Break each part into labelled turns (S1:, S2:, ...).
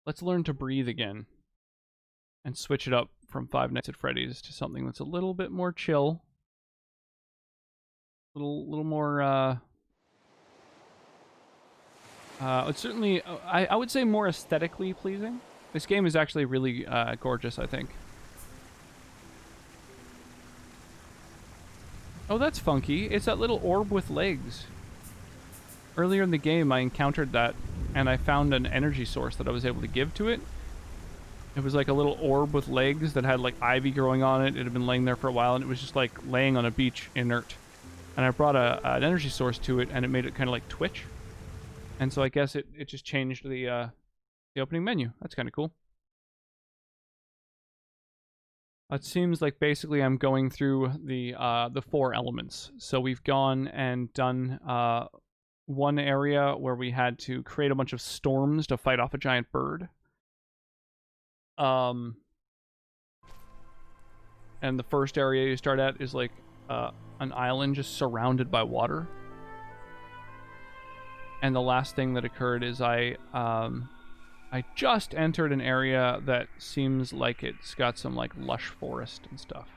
S1: let's learn to breathe again and switch it up from Five Nights at Freddy's to something that's a little bit more chill. Little more, it's certainly, I would say more aesthetically pleasing. This game is actually really gorgeous, I think. Oh, that's funky. It's that little orb with legs. Earlier in the game, I encountered that, and I found an energy source that I was able to give to it. It was like a little orb with legs that had like ivy growing on it. It had been laying there for a while, and it was just like laying on a beach inert. And I brought an energy source to it, and it made it kind of like twitch. And so I guess it just changed the opening menu. That's kind of cool. It seems like basically I'm going through the 4 elements. So we've gone and done one area where we had to create a bunch of storms to fight off a giant bird. And the first area you start at is like an island just surrounded by water. And the last thing that occurred is I just entered an area that seems like it's got some like lush forest and stuff.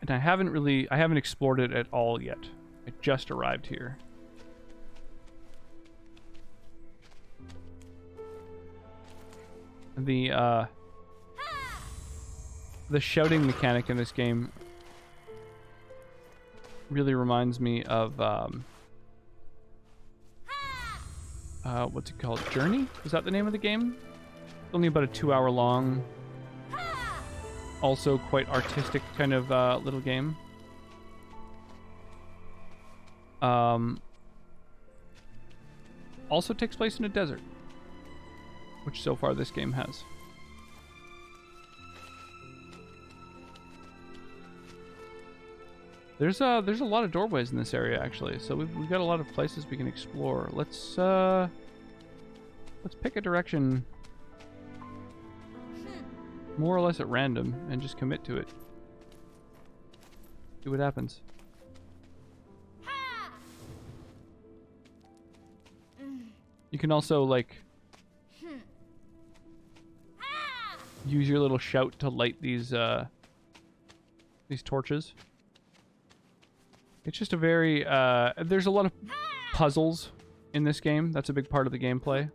S1: And I haven't explored it at all yet. I just arrived here. The shouting mechanic in this game really reminds me of what's it called? Journey? Is that the name of the game? It's only about a 2-hour long, also quite artistic kind of little game. Also takes place in a desert, which so far this game has. There's a lot of doorways in this area actually, so we've got a lot of places we can explore. Let's pick a direction more or less at random and just commit to it. See what happens. You can also like use your little shout to light these torches. It's just a very, there's a lot of puzzles in this game. That's a big part of the gameplay.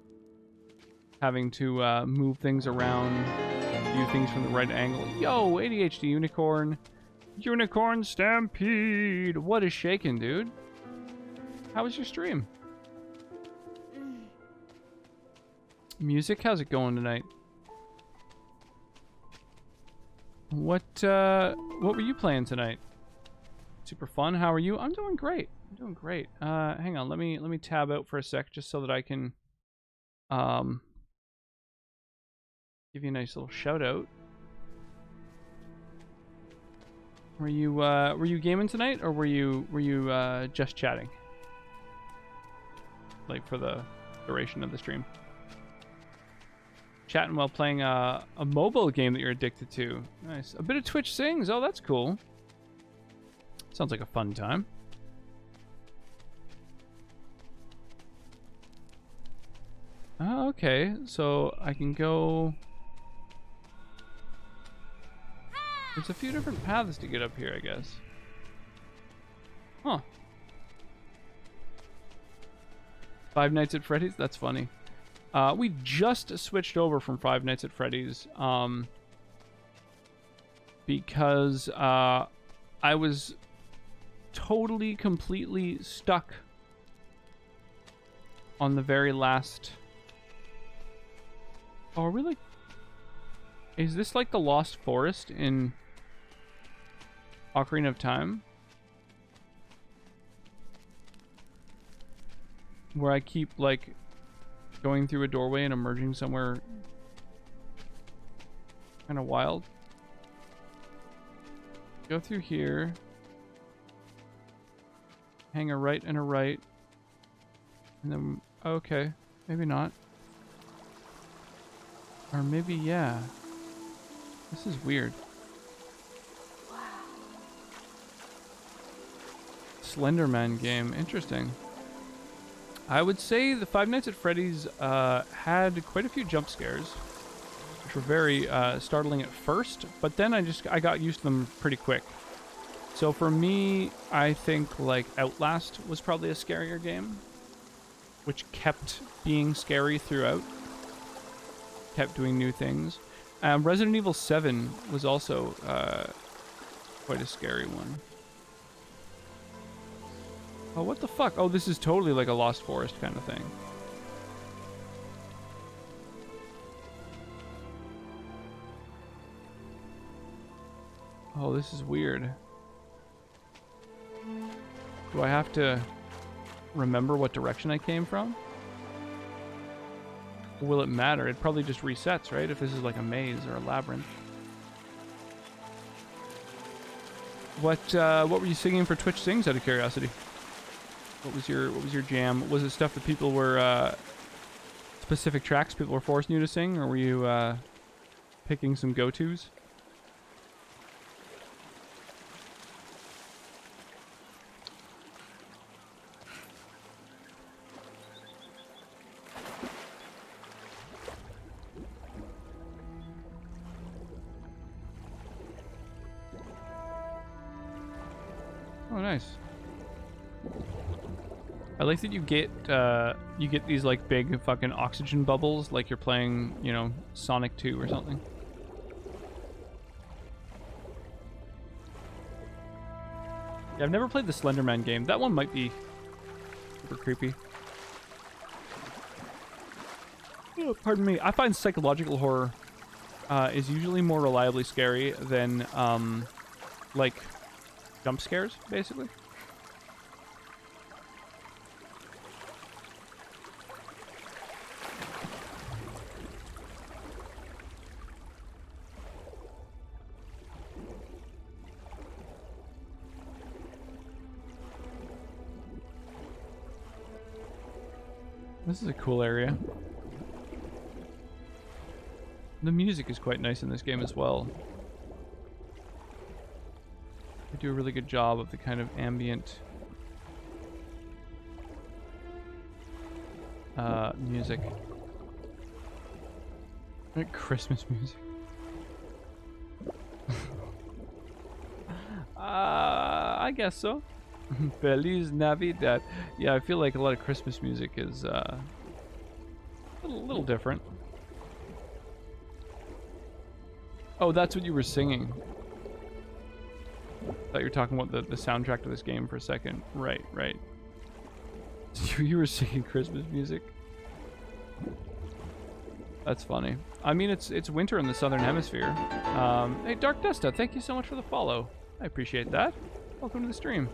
S1: Having to move things around, view things from the right angle. Yo, ADHD Unicorn. Unicorn Stampede. What is shaking, dude? How was your stream? Music, how's it going tonight? What were you playing tonight? Super fun. How are you? I'm doing great. I'm doing great. Hang on. Let me tab out for a sec just so that I can give you a nice little shout out. Were you gaming tonight, or were you just chatting? Like for the duration of the stream. Chatting while playing a mobile game that you're addicted to. Nice. A bit of Twitch Sings. Oh, that's cool. Sounds like a fun time. Oh, okay. So I can go... There's a few different paths to get up here, I guess. Huh. Five Nights at Freddy's? That's funny. We just switched over from Five Nights at Freddy's because I was totally, completely stuck on the very last... Oh, really? Is this like the Lost Forest in Ocarina of Time? Where I keep, like, going through a doorway and emerging somewhere kind of wild. Go through here. Hang a right and a right. And then, okay, maybe not. Or maybe, yeah. This is weird. Wow. Slenderman game, interesting. I would say the Five Nights at Freddy's had quite a few jump scares, which were very startling at first, but then I got used to them pretty quick. So for me, I think like Outlast was probably a scarier game, which kept being scary throughout, kept doing new things. Resident Evil 7 was also quite a scary one. Oh, what the fuck? Oh, this is totally like a Lost Forest kind of thing. Oh, this is weird. Do I have to remember what direction I came from? Or will it matter? It probably just resets, right? If this is like a maze or a labyrinth. What were you singing for Twitch Sings, out of curiosity? What was your jam? Was it stuff that people were specific tracks people were forcing you to sing, or were you picking some go-tos? Oh, nice. I like that you get these like big fucking oxygen bubbles, like you're playing, you know, Sonic 2 or something. Yeah, I've never played the Slender Man game. That one might be super creepy. Oh, pardon me. I find psychological horror is usually more reliably scary than like jump scares, basically. This is a cool area. The music is quite nice in this game as well. They do a really good job of the kind of ambient music. Like Christmas music. I guess so. Feliz Navidad. Yeah, I feel like a lot of Christmas music is a little different. Oh, that's what you were singing. I thought you were talking about the soundtrack to this game for a second. Right, right. You were singing Christmas music? That's funny. I mean, it's winter in the southern hemisphere. Hey, Dark Desta, thank you so much for the follow. I appreciate that. Welcome to the stream.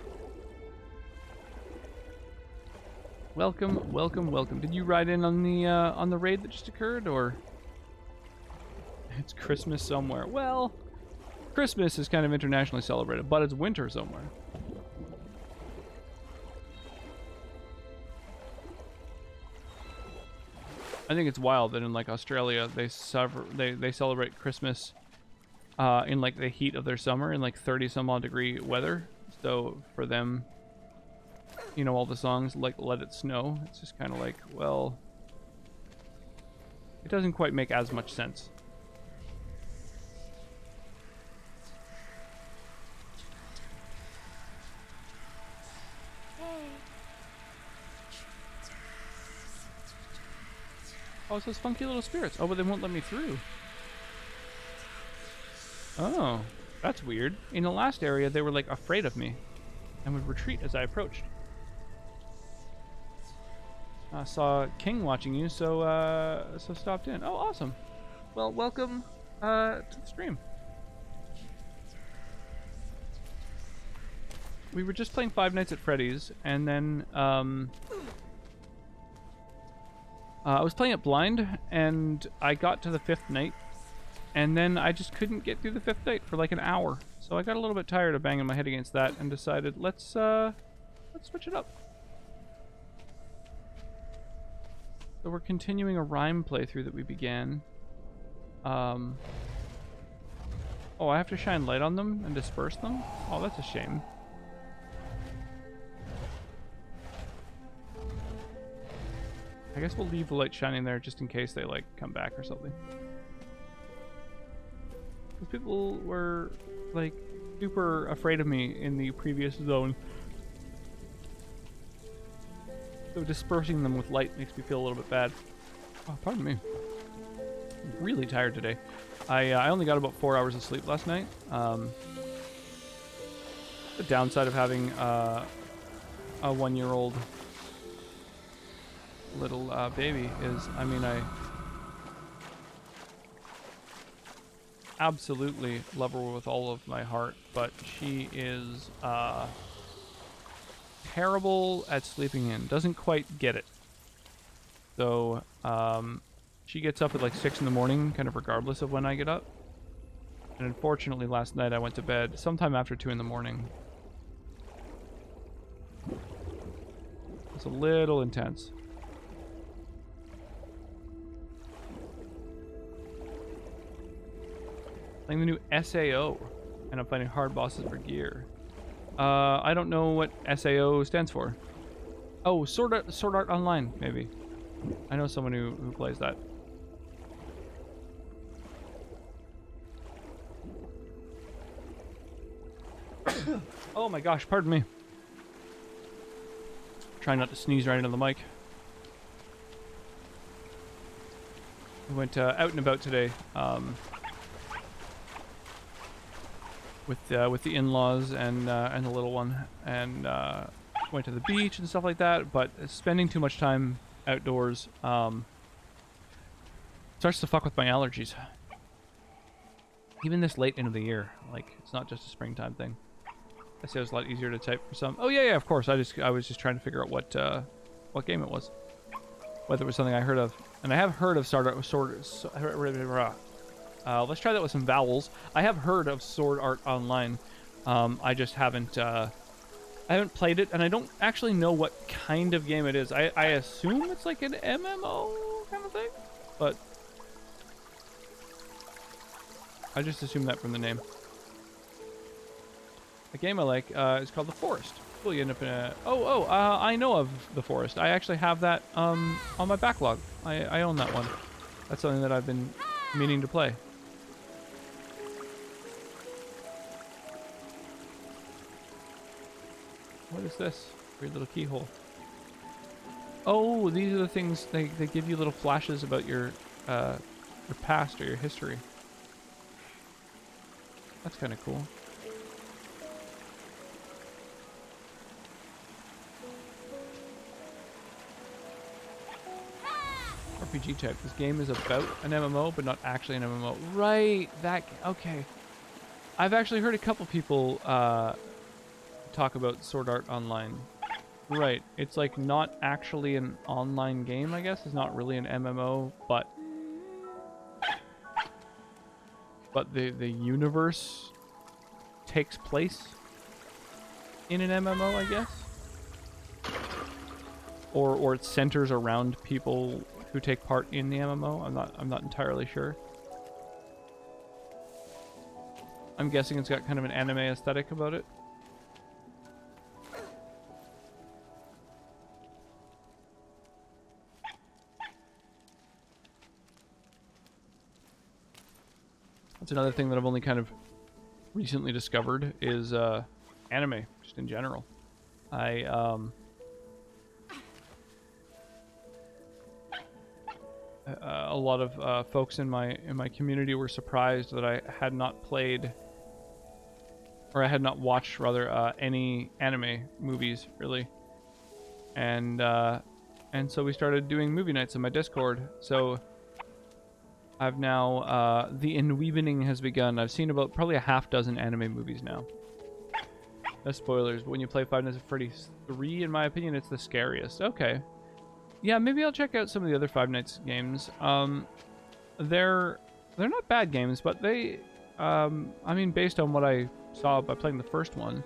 S1: Welcome, welcome, welcome. Did you ride in on the raid that just occurred, or it's Christmas somewhere? Well, Christmas is kind of internationally celebrated, but it's winter somewhere. I think it's wild that in like Australia they celebrate Christmas in like the heat of their summer in like 30 some odd degree weather. So for them, you know, all the songs like Let It Snow, it's just kind of like, well, it doesn't quite make as much sense. Oh, it's those funky little spirits. Oh, but they won't let me through. Oh, that's weird. In the last area, they were like afraid of me and would retreat as I approached. I saw King watching you, so stopped in. Oh, awesome. Well, welcome to the stream. We were just playing Five Nights at Freddy's, and then I was playing it blind, and I got to the 5th night, and then I just couldn't get through the 5th night for like an hour. So I got a little bit tired of banging my head against that, and decided let's switch it up. So we're continuing a RiME playthrough that we began. Oh, I have to shine light on them and disperse them? Oh, that's a shame. I guess we'll leave the light shining there just in case they, like, come back or something. Because people were, like, super afraid of me in the previous zone. So dispersing them with light makes me feel a little bit bad. Oh, pardon me. I'm really tired today. I only got about 4 hours of sleep last night. The downside of having a 1-year-old little baby is, I mean, I absolutely love her with all of my heart, but she is terrible at sleeping in. Doesn't quite get it. So she gets up at like 6 in the morning, kind of regardless of when I get up. And unfortunately, last night I went to bed sometime after 2 in the morning. It's a little intense. Playing the new SAO, and I'm fighting hard bosses for gear. I don't know what SAO stands for. Oh, Sword Art Online, maybe. I know someone who plays that. Oh my gosh, pardon me. Trying not to sneeze right into the mic. I went out and about today. With the in-laws and the little one, and went to the beach and stuff like that. But spending too much time outdoors starts to fuck with my allergies. Even this late into the year, like, it's not just a springtime thing. I say it was a lot easier to type for some. Oh yeah, of course. I was just trying to figure out what game it was, whether it was something I heard of, and I have heard of let's try that with some vowels. I have heard of Sword Art Online. I just haven't played it, and I don't actually know what kind of game it is. I assume it's like an MMO kind of thing, but I just assume that from the name. The game I like is called The Forest. Cool, you end up in a... I know of The Forest. I actually have that on my backlog. I own that one. That's something that I've been meaning to play. What is this? Weird little keyhole. Oh, these are the things they give you little flashes about your past or your history. That's kind of cool. RPG type. This game is about an MMO, but not actually an MMO. Right. Okay. I've actually heard a couple people talk about Sword Art Online. Right. It's like not actually an online game, I guess. It's not really an MMO, but the universe takes place in an MMO, I guess. Or it centers around people who take part in the MMO. I'm not entirely sure. I'm guessing it's got kind of an anime aesthetic about it. That's another thing that I've only kind of recently discovered is anime, just in general. A lot of folks in my community were surprised that I had not played, or I had not watched rather, any anime movies really, and so we started doing movie nights on my Discord. So I've now the enweevening has begun. I've seen about probably a half dozen anime movies now. No spoilers, but when you play Five Nights at Freddy's 3, in my opinion, it's the scariest. Okay. Yeah, maybe I'll check out some of the other Five Nights games. They're not bad games, but they, I mean, based on what I saw by playing the first one,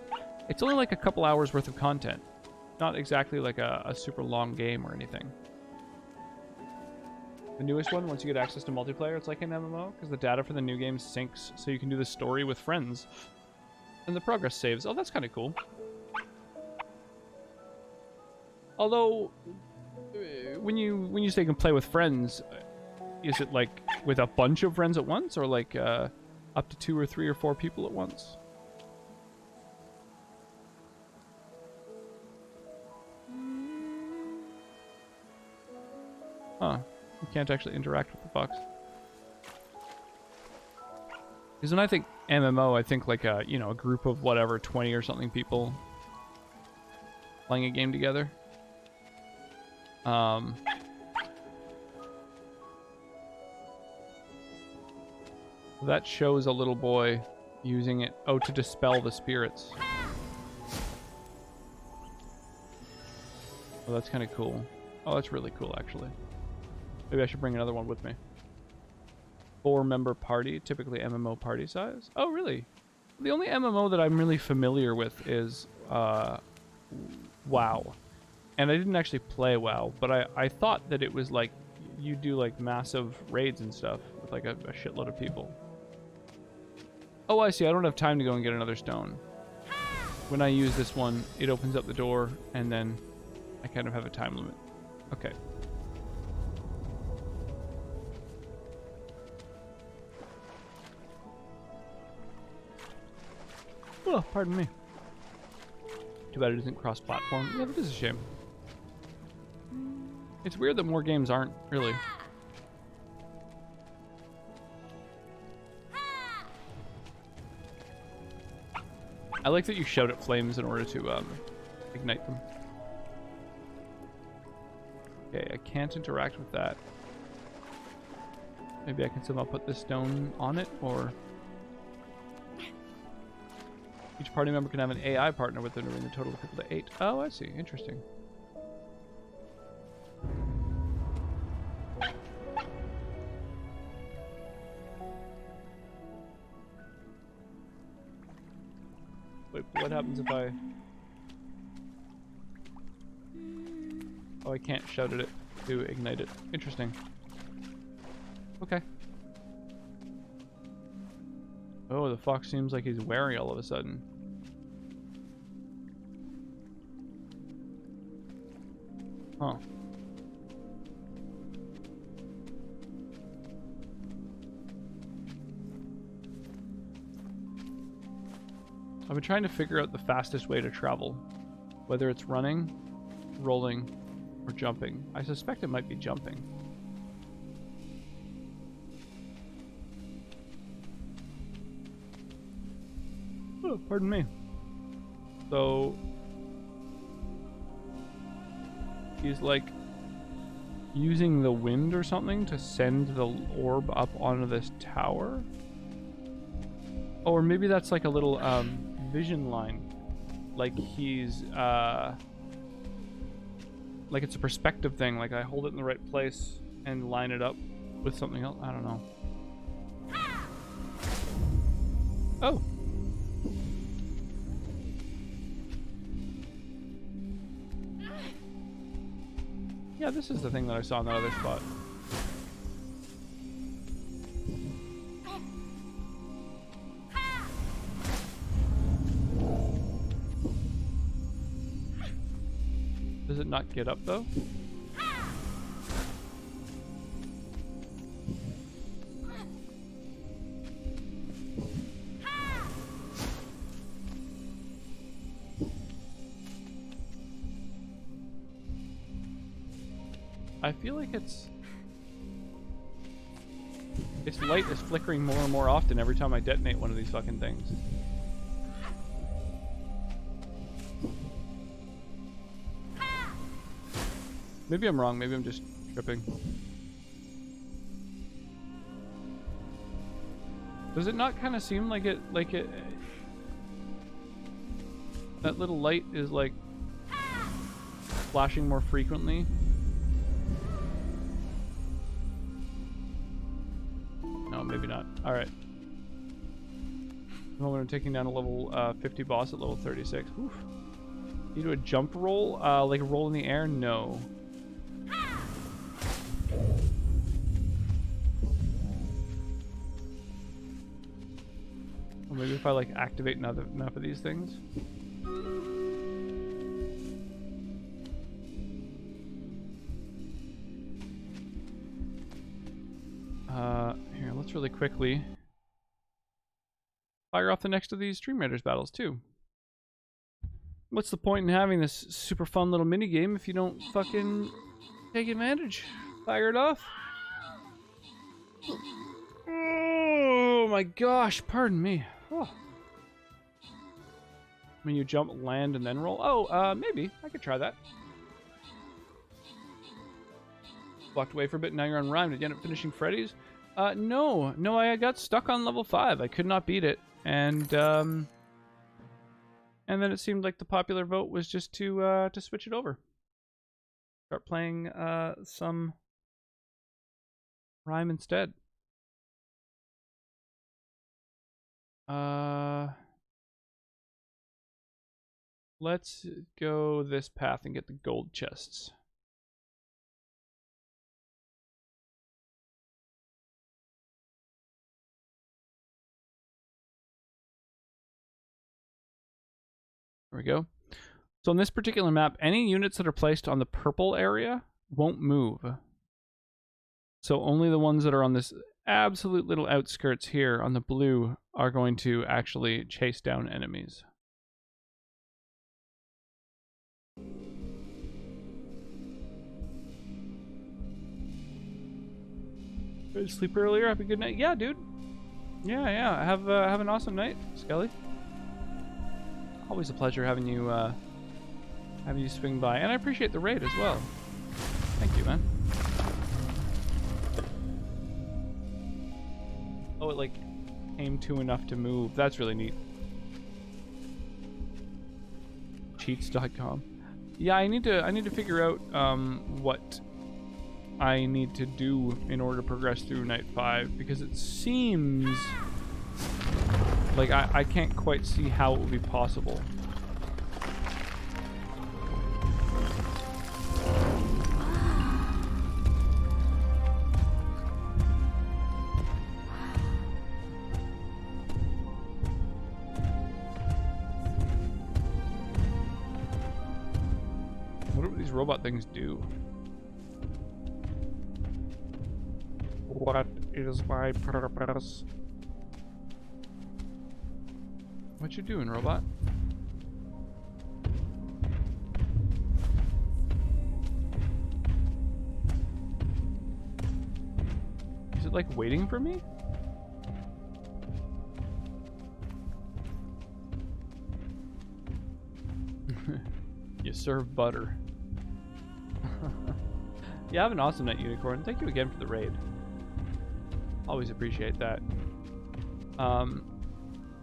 S1: it's only like a couple hours worth of content. Not exactly like a super long game or anything. The newest one, once you get access to multiplayer, it's like an MMO, because the data for the new game syncs, so you can do the story with friends. And the progress saves. Oh, that's kind of cool. Although, when you say you can play with friends, is it like with a bunch of friends at once, or like up to 2 or 3 or 4 people at once? Huh. You can't actually interact with the fox. Because when I think MMO, I think like a, you know, a group of whatever, 20 or something people playing a game together. That shows a little boy using it, oh, to dispel the spirits. Oh, that's kind of cool. Oh, that's really cool, actually. Maybe I should bring another one with me. 4-member party, typically MMO party size. Oh, really? The only MMO that I'm really familiar with is WoW. And I didn't actually play WoW, but I thought that it was like, you do like massive raids and stuff with like a shitload of people. Oh, I see. I don't have time to go and get another stone. When I use this one, it opens up the door, and then I kind of have a time limit. Okay. Oh, pardon me. Too bad it isn't cross-platform. Yeah, that is a shame. It's weird that more games aren't, really. I like that you shout at flames in order to ignite them. Okay, I can't interact with that. Maybe I can somehow put this stone on it, or... Each party member can have an AI partner with them to bring the total of people to 8. Oh, I see. Interesting. Wait, what happens if I... Oh, I can't shout at it to ignite it. Interesting. Okay. Oh, the fox seems like he's wary all of a sudden. Huh. I've been trying to figure out the fastest way to travel. Whether it's running, rolling, or jumping. I suspect it might be jumping. Oh, pardon me. So... he's like using the wind or something to send the orb up onto this tower? Oh, or maybe that's like a little vision line. Like he's like it's a perspective thing, like I hold it in the right place and line it up with something else. I don't know. Oh. Yeah, this is the thing that I saw in that other spot. Does it not get up though? I feel like its light is flickering more and more often every time I detonate one of these fucking things. Maybe I'm wrong, maybe I'm just tripping. Does it not kind of seem like it that little light is like flashing more frequently? No, maybe not. Alright. The moment I'm taking down a level 50 boss at level 36. Oof. You do a jump roll? Like a roll in the air? No. Or maybe if I like activate enough of these things. Here, let's really quickly fire off the next of these Stream Raiders battles, too. What's the point in having this super fun little mini game if you don't fucking take advantage? Fire it off. Oh my gosh, pardon me. Oh. When you jump, land, and then roll? Oh, maybe. I could try that. Walked away for a bit, now you're on RiME. Did you end up finishing Freddy's? No. No, I got stuck on level 5. I could not beat it. And then it seemed like the popular vote was just to switch it over. Start playing some RiME instead. Let's go this path and get the gold chests. There we go. So on this particular map, any units that are placed on the purple area won't move. So only the ones that are on this absolute little outskirts here on the blue are going to actually chase down enemies. Did you sleep earlier? Have a good night. Yeah, dude. Yeah. Have an awesome night, Skelly. Always a pleasure having you swing by, and I appreciate the raid as well. Thank you, man. Oh, it like came to enough to move. That's really neat. Cheats.com. Yeah, I need to figure out what I need to do in order to progress through night 5, because it seems like I can't quite see how it would be possible. What do these robot things do? What is my purpose? What you doing, robot? Is it like waiting for me? You serve butter. Yeah, have an awesome night, Unicorn. Thank you again for the raid. Always appreciate that.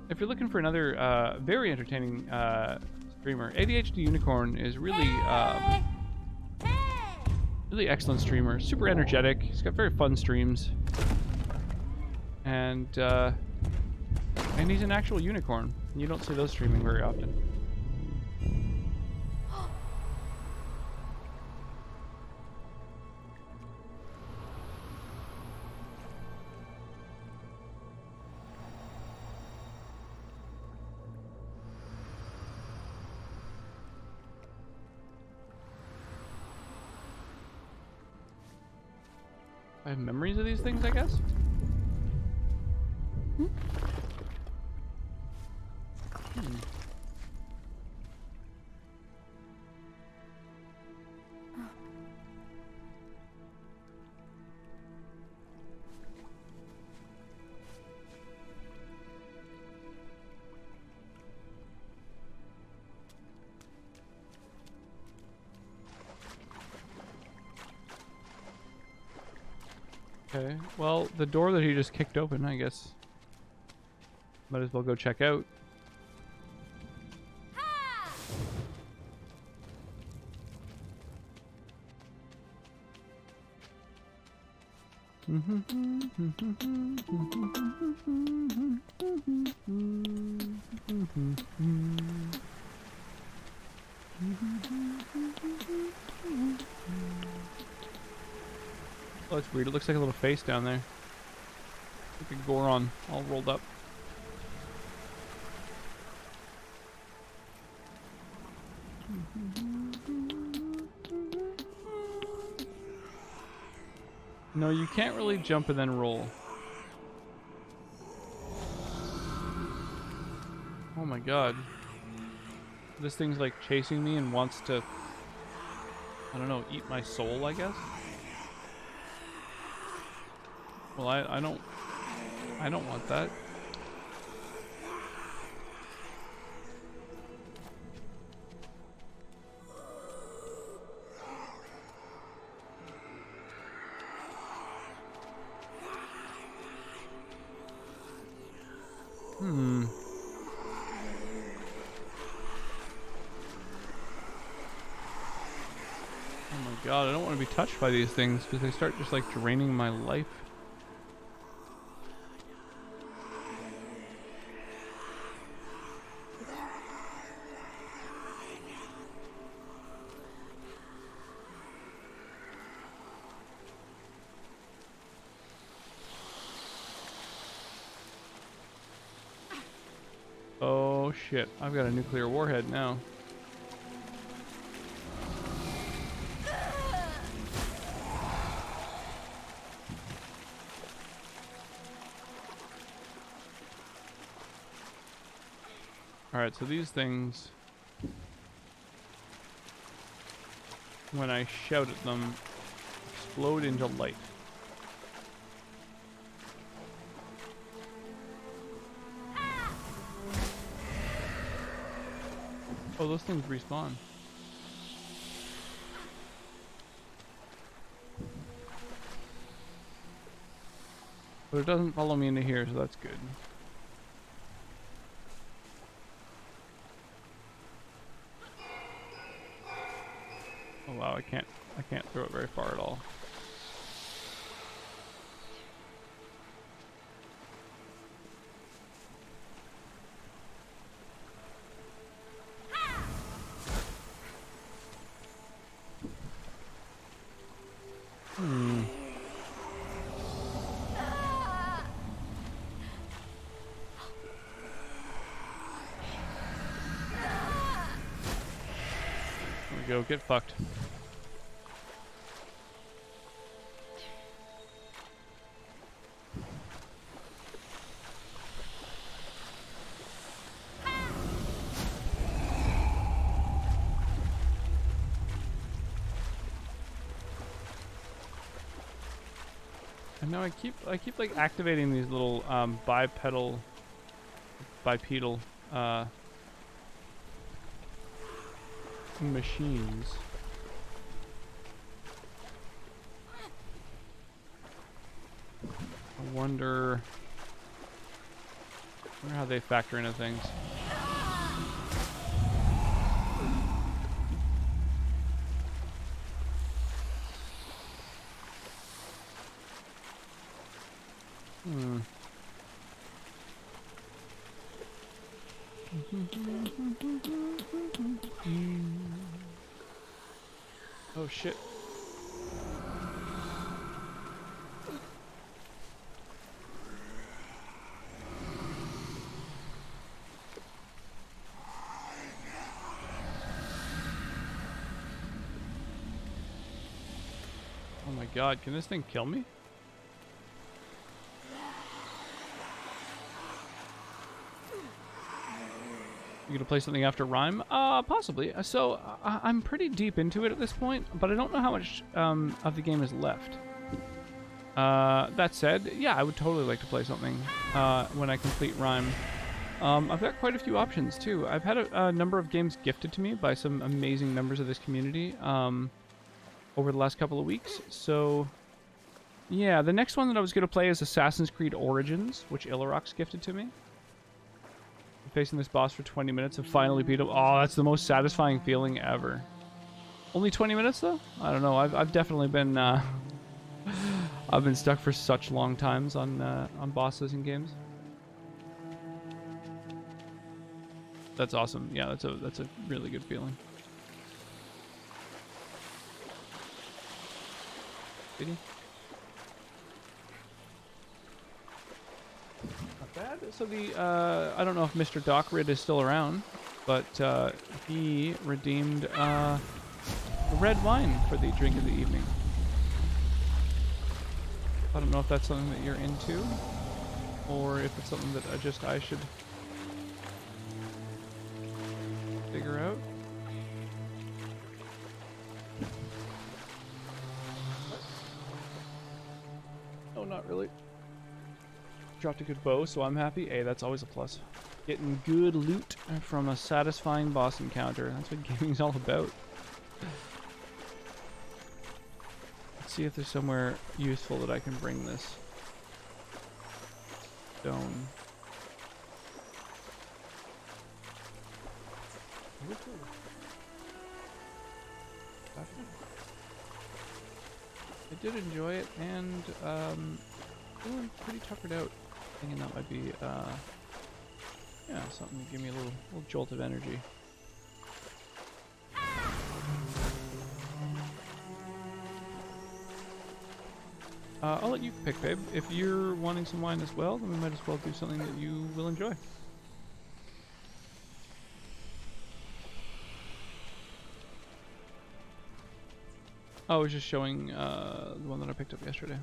S1: If you're looking for another very entertaining streamer, ADHD Unicorn is really really excellent streamer. Super energetic. He's got very fun streams, and he's an actual unicorn. You don't see those streaming very often. I have memories of these things, I guess? Hmm. Okay, well, the door that he just kicked open, I guess. Might as well go check out. Oh, that's weird. It looks like a little face down there. Like a Goron, all rolled up. No, you can't really jump and then roll. Oh my god. This thing's like chasing me and wants to, I don't know, eat my soul, I guess? Well, I don't want that. Oh my god, I don't want to be touched by these things because they start just like draining my life. Oh shit, I've got a nuclear warhead now. Alright, so these things, when I shout at them, explode into light. Oh, those things respawn. But it doesn't follow me into here, so that's good. Oh wow, I can't throw it very far at all. There we go, get fucked. And now I keep like activating these little bipedal machines. I wonder how they factor into things. Oh shit. Oh my god, can this thing kill me? You gonna play something after RiME? Possibly. So I'm pretty deep into it at this point, but I don't know how much of the game is left. That said, yeah, I would totally like to play something when I complete RiME. I've got quite a few options too. I've had a number of games gifted to me by some amazing members of this community over the last couple of weeks. So yeah, the next one that I was gonna play is Assassin's Creed Origins, which Ilarox gifted to me. Facing this boss for 20 minutes and finally beat him. Oh, that's the most satisfying feeling ever. Only 20 minutes though? I don't know. I've definitely been I've been stuck for such long times on bosses in games. That's awesome. Yeah, that's a really good feeling. Did Not bad. So I don't know if Mr. Dockrid is still around, but he redeemed red wine for the drink of the evening. I don't know if that's something that you're into, or if it's something that I should figure out. No, not really. Dropped a good bow, so I'm happy. Hey, that's always a plus. Getting good loot from a satisfying boss encounter. That's what gaming's all about. Let's see if there's somewhere useful that I can bring this stone. I did enjoy it, and feeling pretty tuckered out. Thinking that might be yeah, something to give me a little jolt of energy. I'll let you pick, babe. If you're wanting some wine as well, then we might as well do something that you will enjoy. Oh, I was just showing the one that I picked up yesterday.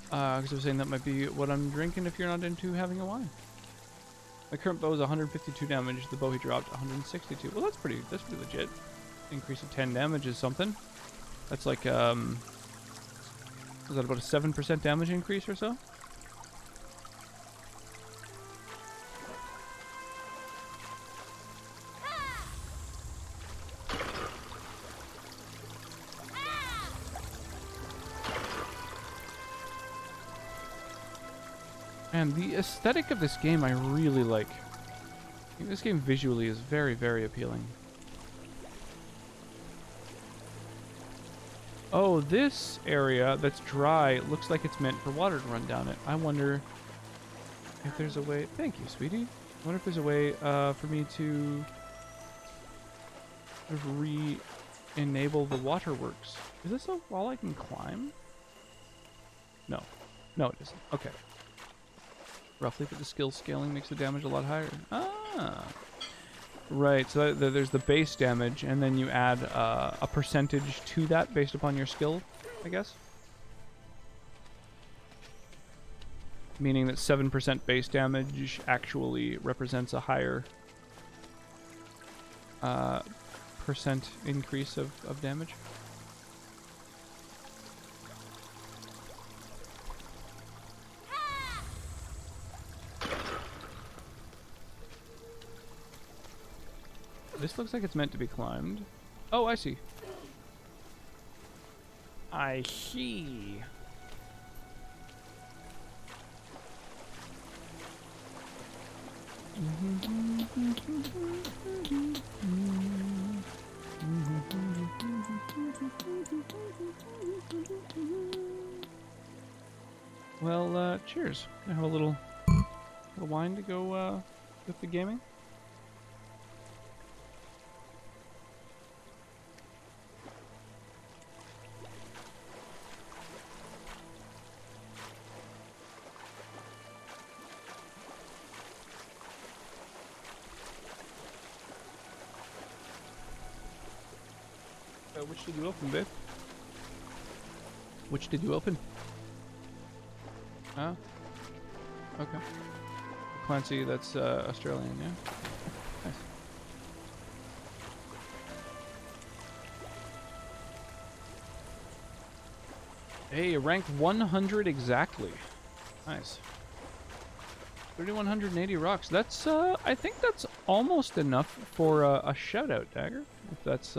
S1: Because I was saying that might be what I'm drinking if you're not into having a wine. My current bow is 152 damage. The bow he dropped 162. Well, that's pretty legit. Increase of 10 damage is something. That's like is that about a 7% damage increase or so? And the aesthetic of this game I really like. I think this game visually is very, very appealing. Oh, this area that's dry looks like it's meant for water to run down it. I wonder if there's a way... Thank you, sweetie. I wonder if there's a way for me to sort of re-enable the waterworks. Is this a wall I can climb? No. No, it isn't. Okay. Roughly, but the skill scaling makes the damage a lot higher. Ah! Right, so there's the base damage, and then you add a percentage to that based upon your skill, I guess? Meaning that 7% base damage actually represents a higher percent increase of damage. This looks like it's meant to be climbed. Oh, I see. I see. Well, cheers. I have a little wine to go with the gaming. Which did you open, babe? Which did you open? Oh. Okay. Clancy, that's Australian, yeah? Nice. Hey, rank 100 exactly. Nice. 3,180 rocks. That's, I think that's almost enough for a shout-out, Dagger. If that's,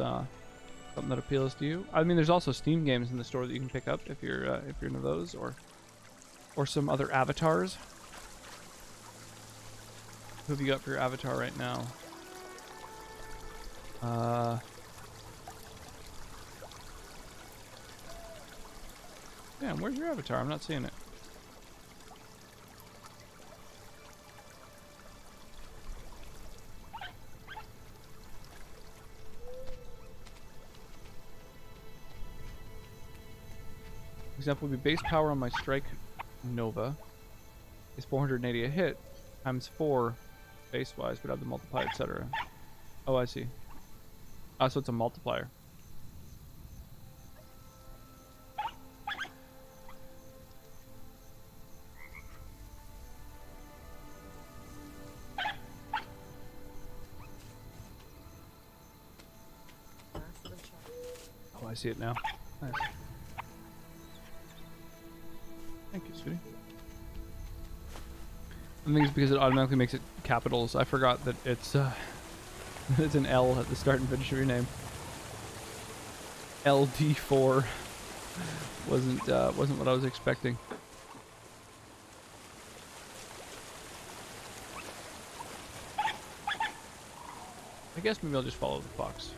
S1: something that appeals to you. I mean, there's also Steam games in the store that you can pick up if you're into those, or some other avatars. Who have you got for your avatar right now? Yeah, where's your avatar? I'm not seeing it. Example would be base power on my strike Nova is 480 a hit times 4 base wise, but I have the multiplier, etc. Oh, I see. So it's a multiplier. I see it now. Nice. Thank you, sweetie. I think it's because it automatically makes it capitals. I forgot that it's it's an L at the start and finish of your name. LD4 wasn't what I was expecting. I guess maybe I'll just follow the fox.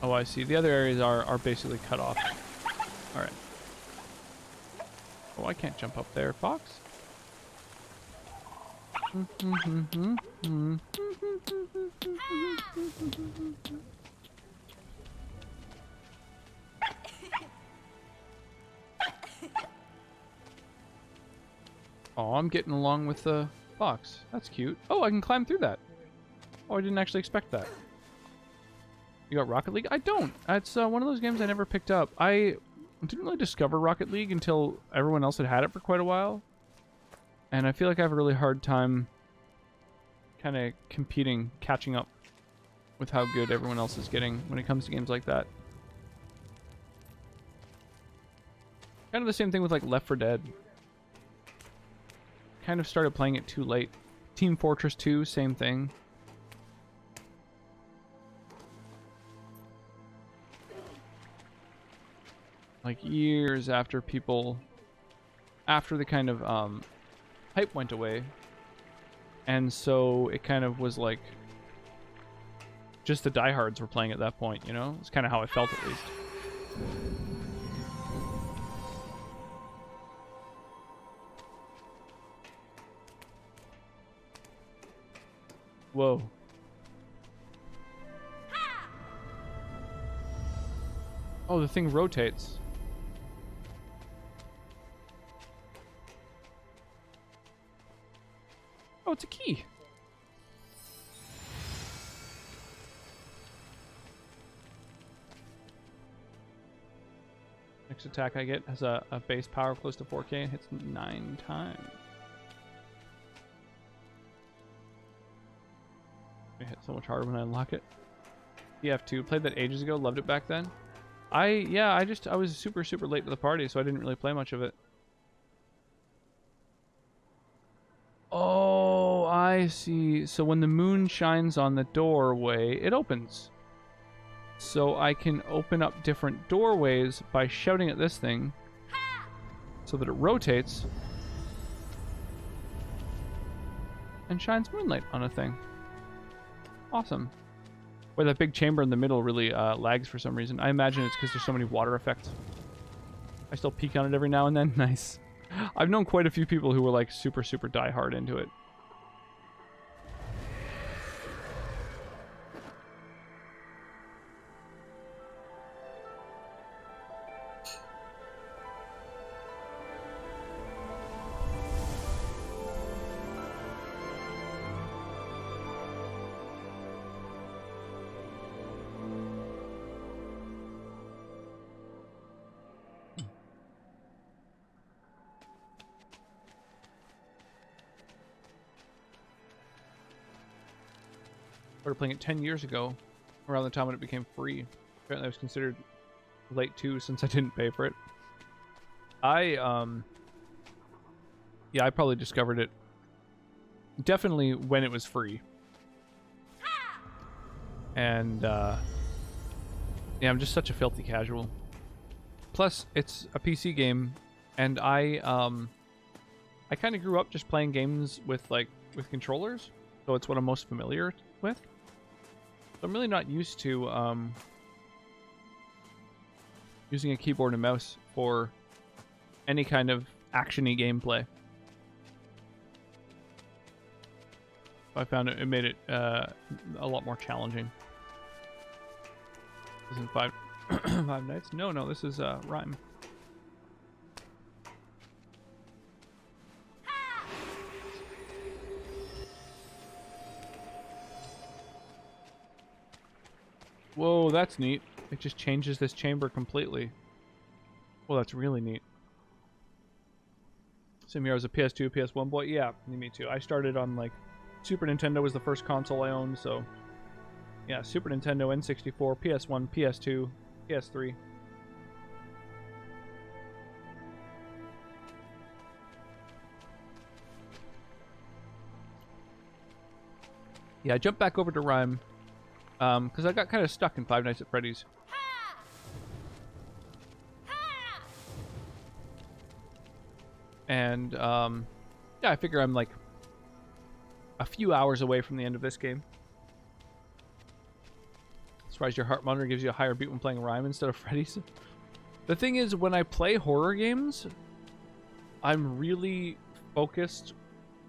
S1: Oh, I see. The other areas are basically cut off. Alright. Oh, I can't jump up there, fox. Oh, I'm getting along with the fox. That's cute. Oh, I can climb through that. Oh, I didn't actually expect that. You got Rocket League? I don't. It's one of those games I never picked up. I didn't really discover Rocket League until everyone else had it for quite a while. And I feel like I have a really hard time kind of competing, catching up with how good everyone else is getting when it comes to games like that. Kind of the same thing with like Left 4 Dead. Kind of started playing it too late. Team Fortress 2, same thing. Like years after after the kind of hype went away, and so it kind of was like just the diehards were playing at that point, you know? It's kind of how I felt, at least. Whoa. Oh, the thing rotates. Oh, it's a key. Next attack I get has a base power close to 4K and hits 9 times. I hit so much harder when I unlock it. TF2, played that ages ago, loved it back then. I was super late to the party, so I didn't really play much of it. Oh, I see. So when the moon shines on the doorway, it opens. So I can open up different doorways by shouting at this thing so that it rotates and shines moonlight on a thing. Awesome. Where that big chamber in the middle really lags for some reason. I imagine it's because there's so many water effects. I still peek on it every now and then. Nice. I've known quite a few people who were like super die hard into it. Started playing it 10 years ago, around the time when it became free. Apparently I was considered late too, since I didn't pay for it. Yeah, I probably discovered it definitely when it was free. And yeah, I'm just such a filthy casual. Plus, it's a PC game, and I kind of grew up just playing games with controllers, so it's what I'm most familiar with. So I'm really not used to using a keyboard and mouse for any kind of action-y gameplay. I found it made it a lot more challenging. This isn't Five Nights? No, this is RiME. Whoa, that's neat. It just changes this chamber completely. Well, that's really neat. Same here, I was a PS2, PS1 boy. Yeah, me too. I started on, like, Super Nintendo was the first console I owned, so Yeah, Super Nintendo, N64, PS1, PS2, PS3. Yeah, I jumped back over to RiME because I got kind of stuck in Five Nights at Freddy's. And yeah, I figure I'm like a few hours away from the end of this game. Surprised your heart monitor gives you a higher beat when playing RiME instead of Freddy's. The thing is, when I play horror games, I'm really focused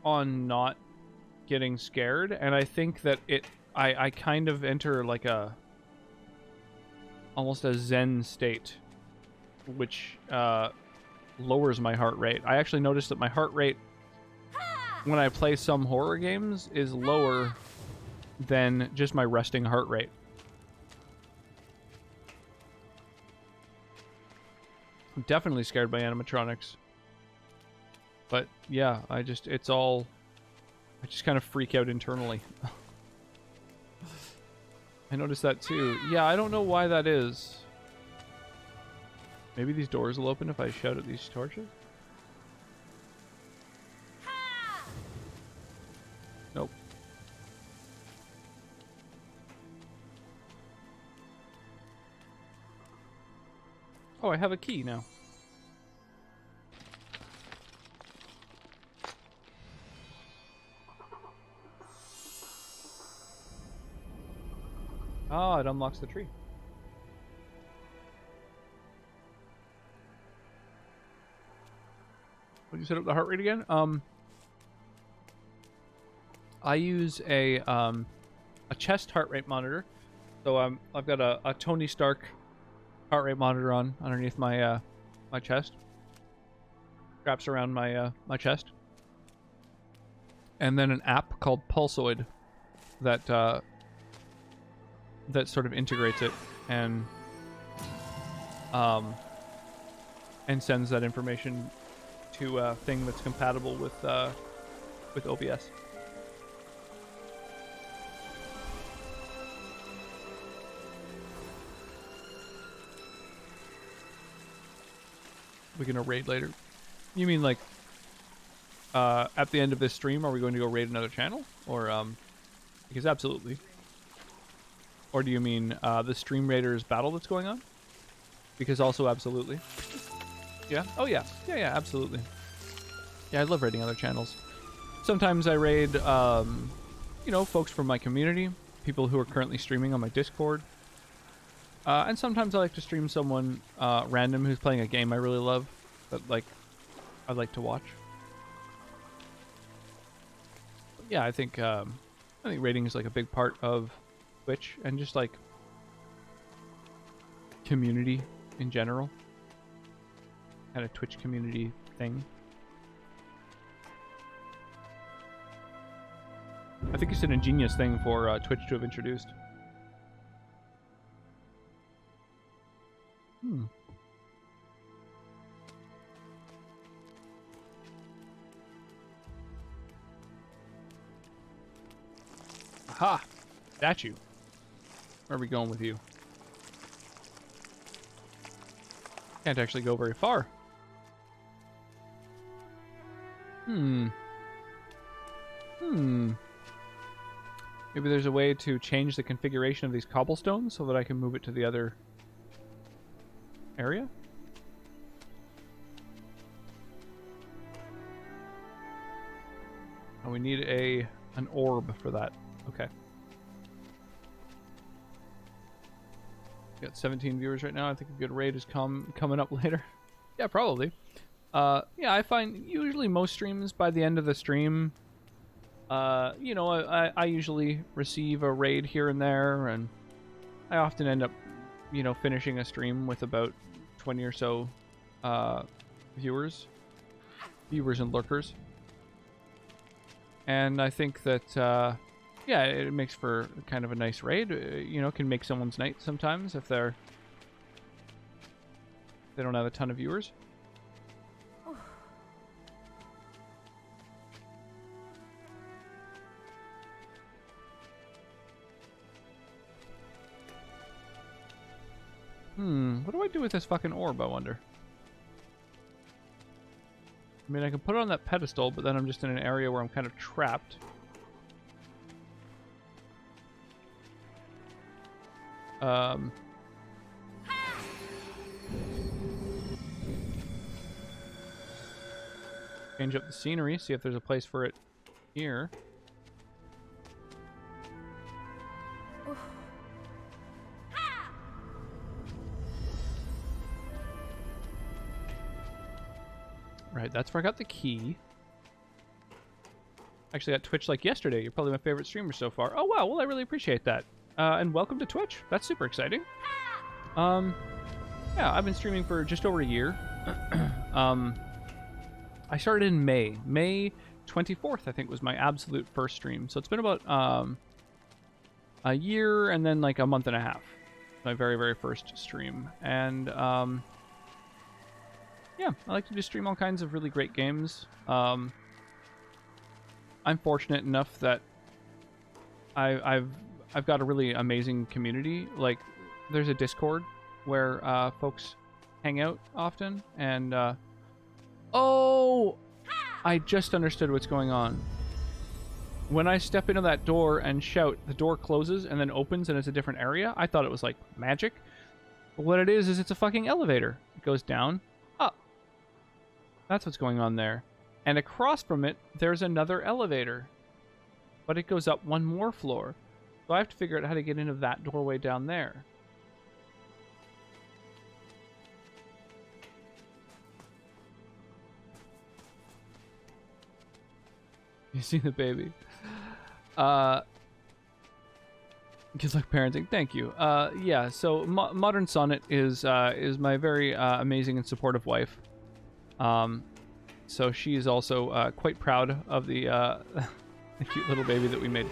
S1: on not getting scared, and I think that I kind of enter like almost a zen state, which lowers my heart rate. I actually noticed that my heart rate when I play some horror games is lower than just my resting heart rate. I'm definitely scared by animatronics. But yeah, I just kind of freak out internally. I noticed that too. Yeah, I don't know why that is. Maybe these doors will open if I shout at these torches? Nope. Oh, I have a key now. Ah, it unlocks the tree. Would you set up the heart rate again? I use a chest heart rate monitor. So I've got a Tony Stark heart rate monitor on underneath my my chest. Straps around my my chest. And then an app called Pulsoid that that sort of integrates it and sends that information to a thing that's compatible with OBS. We're gonna raid later. You mean like at the end of this stream, are we going to go raid another channel? Or because absolutely. Or do you mean the Stream Raiders battle that's going on? Because also absolutely. Yeah? Oh yeah. Yeah, absolutely. Yeah, I love raiding other channels. Sometimes I raid, you know, folks from my community, people who are currently streaming on my Discord. And sometimes I like to stream someone random who's playing a game I really love, that like I'd like to watch. But yeah, I think raiding is like a big part of Twitch and just like community in general. Kind of Twitch community thing. I think it's an ingenious thing for Twitch to have introduced. Aha! Statue. Where are we going with you? Can't actually go very far. Maybe there's a way to change the configuration of these cobblestones so that I can move it to the other area? Oh, we need an orb for that. Okay. Got 17 viewers right now. I think a good raid is coming up later. Yeah, probably. Yeah, I find usually most streams by the end of the stream, you know, I usually receive a raid here and there, and I often end up, you know, finishing a stream with about 20 or so viewers and lurkers. And I think that, yeah, it makes for kind of a nice raid. You know, can make someone's night sometimes if they don't have a ton of viewers. What do I do with this fucking orb, I wonder? I mean, I can put it on that pedestal, but then I'm just in an area where I'm kind of trapped. Change up the scenery, see if there's a place for it here. Right, that's where I got the key. Actually got Twitch like yesterday. You're probably my favorite streamer so far. Oh, wow. Well, I really appreciate that. And welcome to Twitch. That's super exciting. Yeah, I've been streaming for just over a year. I started in May. May 24th, I think, was my absolute first stream. So it's been about a year and then like a month and a half. My very, very first stream. And yeah, I like to just stream all kinds of really great games. I'm fortunate enough that I've got a really amazing community. Like, there's a Discord where folks hang out often, and oh, I just understood what's going on. When I step into that door and shout, the door closes and then opens and it's a different area. I thought it was like magic. But what it is it's a fucking elevator. It goes down, up. That's what's going on there. And across from it, there's another elevator. But it goes up one more floor. So I have to figure out how to get into that doorway down there. You see the baby. Kids like parenting. Thank you. Yeah, so Modern Sonnet is my very amazing and supportive wife. So she is also quite proud of the the cute little baby that we made.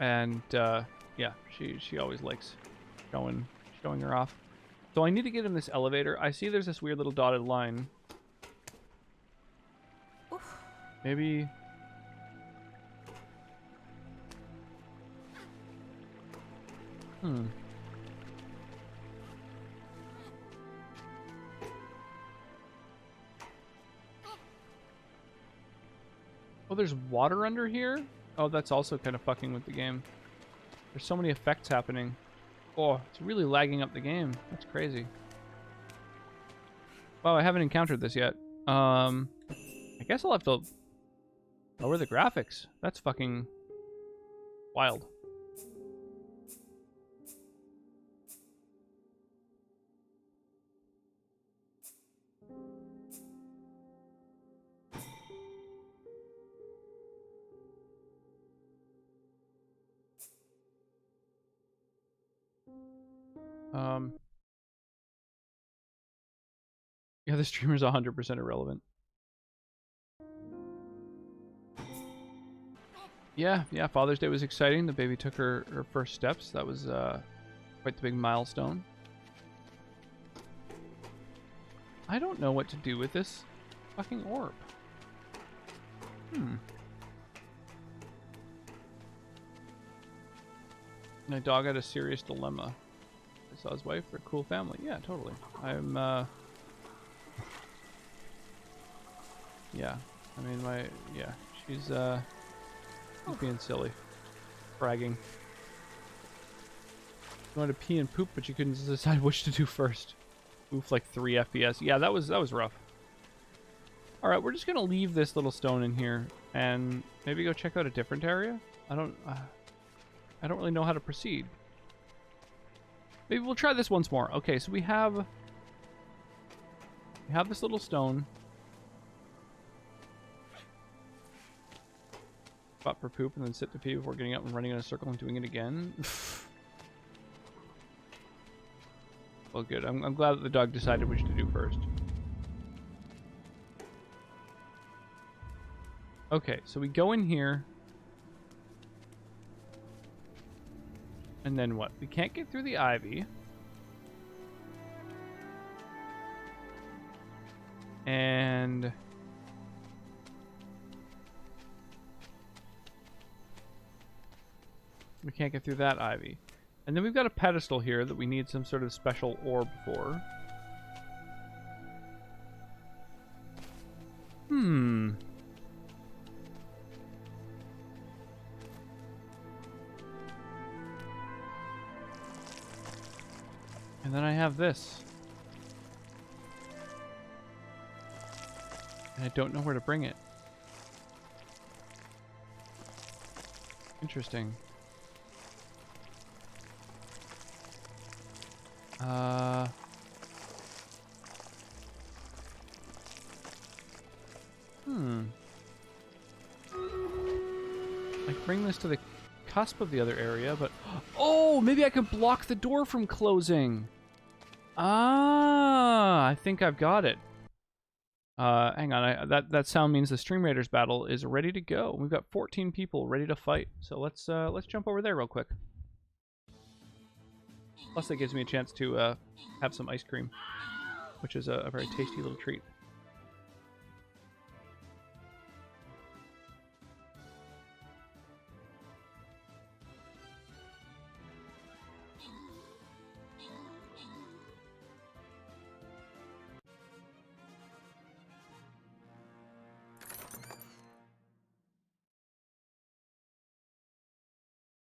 S1: And yeah, she always likes showing her off. So I need to get in this elevator. I see there's this weird little dotted line. Maybe... Oh, there's water under here? Oh, that's also kind of fucking with the game. There's so many effects happening. Oh, it's really lagging up the game. That's crazy. Wow, I haven't encountered this yet. I guess I'll have to lower the graphics. That's fucking wild. Yeah, the streamer's 100% irrelevant. Yeah, Father's Day was exciting. The baby took her first steps. That was quite the big milestone. I don't know what to do with this fucking orb. My dog had a serious dilemma. I saw his wife for a cool family. Yeah, totally. I'm, yeah. I mean, she's being silly. Bragging. You wanted to pee and poop, but you couldn't decide which to do first. Oof, like 3 FPS. Yeah, that was rough. Alright, we're just gonna leave this little stone in here and maybe go check out a different area. I don't really know how to proceed. Maybe we'll try this once more. Okay, so we have this little stone. Spot for poop and then sit to pee before getting up and running in a circle and doing it again. Well, good. I'm glad that the dog decided which to do first. Okay, so we go in here. And then what? We can't get through the ivy. And... We can't get through that ivy. And then we've got a pedestal here that we need some sort of special orb for. Hmm. And then I have this. And I don't know where to bring it. Interesting. I can bring this to the cusp of the other area, but... Oh, maybe I can block the door from closing. Ah, I think I've got it. Hang on, that sound means the Stream Raiders battle is ready to go. We've got 14 people ready to fight, so let's jump over there real quick. Plus, that gives me a chance to have some ice cream, which is a very tasty little treat.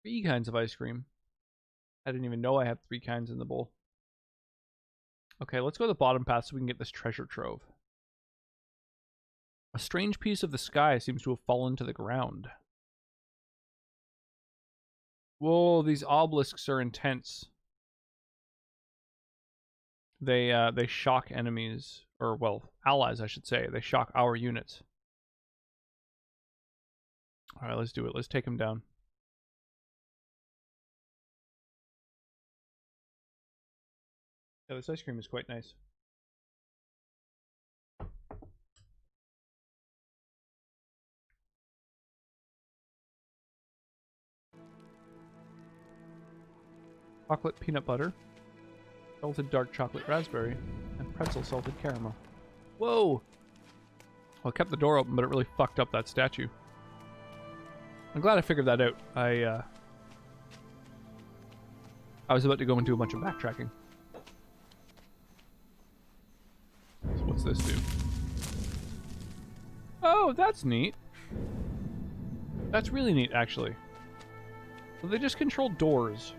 S1: Three kinds of ice cream. I didn't even know I had 3 kinds in the bowl. Okay, let's go to the bottom path so we can get this treasure trove. A strange piece of the sky seems to have fallen to the ground. Whoa, these obelisks are intense. They shock enemies, or well, allies, I should say. They shock our units. All right, let's do it. Let's take them down. Yeah, this ice cream is quite nice. Chocolate peanut butter, salted dark chocolate raspberry, and pretzel salted caramel. Whoa! Well, I kept the door open, but it really fucked up that statue. I'm glad I figured that out. I was about to go into a bunch of backtracking. So what's this do? Oh, that's neat. That's really neat, actually. So they just control doors.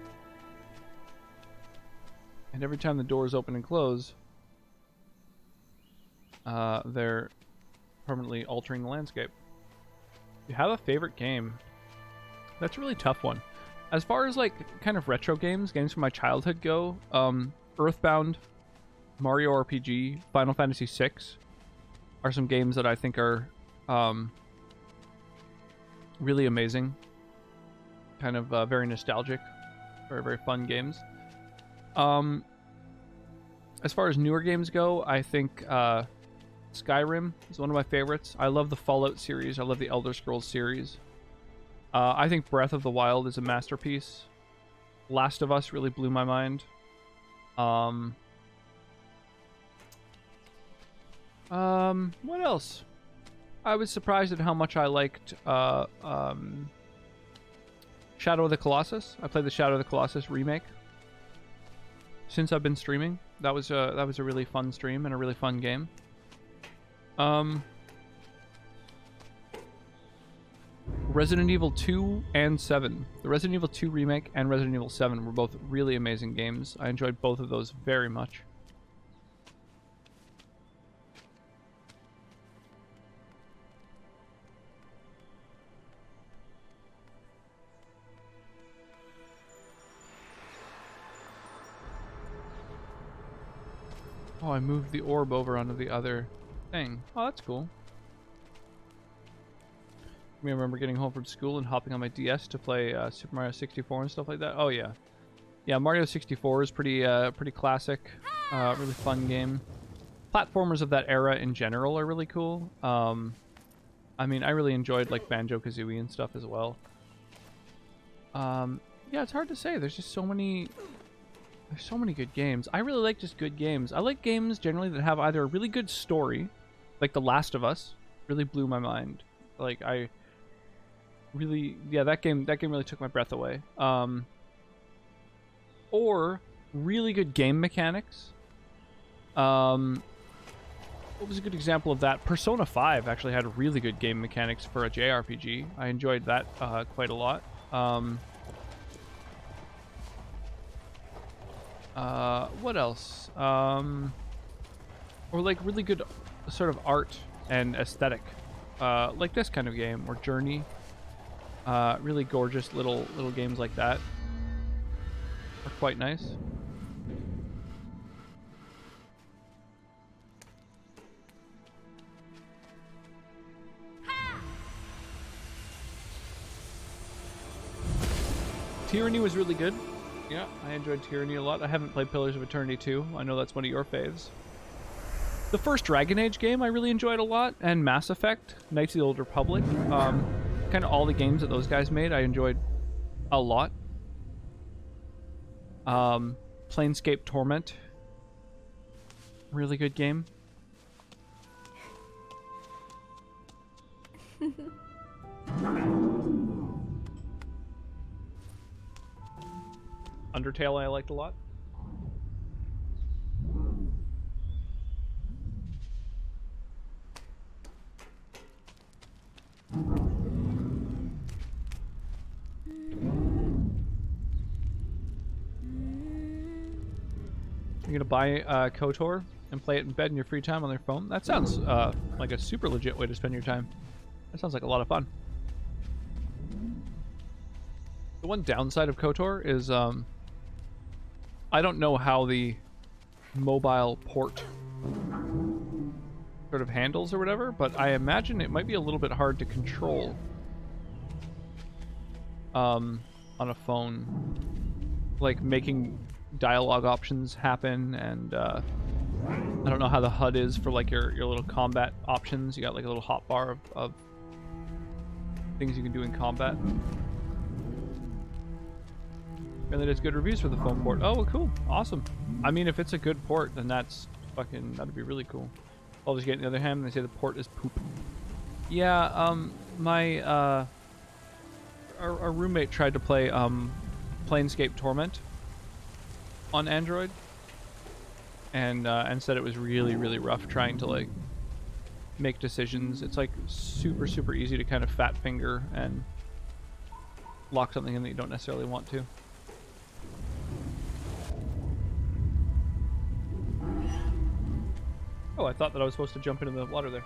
S1: And every time the doors open and close, they're permanently altering the landscape. You have a favorite game? That's a really tough one. As far as like kind of retro games from my childhood go, Earthbound, Mario RPG, Final Fantasy VI are some games that I think are really amazing. Kind of very nostalgic, very, very fun games. As far as newer games go, I think Skyrim is one of my favorites. I love the Fallout series. I love the Elder Scrolls series. I think Breath of the Wild is a masterpiece. Last of Us really blew my mind. What else? I was surprised at how much I liked Shadow of the Colossus. I played the Shadow of the Colossus remake since I've been streaming. That was a really fun stream and a really fun game. Resident Evil 2 and 7. The Resident Evil 2 remake and Resident Evil 7 were both really amazing games. I enjoyed both of those very much. Oh, I moved the orb over onto the other thing. Oh, that's cool. I remember getting home from school and hopping on my DS to play Super Mario 64 and stuff like that. Oh yeah, yeah. Mario 64 is pretty classic. Really fun game. Platformers of that era in general are really cool. I mean, I really enjoyed like Banjo-Kazooie and stuff as well. Yeah, it's hard to say. There's just so many. There's so many good games. I really like just good games. I like games generally that have either a really good story, like The Last of Us, really blew my mind. Like Really, yeah, that game really took my breath away. Or really good game mechanics. What was a good example of that? Persona 5 actually had really good game mechanics for a JRPG. I enjoyed that quite a lot. What else? Or like really good sort of art and aesthetic. Like this kind of game, or Journey. Really gorgeous little games like that are quite nice. Tyranny was really good. Yeah, I enjoyed Tyranny a lot. I haven't played Pillars of Eternity 2. I know that's one of your faves. The first Dragon Age game I really enjoyed a lot, and Mass Effect, Knights of the Old Republic. Kind of all the games that those guys made, I enjoyed a lot. Planescape Torment, really good game. Undertale I liked a lot. You're gonna buy KOTOR and play it in bed in your free time on their phone? That sounds like a super legit way to spend your time. That sounds like a lot of fun. The one downside of KOTOR is I don't know how the mobile port sort of handles or whatever, but I imagine it might be a little bit hard to control on a phone, like making dialogue options happen, and I don't know how the HUD is for like your little combat options. You got like a little hotbar of things you can do in combat. And there's good reviews for the phone port. Oh, well, cool. Awesome. I mean, if it's a good port, then that'd be really cool. I'll just get on the other hand, they say the port is poop. Yeah, our roommate tried to play Planescape Torment on Android, and said it was really, really rough trying to like make decisions. It's like super easy to kind of fat finger and lock something in that you don't necessarily want to. Oh, I thought that I was supposed to jump into the water there.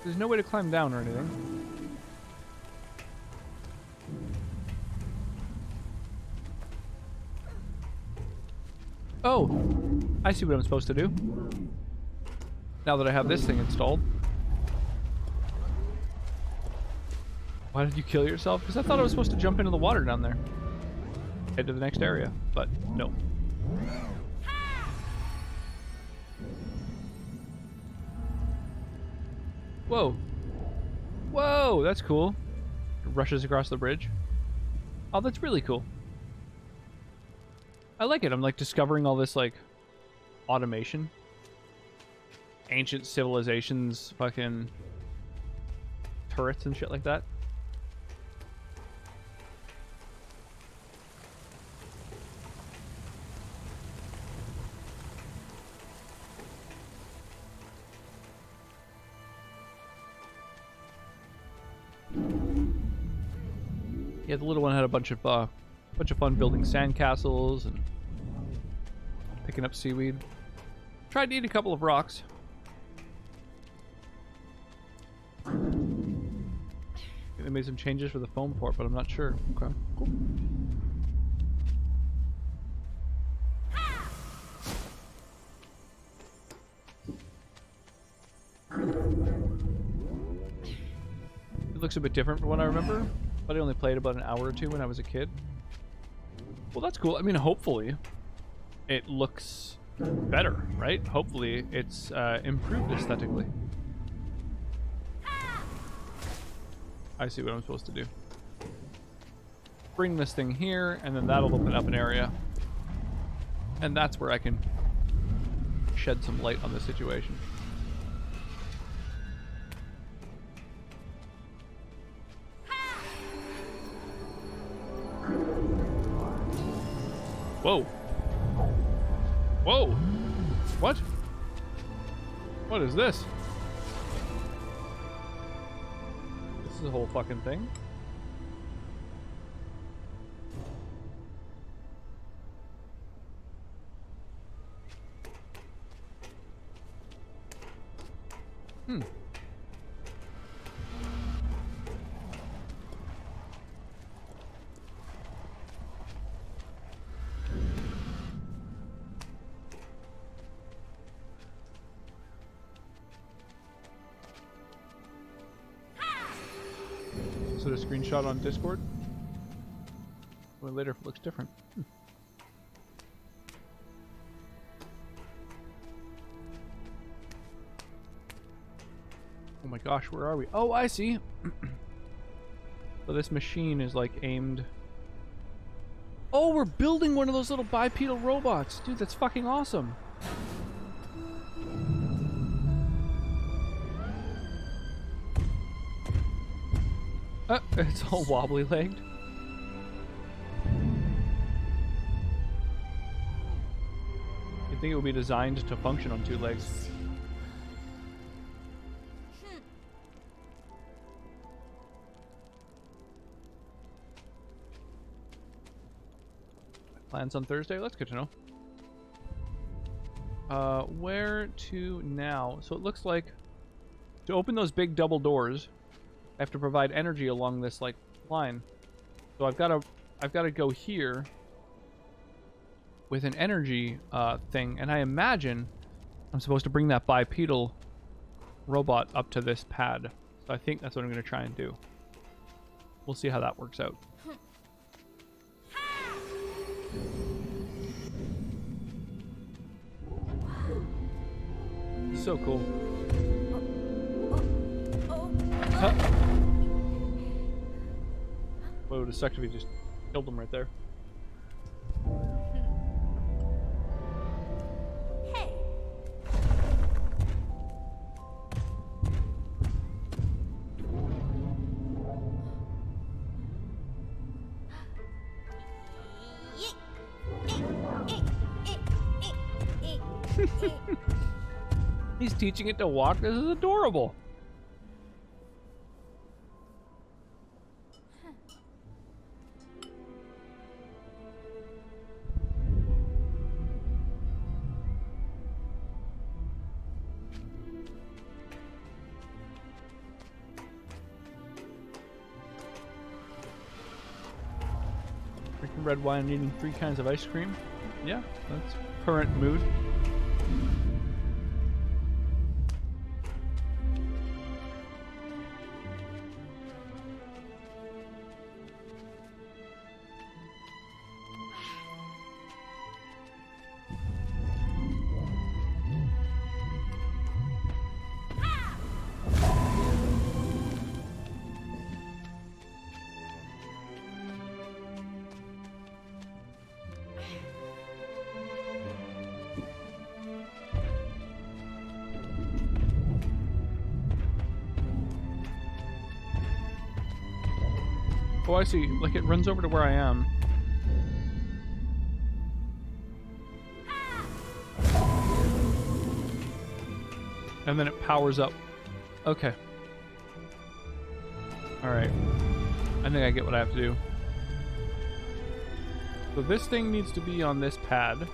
S1: There's no way to climb down or anything. Oh! I see what I'm supposed to do. Now that I have this thing installed. Why did you kill yourself? Because I thought I was supposed to jump into the water down there. Head to the next area, but no. Whoa. Whoa, that's cool. It rushes across the bridge. Oh, that's really cool. I like it. I'm like discovering all this like automation. Ancient civilizations, fucking turrets and shit like that. Yeah, the little one had a bunch of fun building sandcastles and picking up seaweed. Tried to eat a couple of rocks. They made some changes for the foam port, but I'm not sure. Okay, cool. It looks a bit different from what I remember, but I only played about an hour or two when I was a kid. Well, that's cool. I mean, hopefully it looks better, right? Hopefully it's improved aesthetically. I see what I'm supposed to do. Bring this thing here, and then that'll open up an area. And that's where I can shed some light on the situation. Whoa. Whoa. What? What is this? This is a whole fucking thing. Hmm. Is it a screenshot on Discord? Well, later if it looks different. Hmm. Oh my gosh, where are we? Oh, I see. So this machine is like aimed. Oh, we're building one of those little bipedal robots. Dude, that's fucking awesome. It's all wobbly legged. You'd think it would be designed to function on 2 legs. Plans on Thursday? That's good to know. Where to now? So it looks like to open those big double doors, I have to provide energy along this like line. So I've got to go here with an energy thing, and I imagine I'm supposed to bring that bipedal robot up to this pad. So I think that's what I'm going to try and do. We'll see how that works out. So cool. Huh. What would have sucked if he just killed him right there?
S2: Hey.
S1: He's teaching it to walk. This is adorable. Drinking red wine and eating 3 kinds of ice cream. Yeah, that's current mood. Oh, I see. Like, it runs over to where I am. And then it powers up. Okay. Alright. I think I get what I have to do. So this thing needs to be on this pad.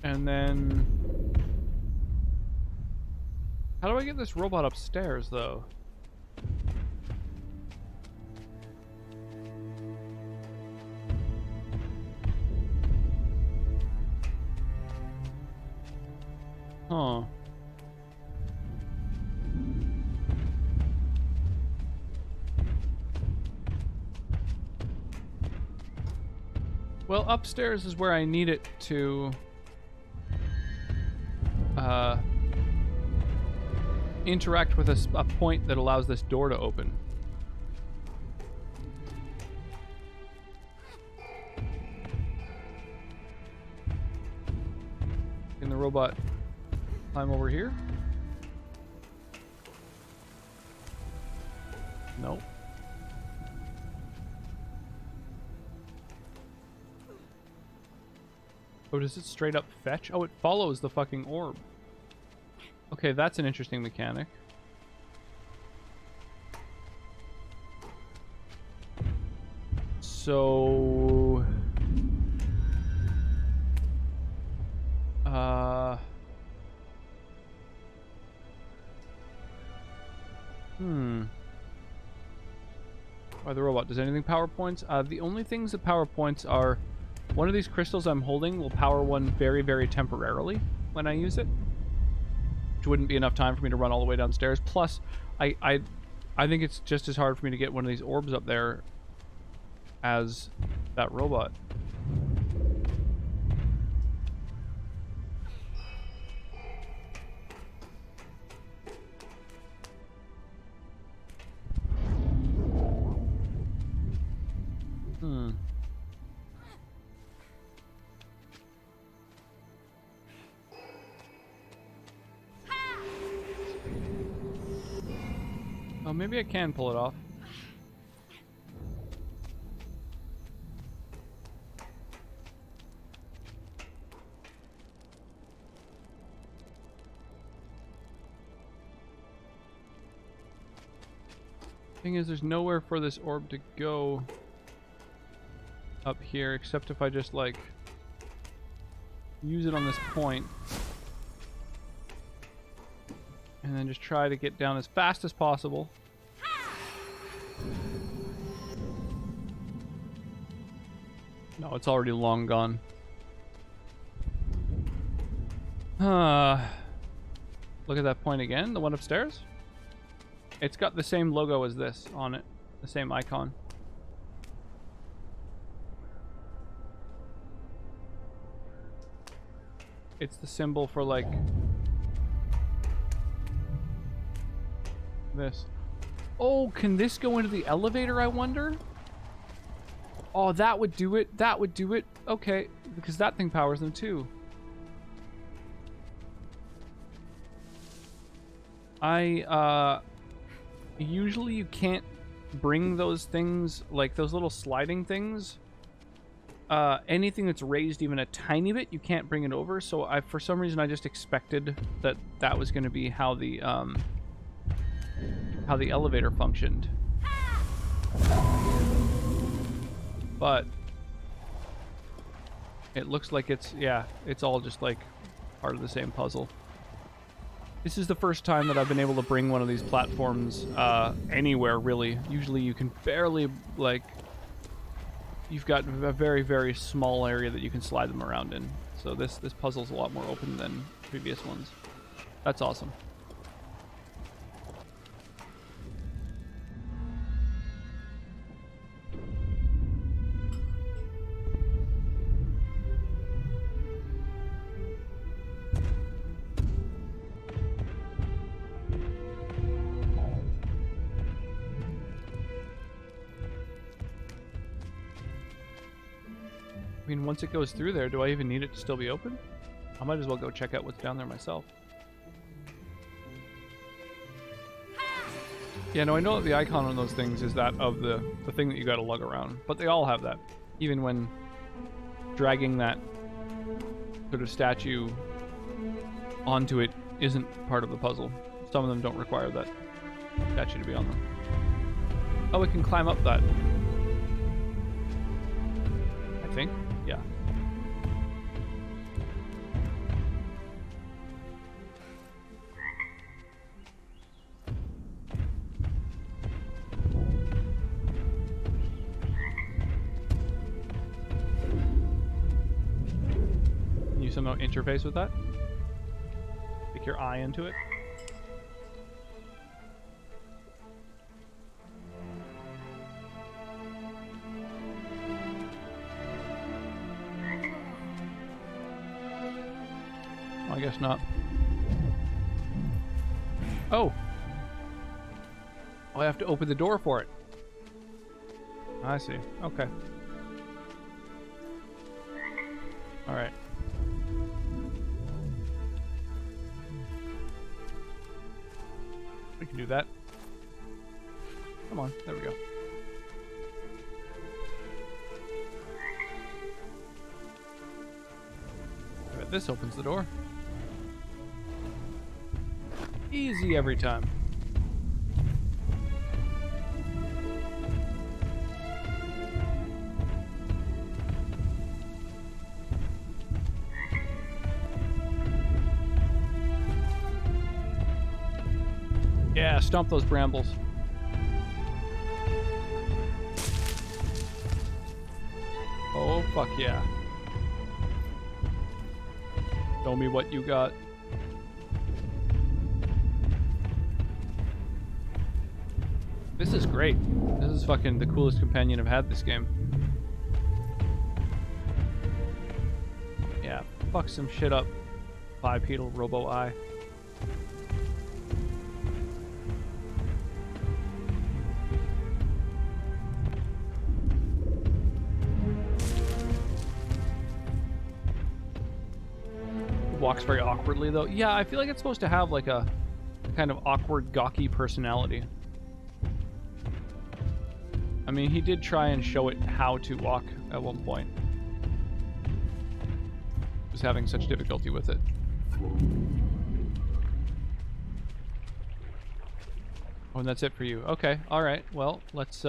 S1: And then... How do I get this robot upstairs, though? Huh. Well, upstairs is where I need it to interact with a point that allows this door to open. Can the robot climb over here? Nope. Oh, does it straight up fetch? Oh, it follows the fucking orb. Okay, that's an interesting mechanic. So... By the robot, does anything power points? The only things that power points are one of these crystals I'm holding will power one very, very temporarily when I use it, which wouldn't be enough time for me to run all the way downstairs. Plus, I think it's just as hard for me to get one of these orbs up there as that robot. Oh, maybe I can pull it off. Thing is, there's nowhere for this orb to go up here, except if I just, like, use it on this point. And then just try to get down as fast as possible. No, it's already long gone. Look at that point again, the one upstairs. It's got the same logo as this on it, the same icon. It's the symbol for, like, this. Oh, can this go into the elevator, I wonder? Oh, that would do it. That would do it. Okay, because that thing powers them too. Usually you can't bring those things, like those little sliding things. Anything that's raised even a tiny bit, you can't bring it over. So for some reason, I just expected that that was going to be how the elevator functioned. But it looks like it's, yeah, it's all just like part of the same puzzle. This is the first time that I've been able to bring one of these platforms anywhere, really. Usually you can barely, like, you've got a very, very small area that you can slide them around in. So this puzzle's a lot more open than previous ones. That's awesome. I mean, once it goes through there, do I even need it to still be open? I might as well go check out what's down there myself. Yeah, no, I know that the icon on those things is that of the thing that you gotta lug around, but they all have that. Even when dragging that sort of statue onto it isn't part of the puzzle. Some of them don't require that statue to be on them. Oh, we can climb up that. I think. Yeah. Can you somehow interface with that? Stick your eye into it. Well, I guess not. Oh! Oh, I have to open the door for it. I see. Okay. Alright. We can do that. Come on. There we go. I bet this opens the door. Easy every time. Yeah, stomp those brambles. Oh, fuck yeah. Show me what you got. This is great. This is fucking the coolest companion I've had this game. Yeah, fuck some shit up, bipedal robo-eye. Walks very awkwardly though. Yeah, I feel like it's supposed to have like a kind of awkward, gawky personality. I mean, he did try and show it how to walk at one point. He was having such difficulty with it. Oh, and that's it for you. Okay, all right. Well, let's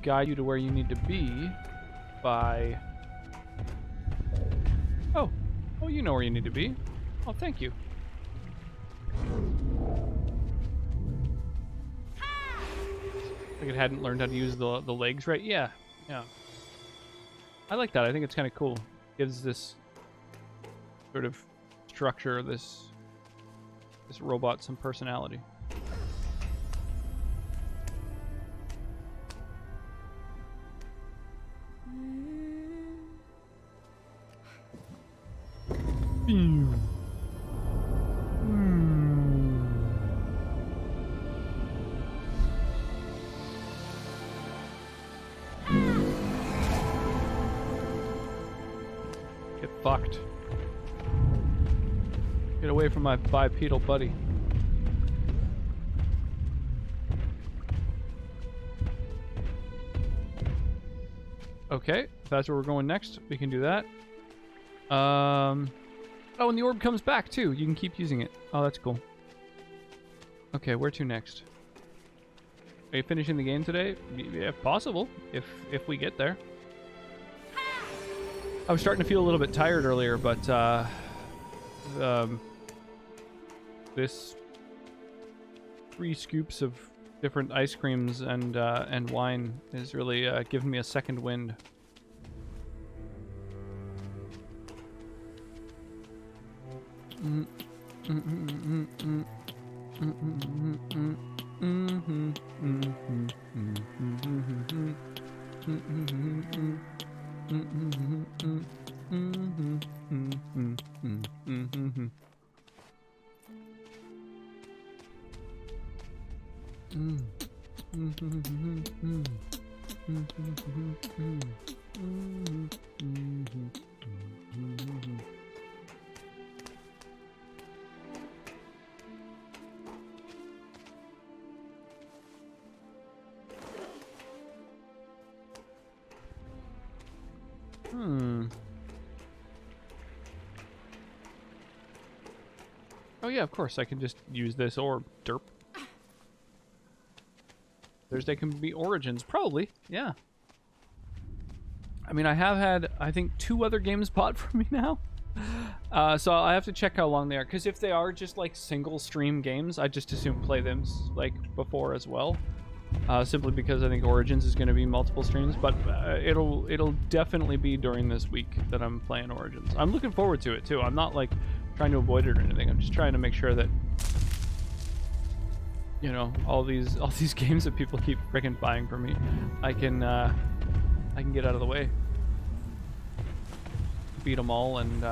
S1: guide you to where you need to be by... Oh, you know where you need to be. Oh, thank you. Like it hadn't learned how to use the legs right. Yeah. I like that. I think it's kind of cool. Gives this sort of structure, this robot some personality. Get fucked. Get away from my bipedal buddy. Okay, if that's where we're going next, we can do that. Oh, and the orb comes back too. You can keep using it. Oh, that's cool. Okay, where to next? Are you finishing the game today? Yeah, possible. If we get there. I was starting to feel a little bit tired earlier, but this 3 scoops of different ice creams and wine is really giving me a second wind. Oh yeah, of course, I can just use this orb. Derp. Thursday can be Origins. Probably, yeah. I mean, I have had, I think, 2 other games bought for me now. So I have to check how long they are. Because if they are just, like, single stream games, I just assume play them, like, before as well. Simply because I think Origins is going to be multiple streams. But it'll definitely be during this week that I'm playing Origins. I'm looking forward to it, too. I'm not, like, trying to avoid it or anything. I'm just trying to make sure that, you know, all these games that people keep freaking buying from me, I can get out of the way, beat them all, and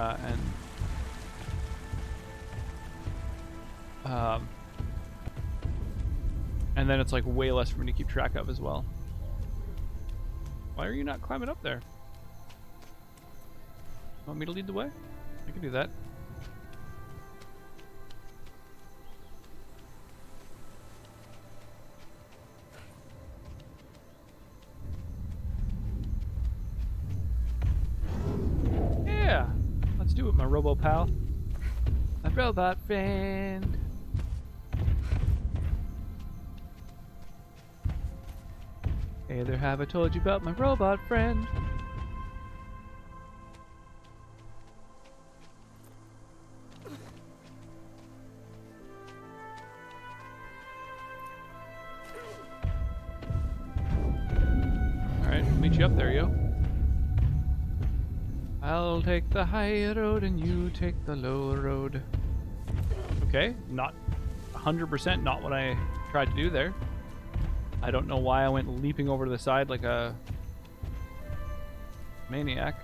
S1: then it's like way less for me to keep track of as well. Why are you not climbing up there? Want me to lead the way? I can do that. Yeah! Let's do it, my robo pal. My robot friend. Hey there, have I told you about my robot friend? Alright, I'll meet you up there, yo. I'll take the high road and you take the low road. Okay, not 100% not what I tried to do there. I don't know why I went leaping over to the side like a maniac.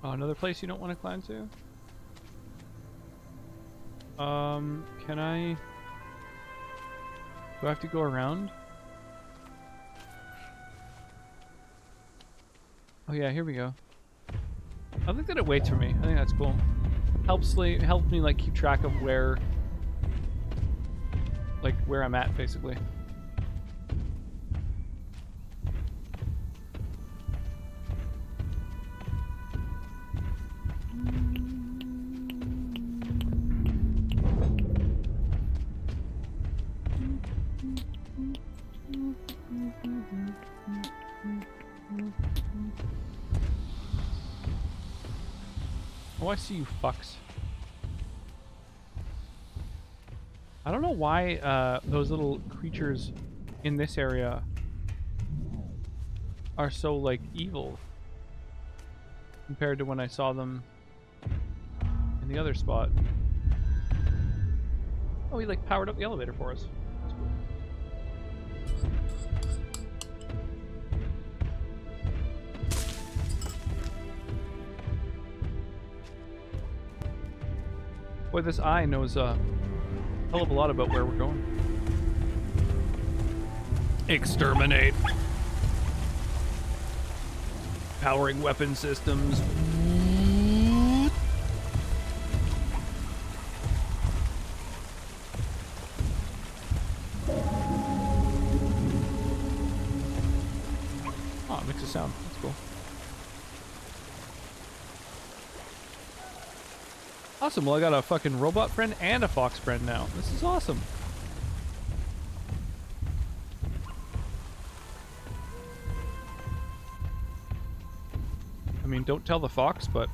S1: Oh, another place you don't want to climb to? Can I... Do I have to go around? Oh yeah, here we go. I think that it waits for me. I think that's cool. Helps me like keep track of where I'm at, basically. Oh, I see you fucks. I don't know why those little creatures in this area are so, like, evil compared to when I saw them in the other spot. Oh, he, like, powered up the elevator for us. That's cool. Boy, this eye knows a hell of a lot about where we're going. Exterminate. Powering weapon systems. Oh, it makes a sound. That's cool. Awesome, well I got a fucking robot friend and a fox friend now. This is awesome. I mean, don't tell the fox, but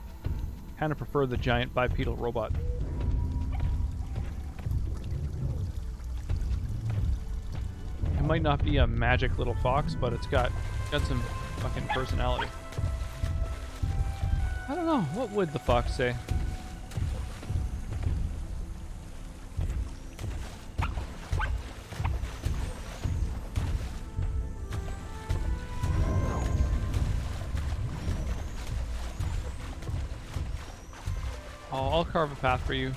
S1: kind of prefer the giant bipedal robot. It might not be a magic little fox, but it's got some fucking personality. I don't know, what would the fox say? I'll carve a path for you.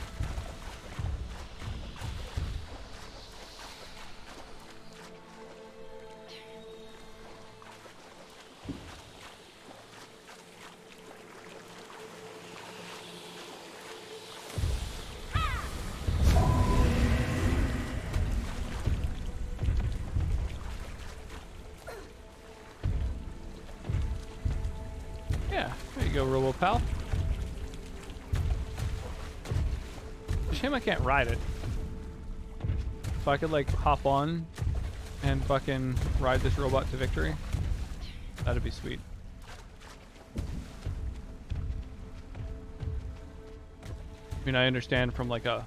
S1: Yeah, there you go, Robo Pal. Shame I can't ride it. If I could like hop on and fucking ride this robot to victory, that'd be sweet. I mean, I understand from like a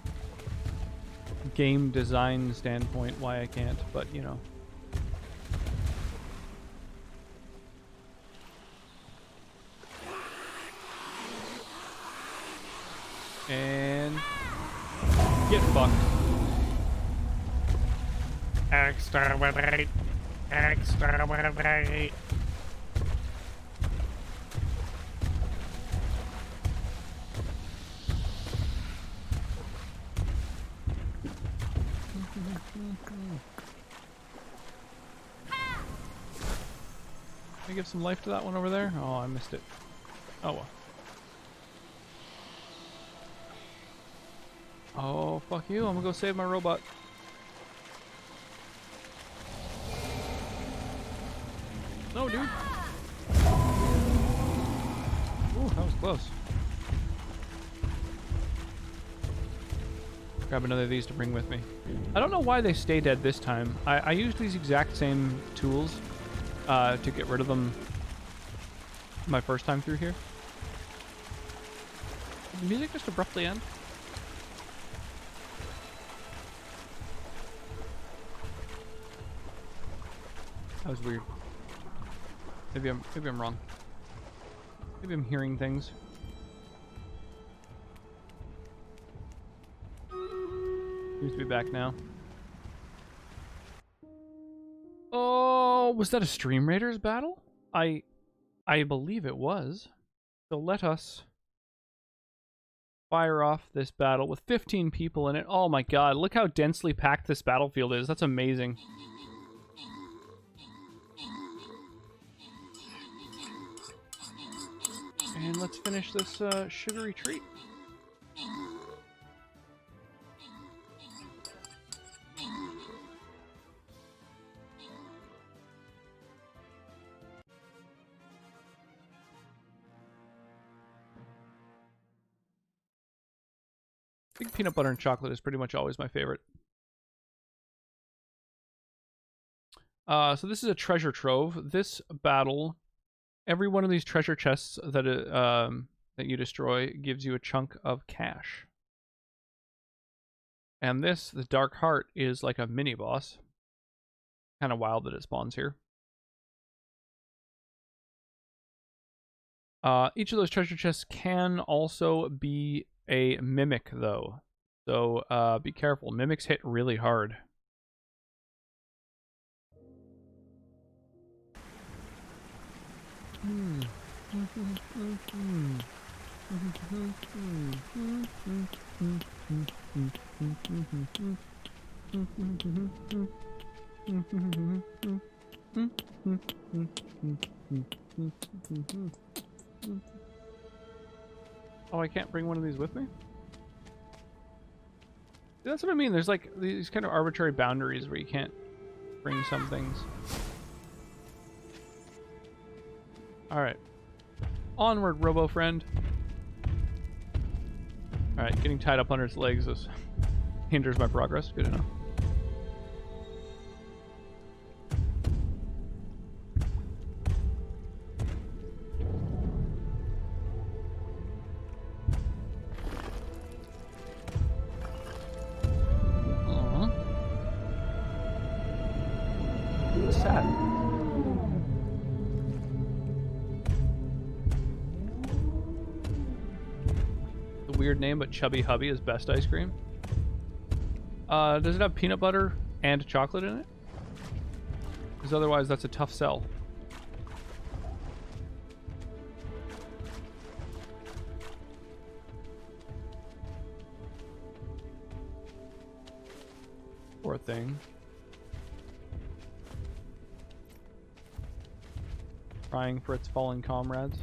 S1: game design standpoint why I can't, but you know. And get fucked.
S2: Exterminate! Exterminate!
S1: Can I give some life to that one over there? Oh, I missed it. Oh well. Oh, fuck you. I'm gonna go save my robot. No, dude. Ooh, that was close. Grab another of these to bring with me. I don't know why they stay dead this time. I used these exact same tools to get rid of them my first time through here. Did the music just abruptly end? That was weird. Maybe I'm wrong. Maybe I'm hearing things. Seems to be back now. Oh, was that a Stream Raiders battle? I believe it was. So let us fire off this battle with 15 people in it. Oh my god, look how densely packed this battlefield is. That's amazing. And let's finish this sugary treat. I think peanut butter and chocolate is pretty much always my favorite. So this is a treasure trove. This battle, every one of these treasure chests that that you destroy gives you a chunk of cash. And this, the Dark Heart, is like a mini boss. Kind of wild that it spawns here. Each of those treasure chests can also be a mimic, though. So be careful. Mimics hit really hard. Oh, I can't bring one of these with me? That's what I mean. There's like these kind of arbitrary boundaries where you can't bring some things. Alright. Onward, Robo Friend. Alright, getting tied up under its legs hinders my progress. Good enough. Sad. The weird name, but Chubby Hubby is best ice cream. Does it have peanut butter and chocolate in it? Because otherwise that's a tough sell. Poor thing. Crying for its fallen comrades.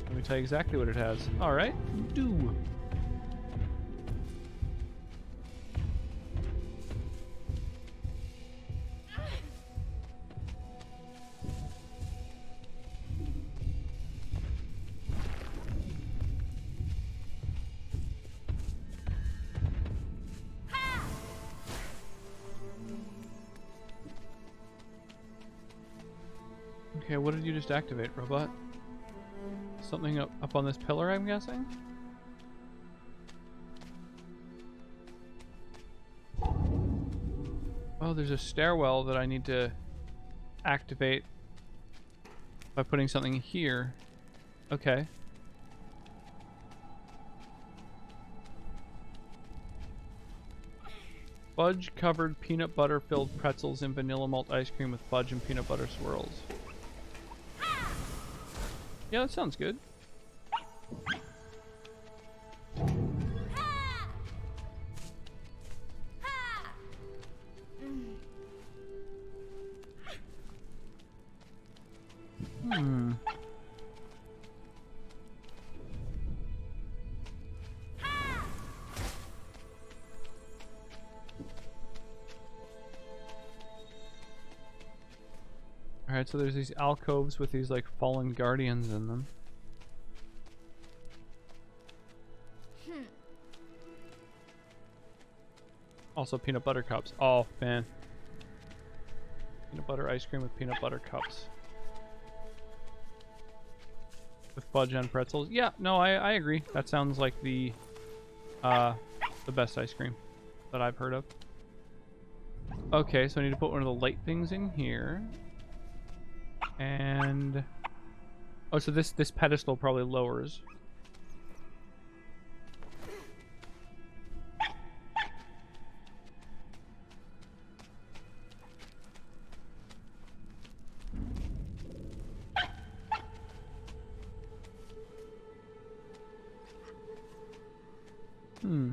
S1: Let me tell you exactly what it has. Alright, do. Okay, what did you just activate, robot? Something up on this pillar, I'm guessing? Oh, there's a stairwell that I need to activate by putting something here. Okay. Fudge-covered peanut butter-filled pretzels and vanilla malt ice cream with fudge and peanut butter swirls. Yeah, that sounds good. Hmm. Alright, so there's these alcoves with these, like, fallen guardians in them. Also peanut butter cups. Oh, man. Peanut butter ice cream with peanut butter cups. With fudge and pretzels. Yeah, no, I agree. That sounds like the best ice cream that I've heard of. Okay, so I need to put one of the light things in here. And... oh, so this pedestal probably lowers. Hmm.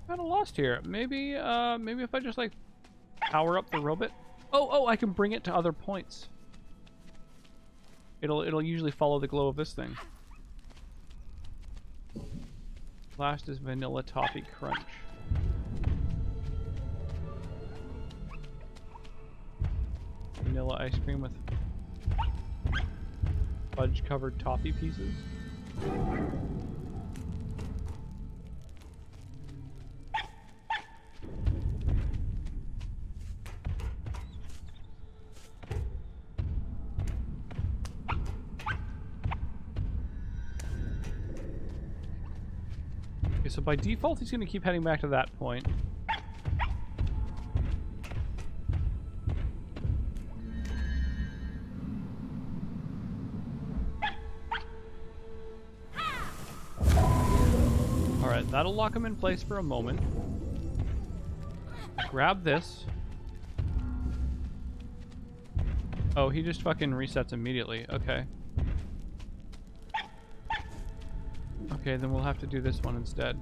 S1: Kinda lost here. Maybe if I just like power up the robot. Oh, I can bring it to other points. It'll usually follow the glow of this thing. Last is vanilla toffee crunch. Vanilla ice cream with fudge covered toffee pieces. Okay, so by default he's going to keep heading back to that point. Alright, that'll lock him in place for a moment. Grab this. Oh, he just fucking resets immediately. Okay. Okay, then we'll have to do this one instead.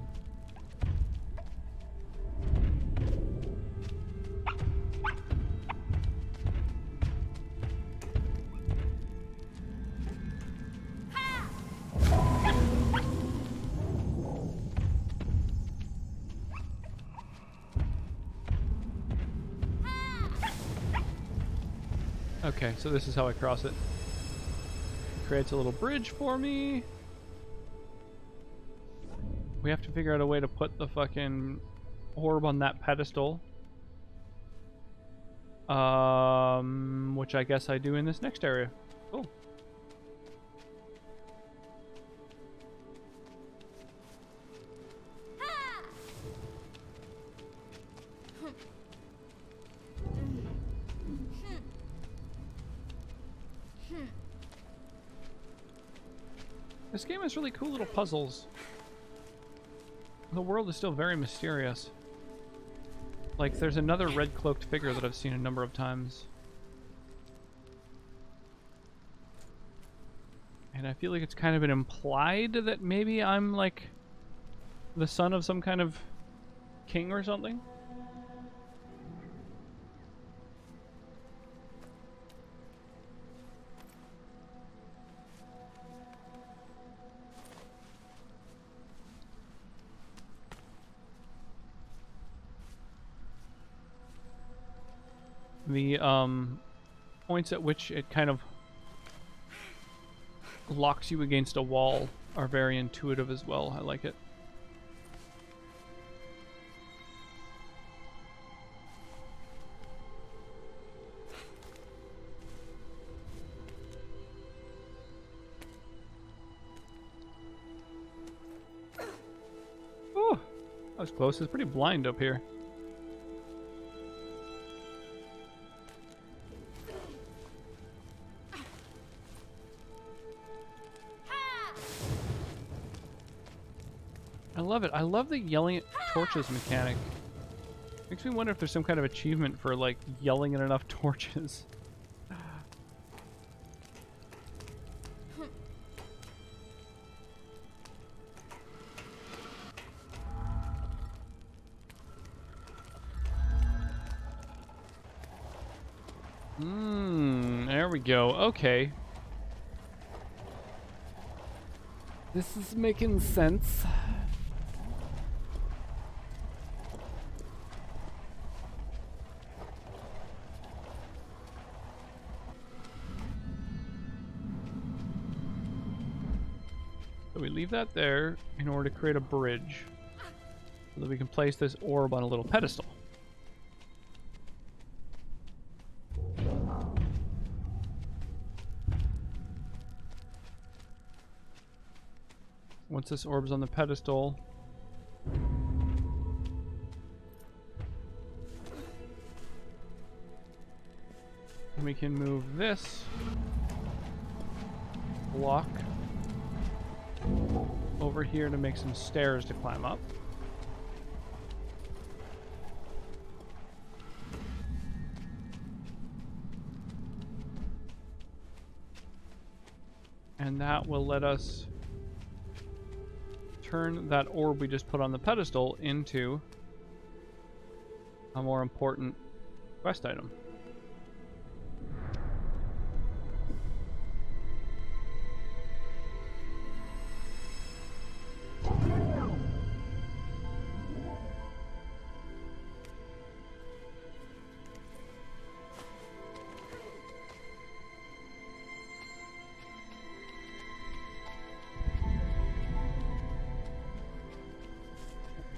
S1: Okay, so this is how I cross it. It creates a little bridge for me. We have to figure out a way to put the fucking orb on that pedestal. Which I guess I do in this next area. Cool. This game has really cool little puzzles. The world is still very mysterious. Like, there's another red-cloaked figure that I've seen a number of times. And I feel like it's kind of been implied that maybe I'm, like, the son of some kind of king or something. The points at which it kind of locks you against a wall are very intuitive as well. I like it. Oh, that was close. It's pretty blind up here. I love it. I love the yelling at torches mechanic. Makes me wonder if there's some kind of achievement for, like, yelling at enough torches. There we go. Okay. This is making sense. So we leave that there in order to create a bridge so that we can place this orb on a little pedestal. Once this orb's on the pedestal, we can move this block over here to make some stairs to climb up. And that will let us turn that orb we just put on the pedestal into a more important quest item.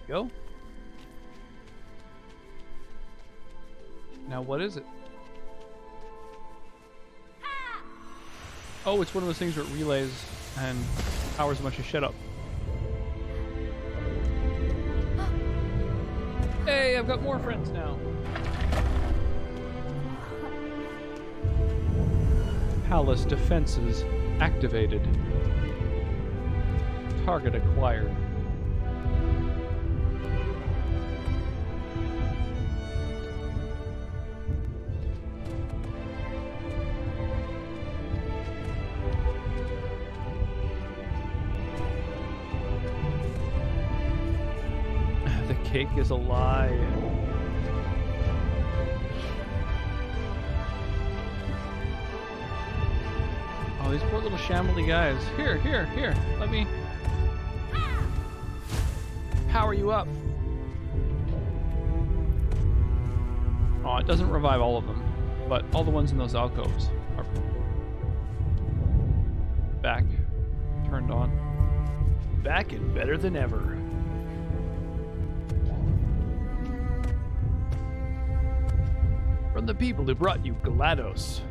S1: Go. Now what is it? Oh, it's one of those things where it relays and powers a bunch of shit up. Hey, I've got more friends now. Palace defenses activated. Target acquired. Cake is a lie. Oh, these poor little shambly guys. Here, let me power you up. Oh, it doesn't revive all of them, but all the ones in those alcoves are back, turned on. Back and better than ever. From the people who brought you GLaDOS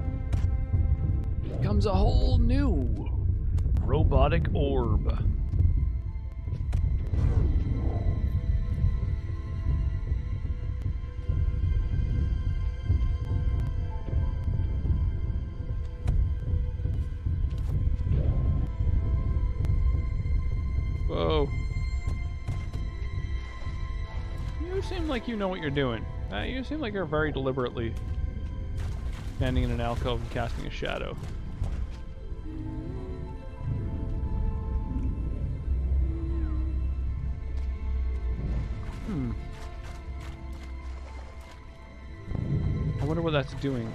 S1: comes a whole new robotic orb. Whoa. You seem like you know what you're doing. You seem like you're very deliberately standing in an alcove and casting a shadow. I wonder what that's doing.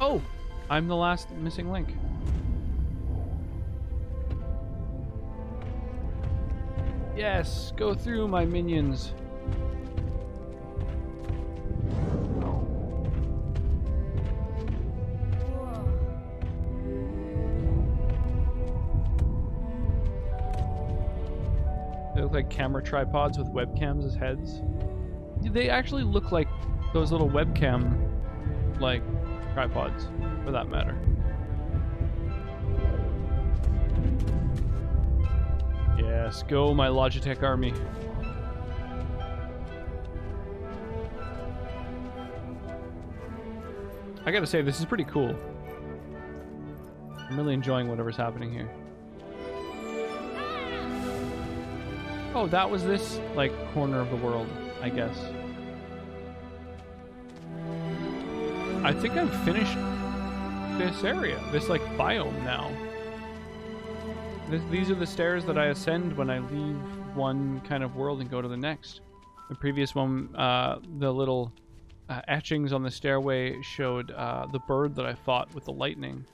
S1: Oh! I'm the last missing link. Yes, go through, my minions. They look like camera tripods with webcams as heads. They actually look like those little webcam, like, tripods, for that matter. Yes, go my Logitech army. I gotta say, this is pretty cool. I'm really enjoying whatever's happening here. Oh, that was this, like, corner of the world, I guess. I think I've finished this area, this, like, biome now. These are the stairs that I ascend when I leave one kind of world and go to the next. The previous one, the little etchings on the stairway showed the bird that I fought with the lightning.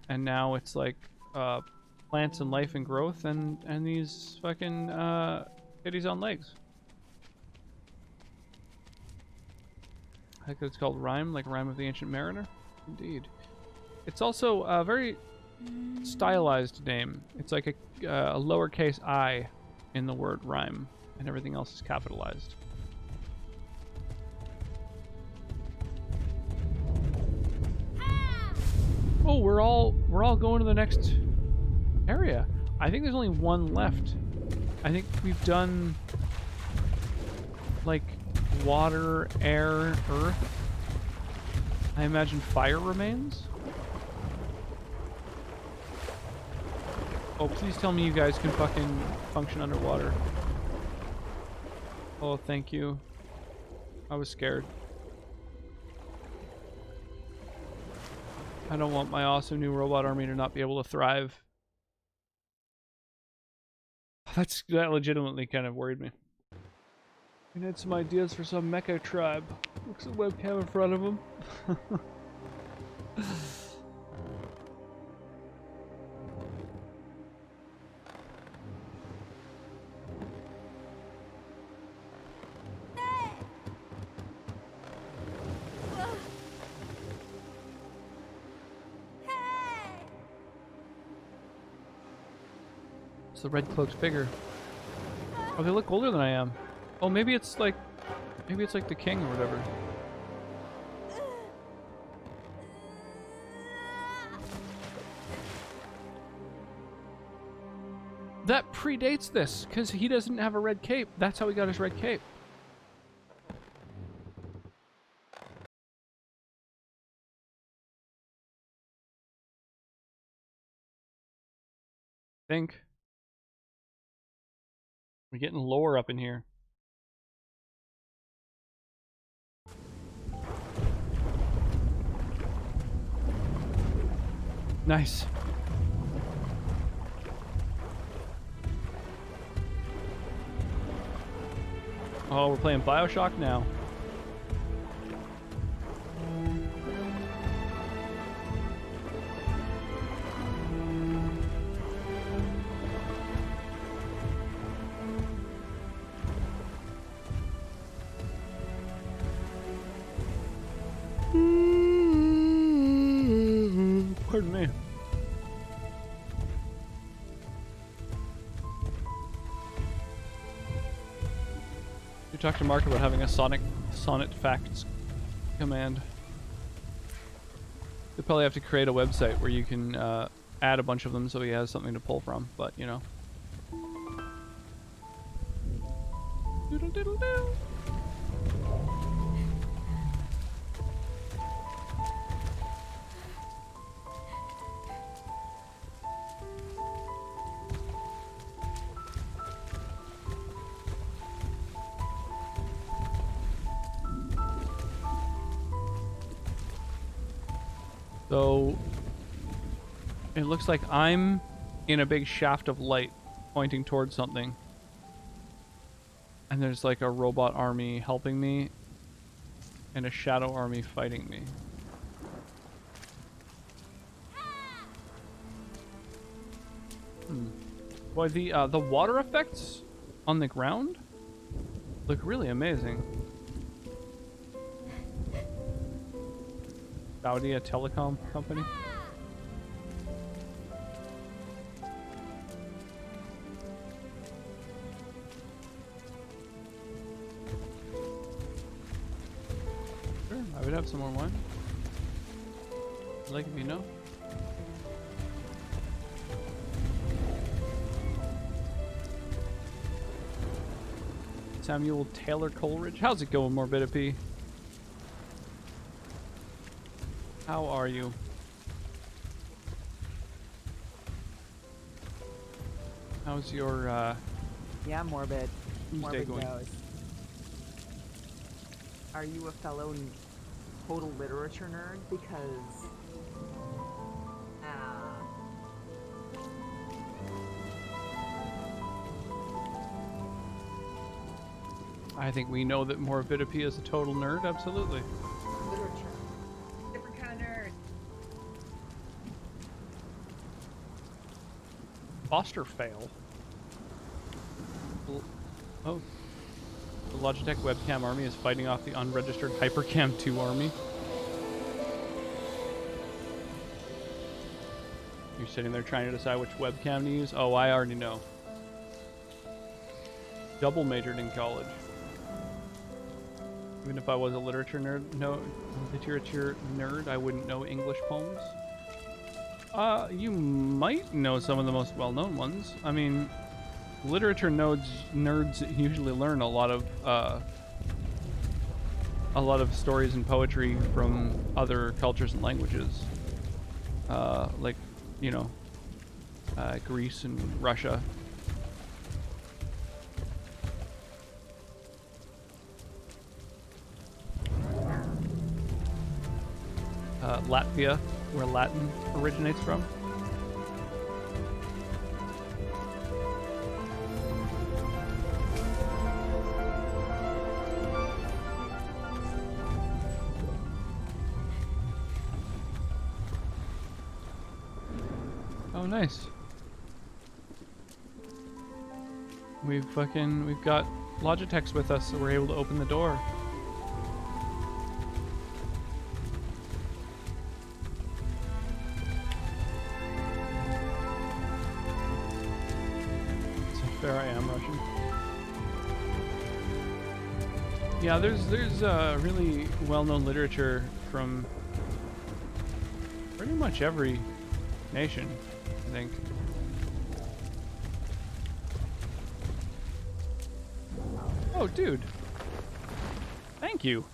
S1: And now it's like plants and life and growth and these fucking titties on legs. I think it's called RiME, like Rime of the Ancient Mariner. Indeed. It's also a very stylized name. It's like a lowercase I in the word RiME, and everything else is capitalized. Oh, we're all going to the next area. I think there's only one left. I think we've done like water, air, earth. I imagine fire remains. Oh, please tell me you guys can fucking function underwater. Oh, thank you. I was scared. I don't want my awesome new robot army to not be able to thrive. That legitimately kind of worried me. We need some ideas for some mecha tribe. Looks at the webcam in front of him. It's the red cloaked figure. Oh, they look older than I am. Oh, maybe it's like the king or whatever. That predates this, because he doesn't have a red cape. That's how he got his red cape. I think. We're getting lower up in here. Nice. Oh, we're playing BioShock now. Pardon me. You talked to Mark about having a sonnet facts command. You'll probably have to create a website where you can add a bunch of them so he has something to pull from, but you know. Doodle doodle doo. So it looks like I'm in a big shaft of light pointing towards something. And there's like a robot army helping me and a shadow army fighting me. Boy, the water effects on the ground look really amazing. Saudi, a telecom company. have some more wine. Like if you know. Samuel Taylor Coleridge. How's it going, Morbidity? How are you? How's your
S3: Yeah, Morbid.
S1: Tuesday
S3: Morbid
S1: going?
S3: knows. Are you a fellow total literature nerd? Because
S1: I think we know that Morbidity is a total nerd, absolutely.
S3: literature, different kind of nerd.
S1: Foster fail. Oh. The Logitech webcam army is fighting off the unregistered Hypercam 2 army. You're sitting there trying to decide which webcam to use? Oh, I already know. Double majored in college. Even if I was a literature nerd, I wouldn't know English poems. You might know some of the most well-known ones. I mean, literature nerds usually learn a lot of stories and poetry from other cultures and languages, like, you know, Greece and Russia. Latvia, where Latin originates from. Oh, nice. We've got Logitechs with us, so we're able to open the door. There I am, Russian. Yeah, there's really well-known literature from pretty much every nation, I think. Oh, dude. Thank you.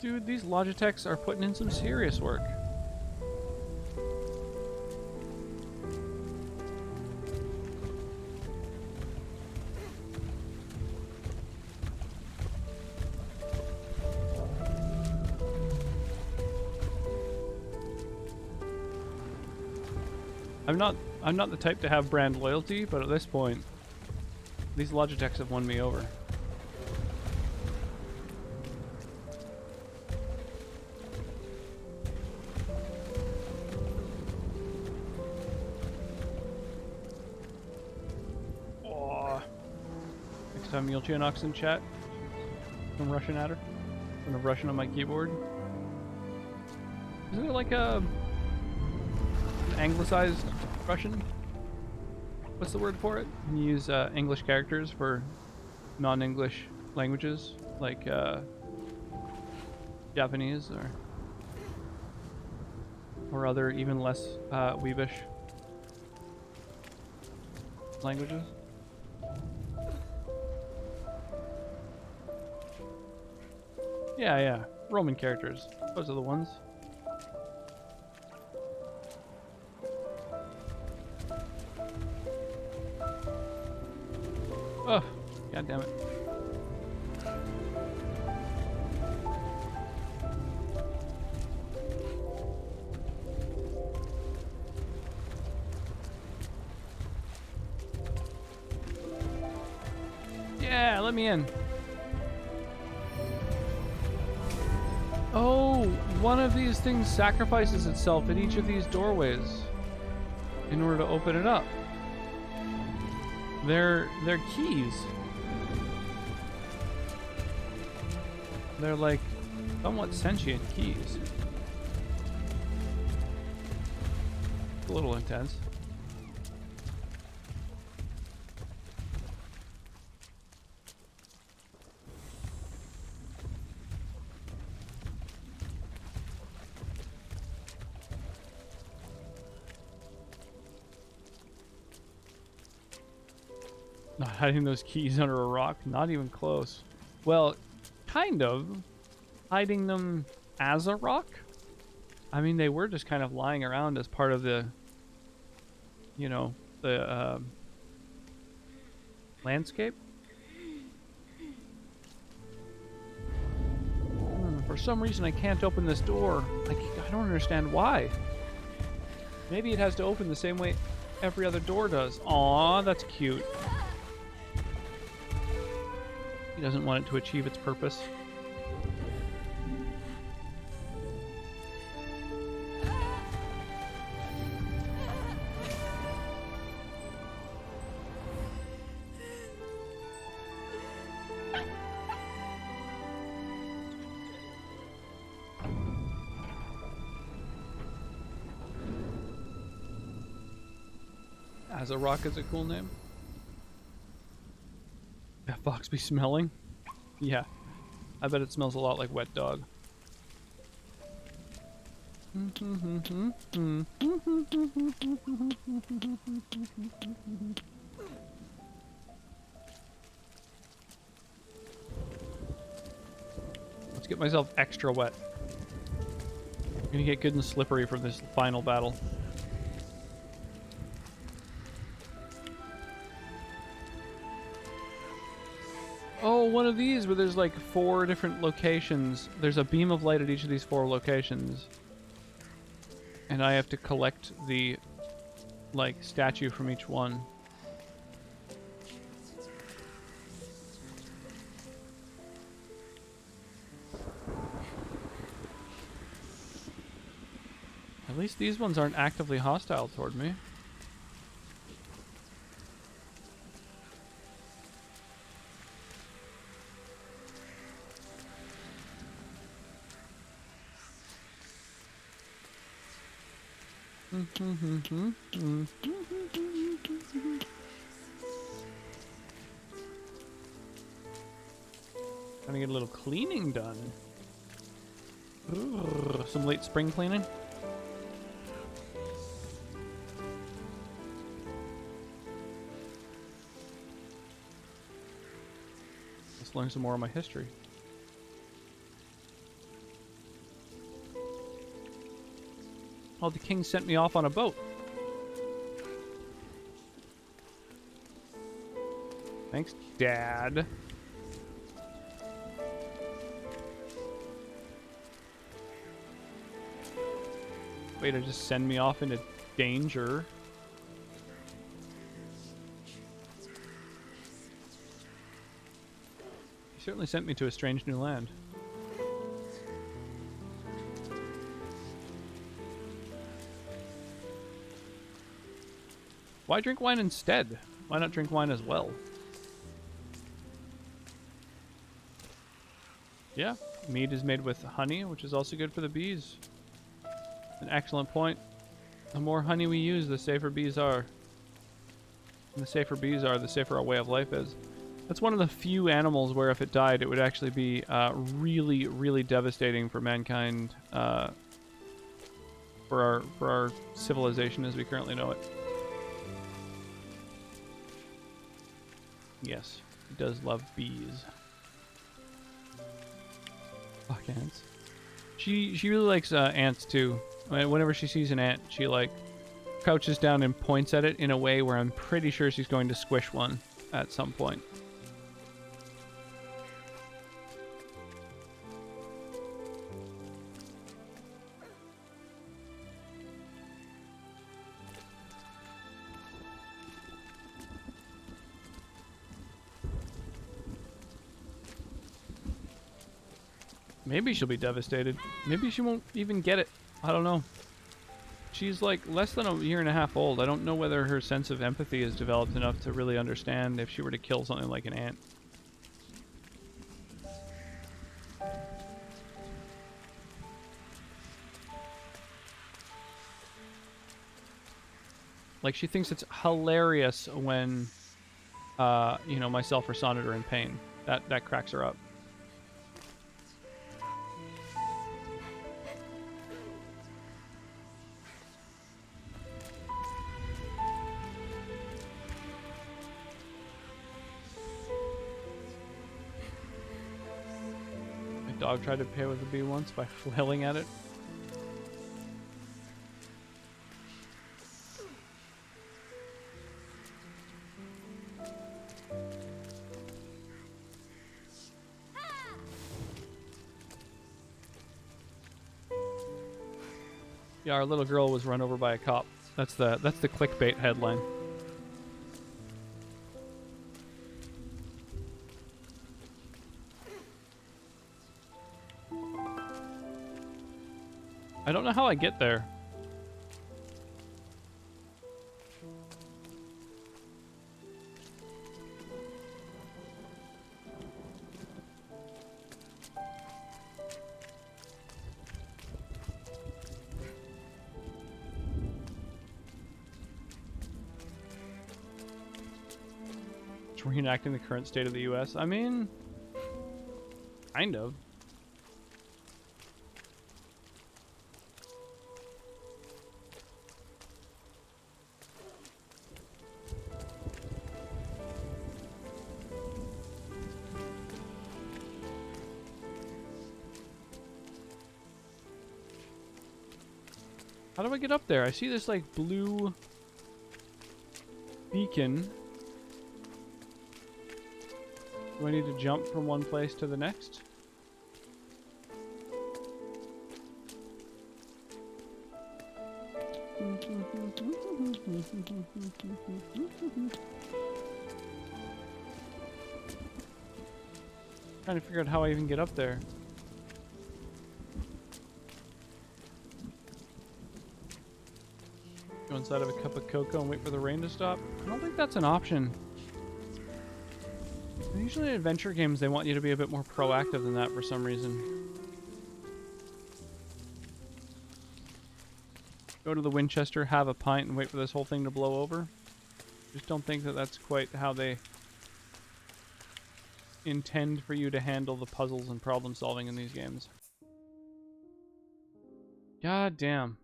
S1: Dude, these Logitechs are putting in some serious work. I'm not the type to have brand loyalty, but at this point, these Logitechs have won me over. Oh. Next time you'll Geonox in chat, some Russian at her. I'm Russian on my keyboard. Isn't it like a anglicized Russian? What's the word for it? You use English characters for non-English languages, like Japanese or other even less Weebish languages. Yeah, Roman characters. Those are the ones. Oh, god damn it. Yeah, let me in. Oh, one of these things sacrifices itself at each of these doorways in order to open it up. They're keys. They're like somewhat sentient keys. A little intense. Not hiding those keys under a rock. Not even close. Well, kind of. Hiding them as a rock? I mean, they were just kind of lying around as part of the, you know, the landscape. For some reason, I can't open this door. I don't understand why. Maybe it has to open the same way every other door does. Aw, that's cute. He doesn't want it to achieve its purpose. As a rock is a cool name. That box be smelling? Yeah. I bet it smells a lot like wet dog. Let's get myself extra wet. I'm gonna get good and slippery for this final battle. Oh, one of these where there's like 4 different locations. There's a beam of light at each of these 4 locations. And I have to collect the, like, statue from each one. At least these ones aren't actively hostile toward me. Trying to get a little cleaning done. Ooh, some late spring cleaning. Let's learn some more of my history. Oh, the king sent me off on a boat. Thanks, Dad. Way to just send me off into danger. He certainly sent me to a strange new land. Why drink wine instead? Why not drink wine as well? Yeah, mead is made with honey, which is also good for the bees. An excellent point. The more honey we use, the safer bees are. And the safer bees are, the safer our way of life is. That's one of the few animals where if it died, it would actually be really, really devastating for mankind, for our civilization as we currently know it. Yes, he does love bees. Fuck ants. She really likes ants too. I mean, whenever she sees an ant, she like crouches down and points at it in a way where I'm pretty sure she's going to squish one at some point. Maybe she'll be devastated. Maybe she won't even get it. I don't know. She's like less than a year and a half old. I don't know whether her sense of empathy is developed enough to really understand if she were to kill something like an ant. Like, she thinks it's hilarious when, you know, myself or Sonnet are in pain. That cracks her up. dog tried to pay with a bee once by flailing at it. Yeah, our little girl was run over by a cop. That's the clickbait headline. I don't know how I get there. It's reenacting the current state of the US. I mean, kind of. How do I get up there? I see this like blue beacon. Do I need to jump from one place to the next? Trying to figure out how I even get up there. Go inside of a cup of cocoa and wait for the rain to stop. I don't think that's an option. Usually in adventure games they want you to be a bit more proactive than that for some reason. Go to the Winchester, have a pint, and wait for this whole thing to blow over. Just don't think that that's quite how they intend for you to handle the puzzles and problem solving in these games. God damn.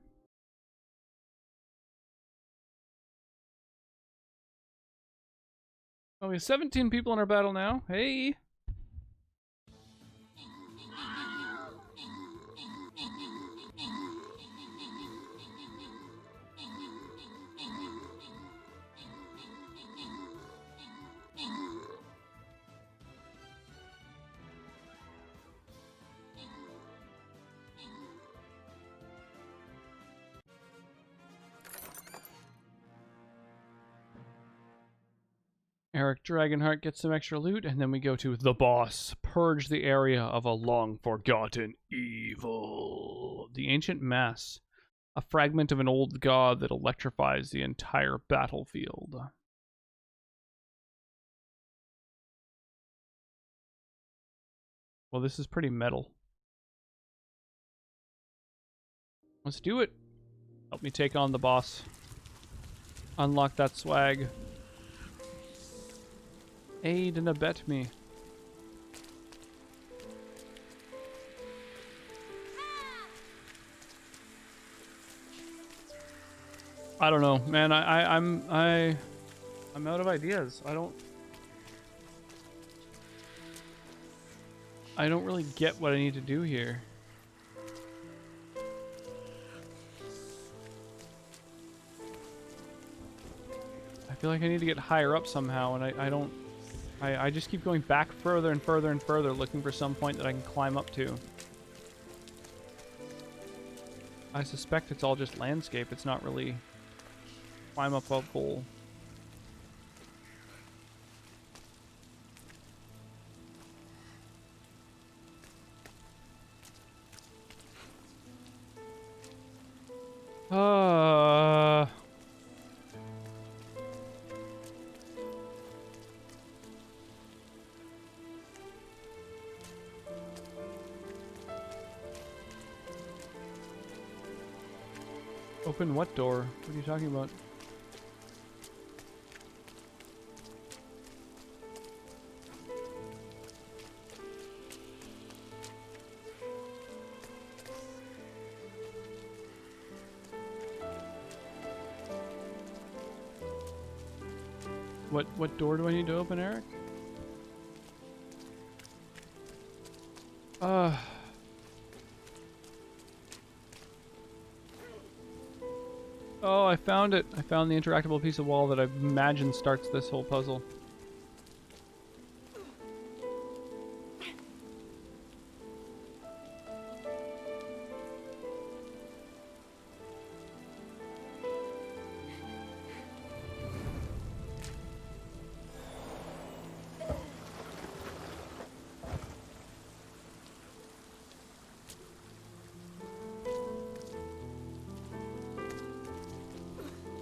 S1: Oh, we have 17 people in our battle now. Hey! Eric Dragonheart gets some extra loot, and then we go to the boss. Purge the area of a long-forgotten evil. The Ancient Mass. A fragment of an old god that electrifies the entire battlefield. Well, this is pretty metal. Let's do it. Help me take on the boss. Unlock that swag. Aid and abet me. I don't know, man. I'm out of ideas. I don't really get what I need to do here. I feel like I need to get higher up somehow, and I just keep going back further and further and further, looking for some point that I can climb up to. I suspect it's all just landscape. It's not really climb up a goal. Open what door? What are you talking about? What door do I need to open, Eric? Uh... Oh, I found it. I found the interactable piece of wall that I imagine starts this whole puzzle.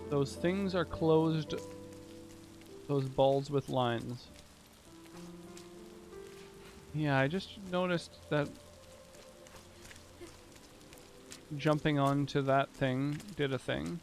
S1: Those things are closed. Those balls with lines. Yeah, I just noticed that jumping onto that thing did a thing.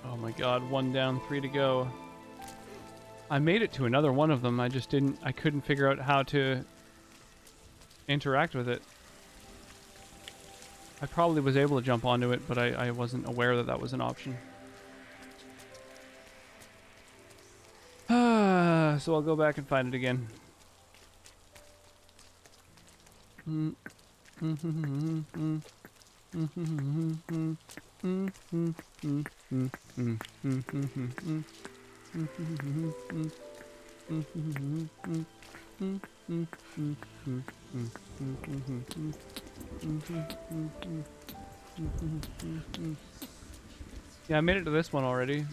S1: Oh my god, 1 down, 3 to go. I made it to another one of them, I couldn't figure out how to interact with it. I probably was able to jump onto it, but I wasn't aware that that was an option. So I'll go back and find it again. Yeah, I made it to this one already.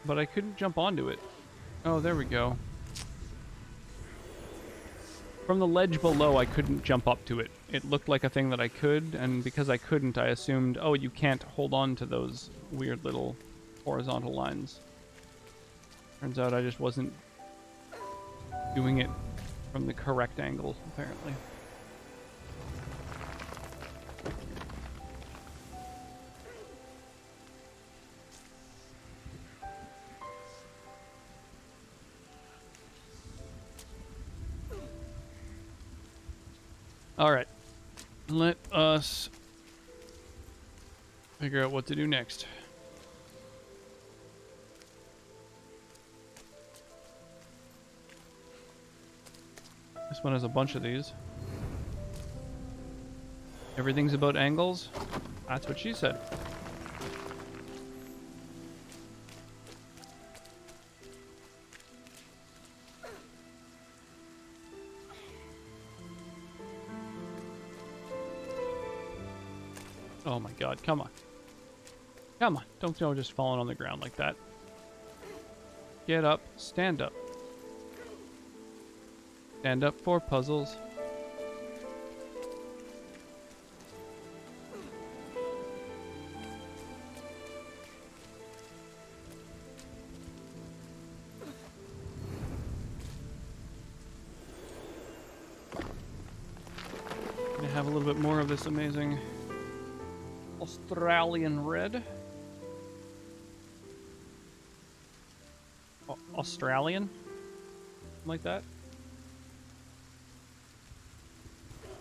S1: But I couldn't jump onto it. Oh, there we go. From the ledge below, I couldn't jump up to it. It looked like a thing that I could, and because I couldn't, I assumed, oh, you can't hold on to those weird little horizontal lines. Turns out I just wasn't doing it from the correct angle, apparently. Alright. Let us figure out what to do next. This one has a bunch of these. Everything's about angles? That's what she said. Oh my god, come on. Come on, don't go just falling on the ground like that. Get up, stand up. Stand up for puzzles. Gonna have a little bit more of this amazing Australian red. Australian? Something like that?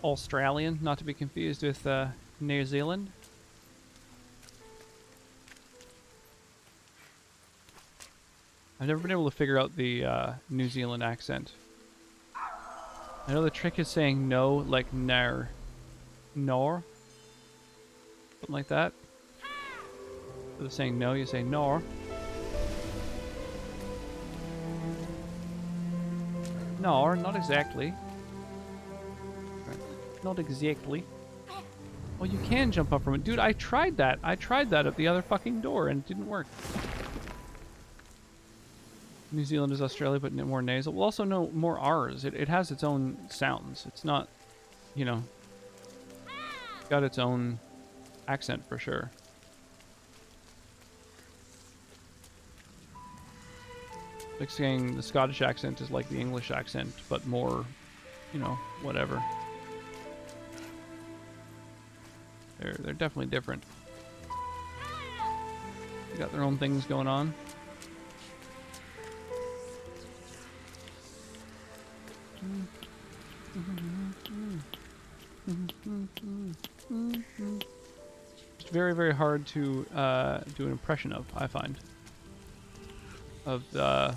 S1: Australian, not to be confused with New Zealand. I've never been able to figure out the New Zealand accent. I know the trick is saying no like nar. Nor? Something like that. Instead of saying no, you say nor. No, not exactly. Not exactly. Well, you can jump up from it. Dude, I tried that. I tried that at the other fucking door and it didn't work. New Zealand is Australia, but more nasal. We'll also know more R's. It has its own sounds. It's not, you know, got its own accent for sure. Like saying the Scottish accent is like the English accent, but more, you know, whatever. They're definitely different. They got their own things going on. It's very, very hard to do an impression of, I find, of the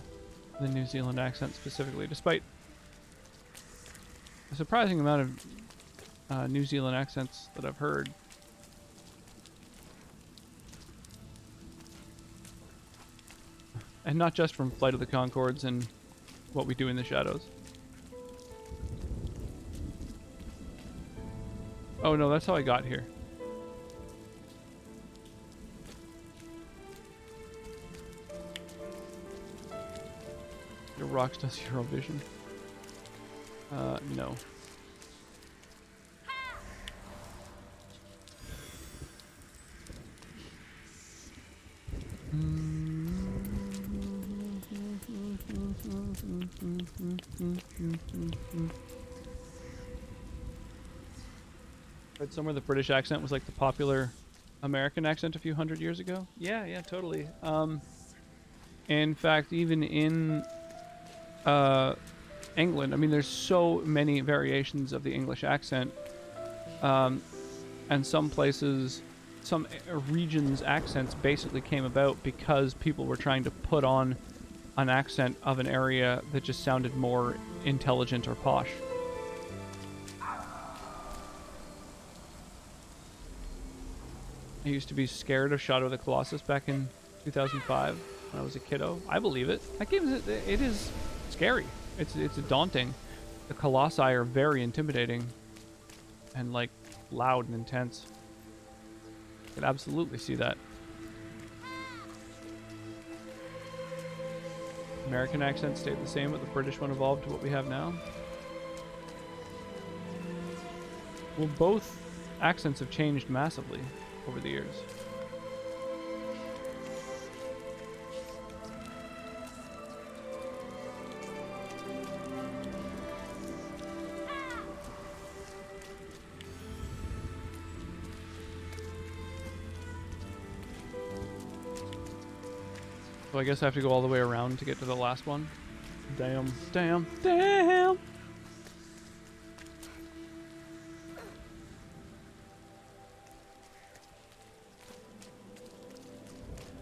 S1: New Zealand accent specifically, despite a surprising amount of New Zealand accents that I've heard. And not just from Flight of the Conchords and What We Do in the Shadows. Oh no, that's how I got here. Your Rocks does Eurovision. No. Read somewhere the British accent was like the popular American accent a few hundred years ago. Yeah, totally. In fact, even in England, I mean, there's so many variations of the English accent, and some places, some regions' accents basically came about because people were trying to put on an accent of an area that just sounded more intelligent or posh. I used to be scared of Shadow of the Colossus back in 2005 when I was a kiddo. I believe it. That game it is scary. It's daunting. The colossi are very intimidating and like loud and intense. I could absolutely see that. American accent stayed the same, but the British one evolved to what we have now. Well, both accents have changed massively over the years. So I guess I have to go all the way around to get to the last one. Damn.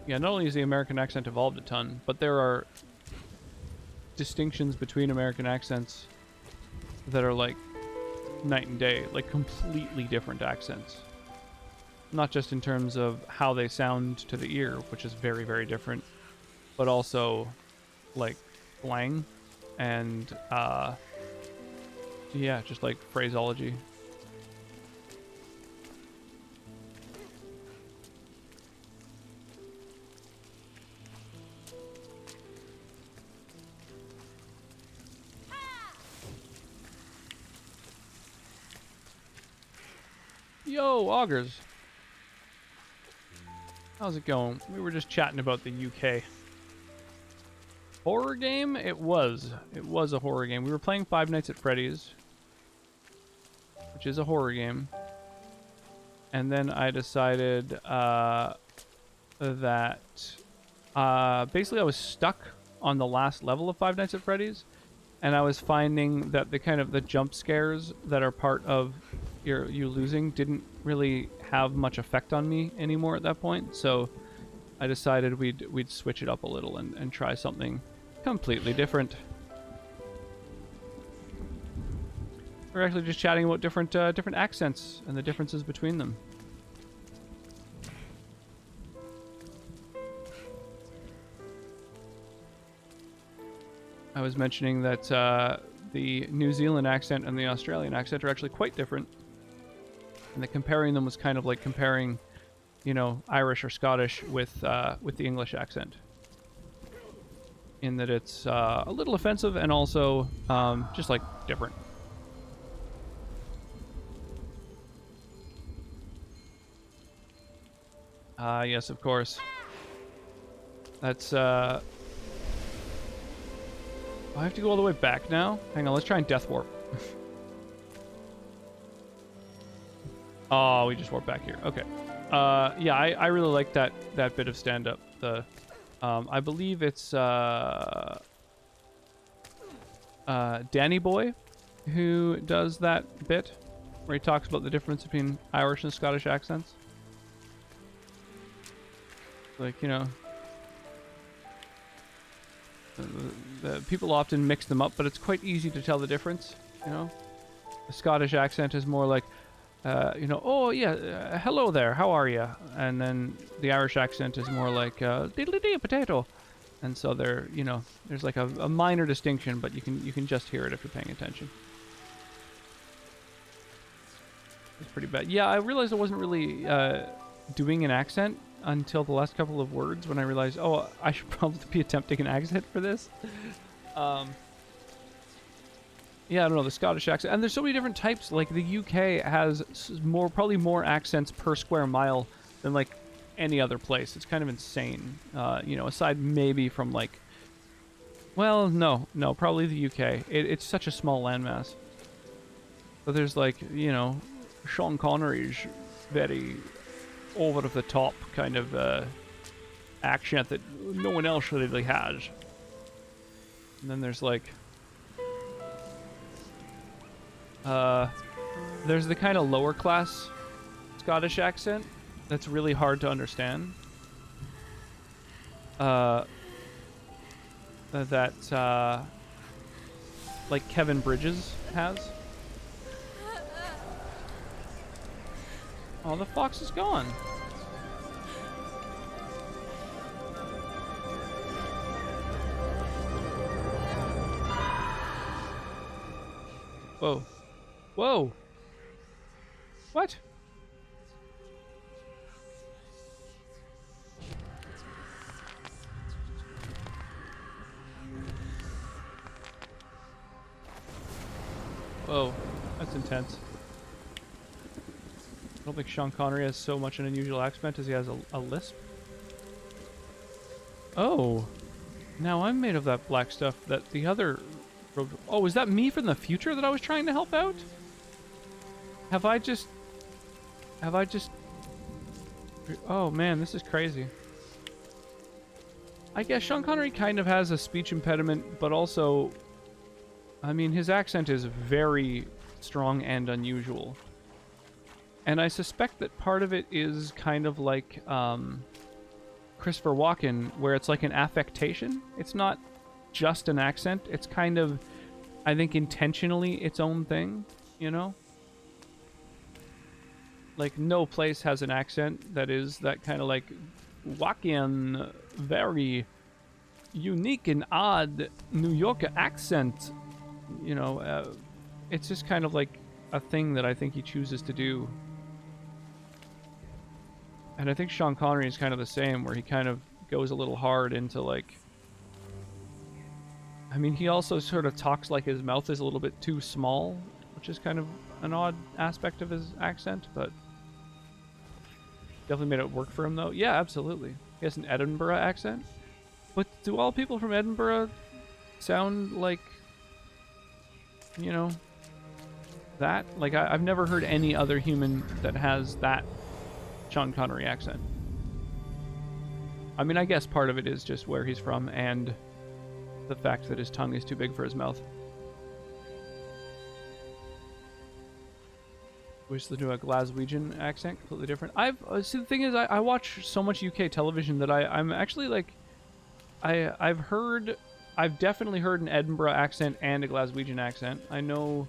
S1: Yeah, not only has the American accent evolved a ton, but there are distinctions between American accents that are like night and day, like completely different accents. Not just in terms of how they sound to the ear, which is very, very different, but also like slang and yeah, just like phraseology. Yo, Augers. How's it going? We were just chatting about the UK. Horror game? It was. It was a horror game. We were playing Five Nights at Freddy's, which is a horror game. And then I decided that basically I was stuck on the last level of Five Nights at Freddy's, and I was finding that the jump scares that are part of you losing didn't really have much effect on me anymore at that point. So I decided we'd switch it up a little and try something completely different. We're actually just chatting about different accents and the differences between them. I was mentioning that the New Zealand accent and the Australian accent are actually quite different, and that comparing them was kind of like comparing, you know, Irish or Scottish with the English accent, in that it's a little offensive and also just like different. Yes, of course. That's I have to go all the way back now? Hang on, let's try and death warp. Oh, we just warped back here. Okay. Yeah, I really like that bit of stand-up. the I believe it's Danny Boy who does that bit where he talks about the difference between Irish and Scottish accents. Like, you know, the people often mix them up, but it's quite easy to tell the difference, you know? The Scottish accent is more like, you know, oh yeah, hello there, how are you? And then the Irish accent is more like, diddly-dee, potato. And so there, you know, there's like a minor distinction, but you can just hear it if you're paying attention. It's pretty bad. Yeah, I realized I wasn't really doing an accent until the last couple of words when I realized, oh, I should probably be attempting an accent for this. Yeah, I don't know, the Scottish accent. And there's so many different types. Like, the UK has probably more accents per square mile than, like, any other place. It's kind of insane. You know, aside maybe from, like... Well, no, probably the UK. It's such a small landmass. But there's, like, you know, Sean Connery's very over-the-top kind of accent that no one else really has. And then there's, like... there's the kind of lower class Scottish accent that's really hard to understand. Like Kevin Bridges has. Oh, the fox is gone. Whoa. Whoa! What? Whoa, that's intense. I don't think Sean Connery has so much an unusual accent as he has a lisp. Oh, now I'm made of that black stuff that the other... Oh, is that me from the future that I was trying to help out? Have I just... Oh man, this is crazy. I guess Sean Connery kind of has a speech impediment, but also... I mean, his accent is very strong and unusual. And I suspect that part of it is kind of like Christopher Walken, where it's like an affectation. It's not just an accent. It's kind of, I think, intentionally its own thing, you know? Like, no place has an accent that is that kind of like Walken, very unique and odd New Yorker accent. You know, it's just kind of like a thing that I think he chooses to do. And I think Sean Connery is kind of the same, where he kind of goes a little hard into like... I mean, he also sort of talks like his mouth is a little bit too small, which is kind of an odd aspect of his accent, but definitely made it work for him, though. Yeah, absolutely. He has an Edinburgh accent. But do all people from Edinburgh sound like, you know, that? Like, I've never heard any other human that has that Sean Connery accent. I mean, I guess part of it is just where he's from and the fact that his tongue is too big for his mouth. Wish to do a Glaswegian accent, completely different. See, the thing is, I watch so much UK television that I'm actually like, I've definitely heard an Edinburgh accent and a Glaswegian accent. I know,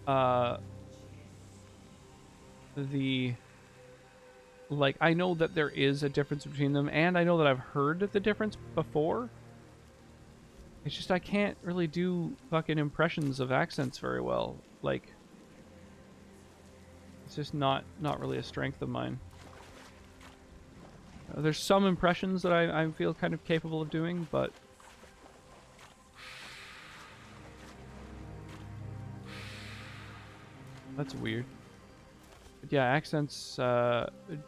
S1: I know that there is a difference between them, and I know that I've heard the difference before. It's just I can't really do fucking impressions of accents very well. Like, it's just not really a strength of mine. There's some impressions that I feel kind of capable of doing, but... That's weird. But yeah, accents,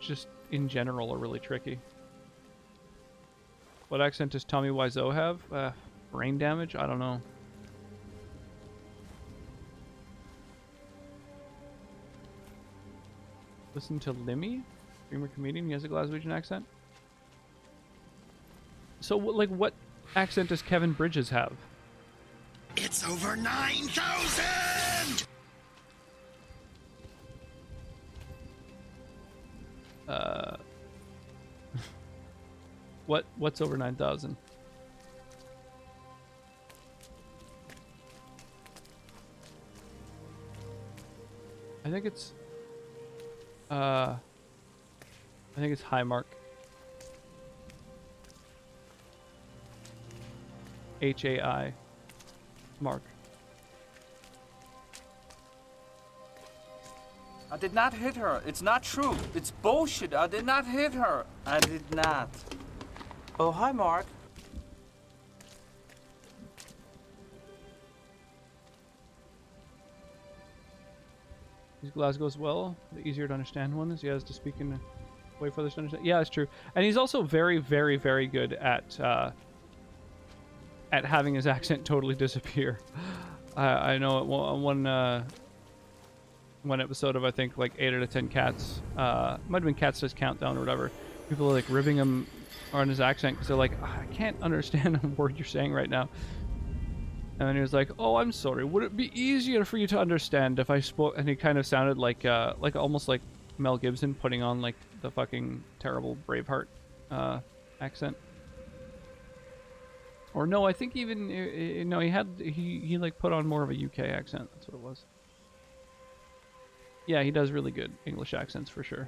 S1: just in general, are really tricky. What accent does Tommy Wiseau have? Brain damage? I don't know. Listen to Limmy? Streamer comedian, he has a Glaswegian accent. So, like, what accent does Kevin Bridges have?
S4: It's over 9,000!
S1: What's over 9,000? I think it's high mark. HAI mark.
S5: I did not hit her. It's not true. It's bullshit. I did not hit her. I did not. Oh, hi, Mark.
S1: These Glasgow as well. The easier to understand one is he has to speak in a way for others to understand. Yeah, it's true. And he's also very, very, very good at having his accent totally disappear. I know at one episode of I think like 8 out of 10 Cats, might have been Cats Does Countdown or whatever. People are like ribbing him on his accent because they're like, I can't understand a word you're saying right now. And then he was like, "Oh, I'm sorry. Would it be easier for you to understand if I spoke?" And he kind of sounded like almost like Mel Gibson putting on like the fucking terrible Braveheart accent. Or no, I think even no, he like put on more of a UK accent. That's what it was. Yeah, he does really good English accents for sure.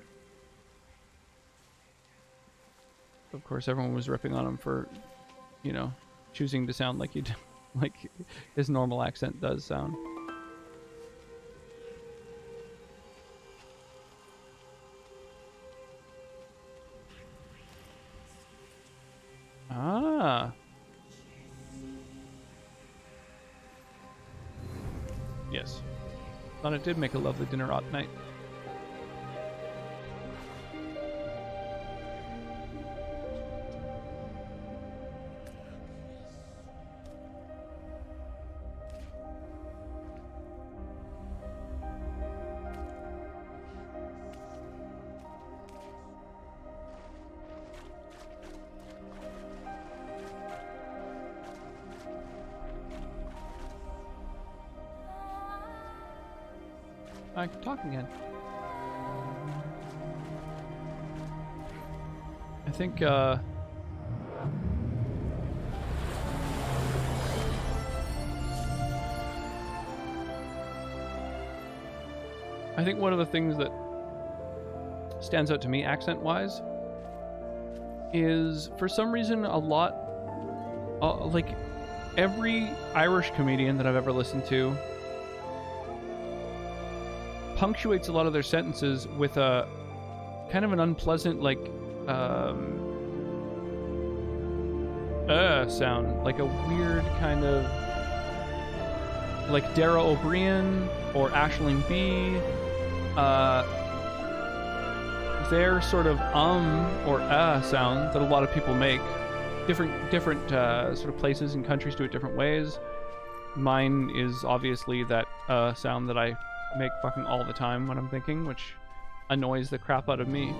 S1: Of course, everyone was ripping on him for, you know, choosing to sound like like his normal accent does sound. Ah. Yes. Thought it did make a lovely dinner at night. I can talk again. I think, one of the things that stands out to me accent-wise is, for some reason, a lot, like, every Irish comedian that I've ever listened to punctuates a lot of their sentences with a kind of an unpleasant, like, sound. Like a weird kind of, like Dara O'Brien or Aisling B. Their sort of or sound that a lot of people make. Different sort of places and countries do it different ways. Mine is obviously that sound that I make fucking all the time when I'm thinking, which annoys the crap out of me.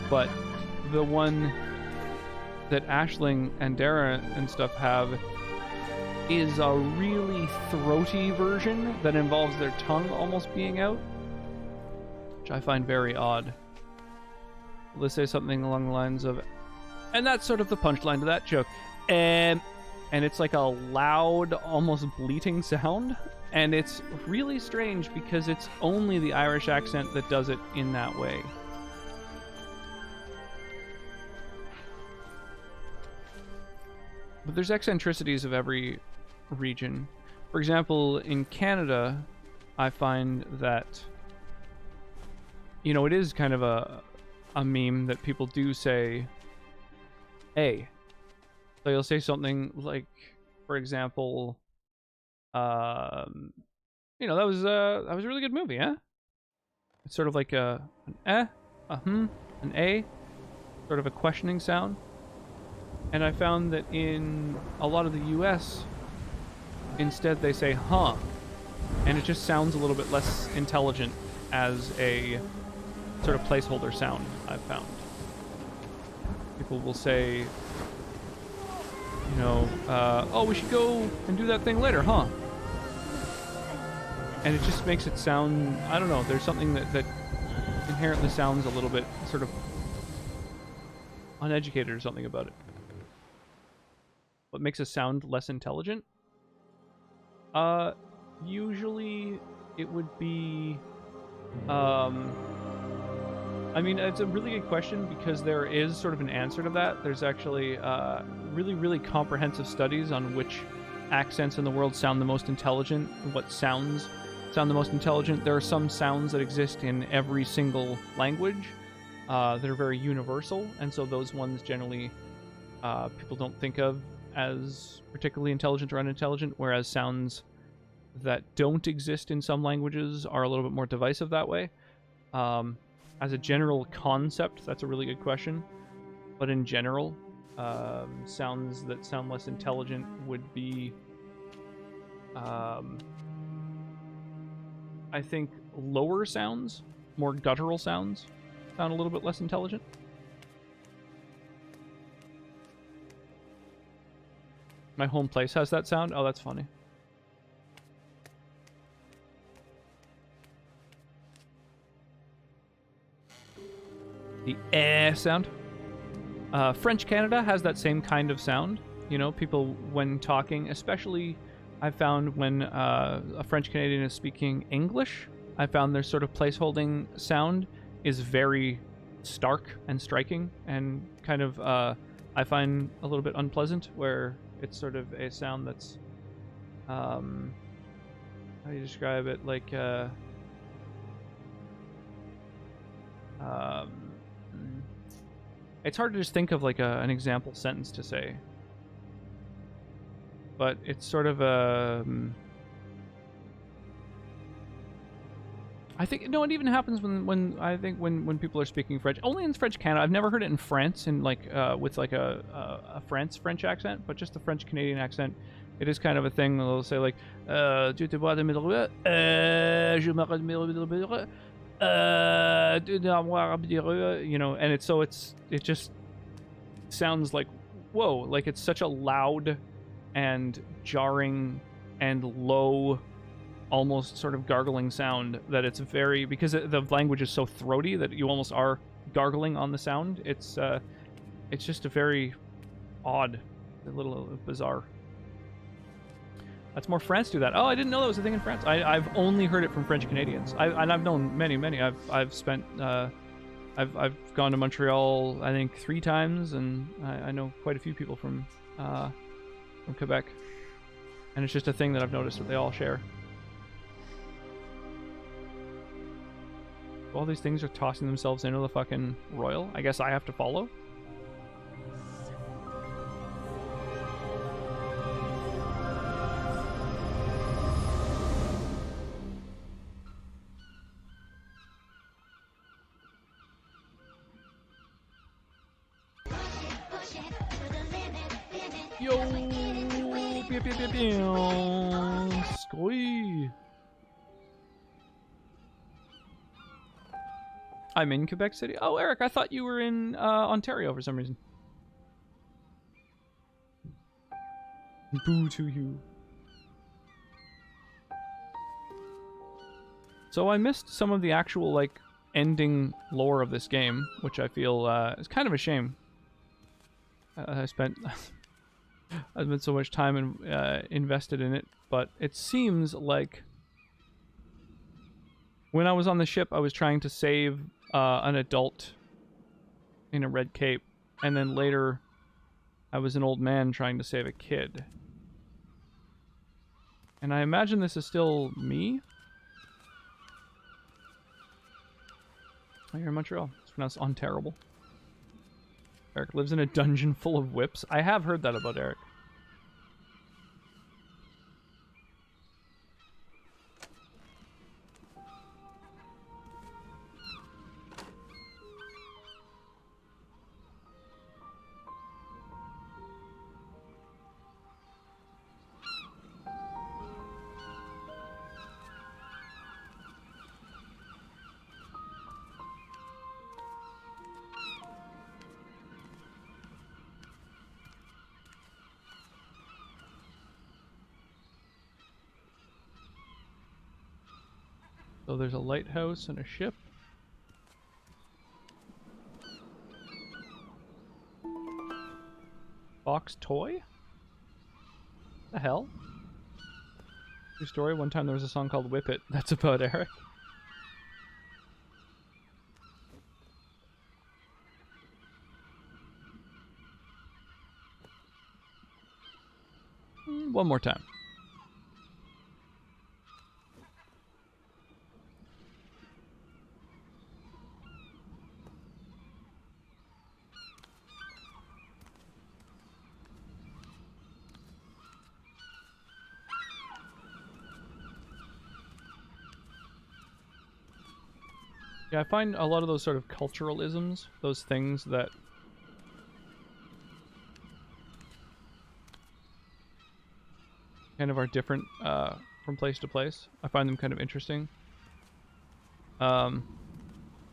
S1: But the one that Aisling and Dara and stuff have is a really throaty version that involves their tongue almost being out, which I find very odd. Let's say something along the lines of, and that's sort of the punchline to that joke. And it's like a loud, almost bleating sound. And it's really strange because it's only the Irish accent that does it in that way. But there's eccentricities of every region. For example, in Canada, I find that, you know, it is kind of a meme that people do say, "Hey." So you'll say something like, for example, you know, that was a really good movie, eh? It's sort of like an eh, a hmm, an a, sort of a questioning sound. And I found that in a lot of the US, instead they say huh, and it just sounds a little bit less intelligent as a sort of placeholder sound, I've found. people will say, you know, oh, we should go and do that thing later, huh? And it just makes it sound, I don't know, there's something that inherently sounds a little bit sort of uneducated or something about it. What makes us sound less intelligent? Usually it would be, I mean, it's a really good question because there is sort of an answer to that. There's actually really, really comprehensive studies on which accents in the world sound the most intelligent, and what sounds sound the most intelligent. There are some sounds that exist in every single language that are very universal, and so those ones generally people don't think of as particularly intelligent or unintelligent, whereas sounds that don't exist in some languages are a little bit more divisive that way. As a general concept, that's a really good question. But in general, sounds that sound less intelligent would be, I think, lower sounds, more guttural sounds, sound a little bit less intelligent. My home place has that sound? Oh, that's funny. The eh sound. French Canada has that same kind of sound. You know, people when talking, especially I found when a French Canadian is speaking English, I found their sort of placeholding sound is very stark and striking and kind of, I find a little bit unpleasant, where it's sort of a sound that's, how do you describe it? Like, it's hard to just think of like an example sentence to say, but it's sort of a. I think no, it even happens when I think when people are speaking French. Only in French Canada. I've never heard it in France in like with like a French accent, but just the French Canadian accent. It is kind of a thing. They'll say like, "Tu te bois de middle, je m'arrête middle." You know, and it just sounds like, whoa, like it's such a loud and jarring and low, almost sort of gargling sound that it's very, because the language is so throaty that you almost are gargling on the sound. It's just a very odd, a little bizarre. That's more France do that. Oh, I didn't know that was a thing in France. I've only heard it from French Canadians. And I've known many. I've spent I've gone to Montreal I think 3 times, and I know quite a few people from Quebec, and it's just a thing that I've noticed that they all share. All these things are tossing themselves into the fucking royal. I guess I have to follow. Yo, squee. I'm in Quebec City. Oh, Eric, I thought you were in Ontario for some reason. Boo to you. So I missed some of the actual like ending lore of this game, which I feel is kind of a shame. I spent so much time invested in it, but it seems like when I was on the ship, I was trying to save an adult in a red cape, and then later I was an old man trying to save a kid. And I imagine this is still me. Oh, you're in Montreal. It's pronounced Onterrible. Eric lives in a dungeon full of whips. I have heard that about Eric. So there's a lighthouse and a ship. Box toy? The hell? True story, one time there was a song called Whip It. That's about Eric. One more time. Yeah, I find a lot of those sort of culturalisms, those things that kind of are different from place to place. I find them kind of interesting. I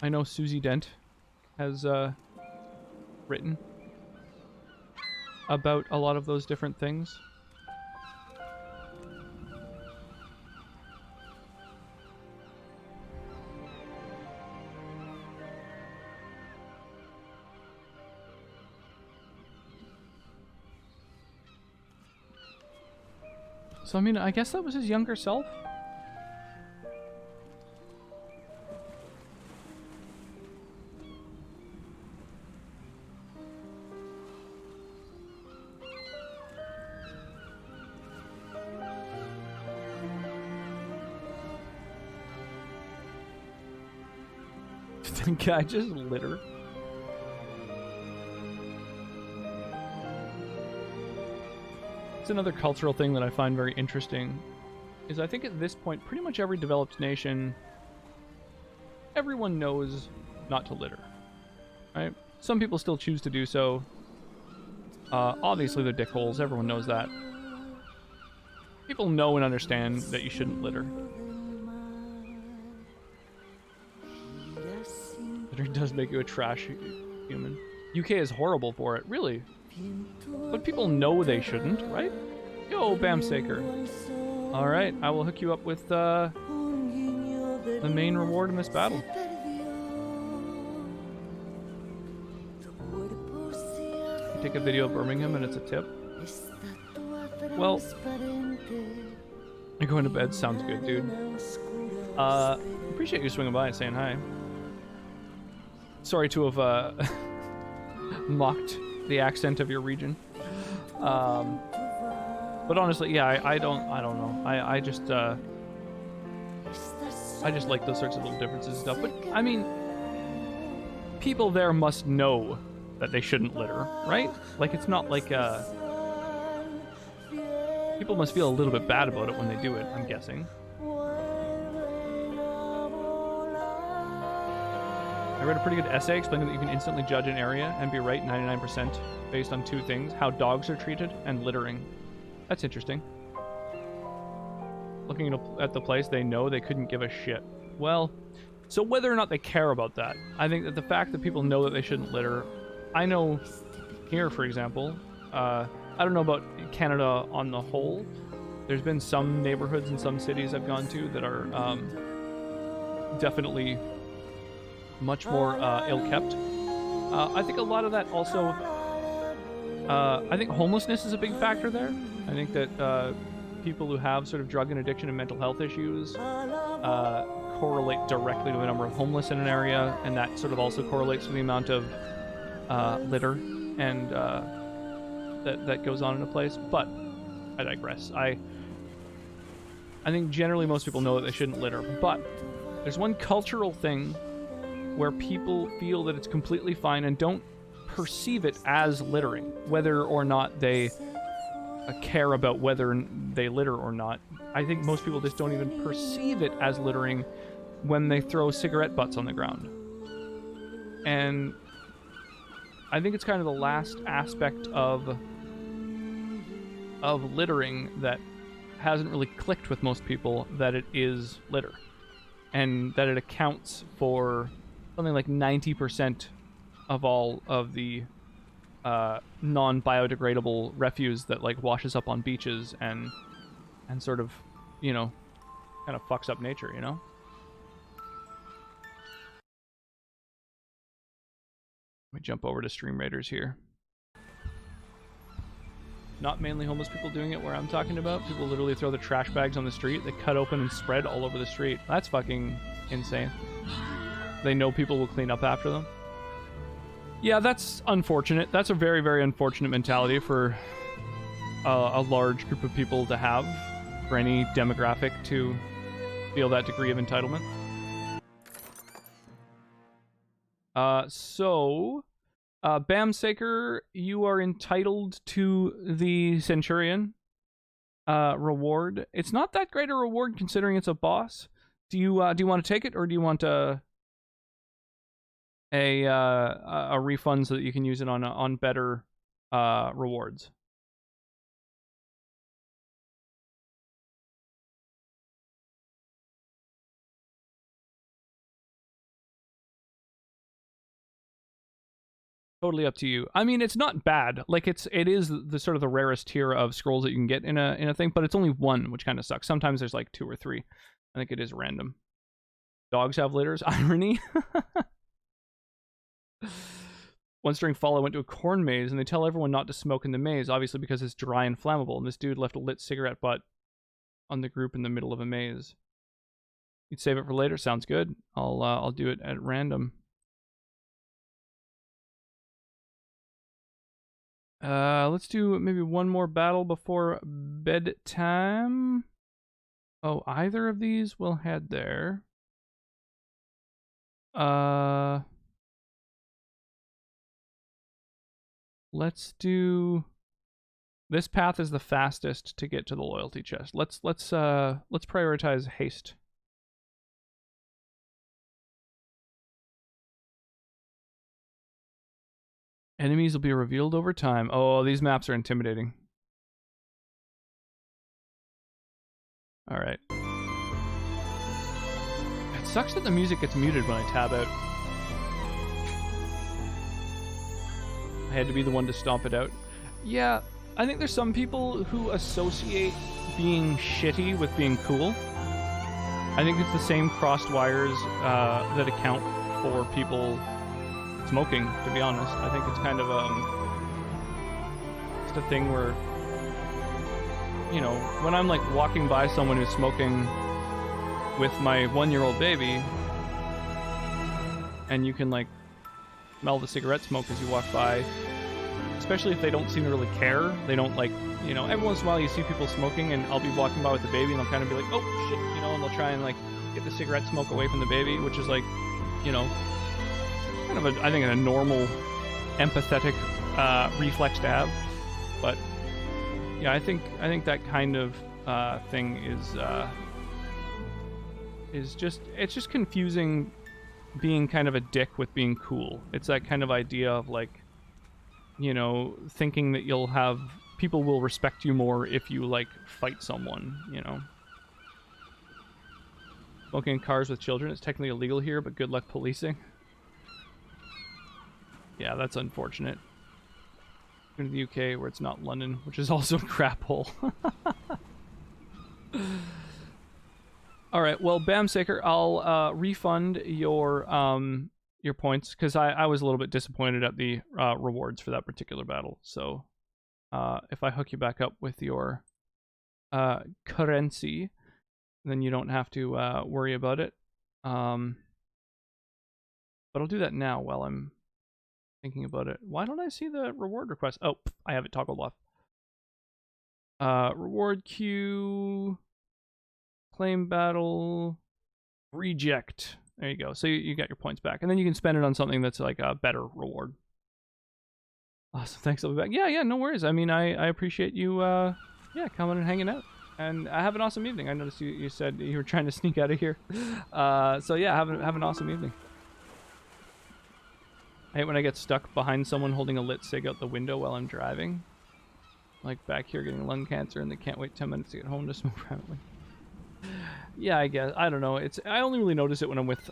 S1: know Susie Dent has written about a lot of those different things. So, I mean, I guess that was his younger self. The guy just litter. It's another cultural thing that I find very interesting, is I think at this point, pretty much every developed nation, everyone knows not to litter, right? Some people still choose to do so. Obviously they're dickholes, everyone knows that. People know and understand that you shouldn't litter. Littering does make you a trash human. UK is horrible for it, really. But people know they shouldn't, right? Yo, Bamsaker. Alright, I will hook you up with the main reward in this battle. You take a video of Birmingham and it's a tip. Well, you're going to bed? Sounds good, dude. Appreciate you swinging by and saying hi. Sorry to have mocked the accent of your region. But honestly, yeah, I don't know. I just like those sorts of little differences and stuff. But I mean, people there must know that they shouldn't litter, right? Like, it's not like people must feel a little bit bad about it when they do it, I'm guessing. I read a pretty good essay explaining that you can instantly judge an area and be right 99% based on two things: how dogs are treated and littering. That's interesting. Looking at the place, they know they couldn't give a shit. Well, so whether or not they care about that, I think that the fact that people know that they shouldn't litter, I know here, for example, I don't know about Canada on the whole. There's been some neighborhoods and some cities I've gone to that are definitely much more ill-kept. I think a lot of that also... I think homelessness is a big factor there. I think that people who have sort of drug and addiction and mental health issues correlate directly to the number of homeless in an area, and that sort of also correlates to the amount of litter and that goes on in a place. But I digress. I think generally most people know that they shouldn't litter, but there's one cultural thing where people feel that it's completely fine and don't perceive it as littering, whether or not they care about whether they litter or not. I think most people just don't even perceive it as littering when they throw cigarette butts on the ground. And I think it's kind of the last aspect of littering that hasn't really clicked with most people, that it is litter, and that it accounts for something like 90% of all of the non-biodegradable refuse that like washes up on beaches and sort of, you know, kind of fucks up nature, you know? We jump over to Stream Raiders here. Not mainly homeless people doing it where I'm talking about. People literally throw their trash bags on the street. They cut open and spread all over the street. That's fucking insane. They know people will clean up after them. Yeah, that's unfortunate. That's a very, very unfortunate mentality for a large group of people to have, for any demographic to feel that degree of entitlement. Bamsaker, you are entitled to the Centurion reward. It's not that great a reward considering it's a boss. Do you want to take it, or do you want a refund so that you can use it on better rewards? Totally up to you. I mean, it's not bad. Like it is the sort of the rarest tier of scrolls that you can get in a thing, but it's only one, which kind of sucks. Sometimes there's like 2 or 3. I think it is random. Dogs have litters. Irony. Once during fall, I went to a corn maze, and they tell everyone not to smoke in the maze, obviously because it's dry and flammable. And this dude left a lit cigarette butt on the group in the middle of a maze. You'd save it for later. Sounds good. I'll do it at random. Let's do maybe one more battle before bedtime. Oh, either of these will head there. Let's do. This path is the fastest to get to the loyalty chest. Let's prioritize haste. Enemies will be revealed over time. Oh, these maps are intimidating. All right. It sucks that the music gets muted when I tab out. I had to be the one to stomp it out. Yeah, I think there's some people who associate being shitty with being cool. I think it's the same crossed wires that account for people smoking, to be honest. I think it's kind of just a thing where, you know, when I'm like walking by someone who's smoking with my 1-year-old baby, and you can like smell the cigarette smoke as you walk by, especially if they don't seem to really care. They don't like, you know, every once in a while you see people smoking, and I'll be walking by with the baby, and they'll kind of be like, oh shit, you know, and they'll try and like get the cigarette smoke away from the baby, which is like, you know, kind of I think a normal empathetic reflex to have. But yeah, I think that kind of thing is just, it's just confusing being kind of a dick with being cool. It's that kind of idea of like, you know, thinking that you'll have people will respect you more if you like fight someone, you know. Smoking in cars with children is technically illegal here, but good luck policing. Yeah, that's unfortunate. Go to the UK where it's not London, which is also a crap hole. All right, well, Bamsaker, I'll refund your points, because I was a little bit disappointed at the rewards for that particular battle. So if I hook you back up with your currency, then you don't have to worry about it. But I'll do that now while I'm thinking about it. Why don't I see the reward request? Oh, I have it toggled off. Reward queue, claim battle, reject. There you go. So you got your points back, and then you can spend it on something that's like a better reward. Awesome. Thanks. I'll be back. Yeah, no worries. I mean, I appreciate you, coming and hanging out. And have an awesome evening. I noticed you said you were trying to sneak out of here. So yeah, have an awesome evening. I hate when I get stuck behind someone holding a lit cig out the window while I'm driving. Like back here getting lung cancer, and they can't wait 10 minutes to get home to smoke privately. Yeah, I guess. I don't know. I only really notice it when I'm with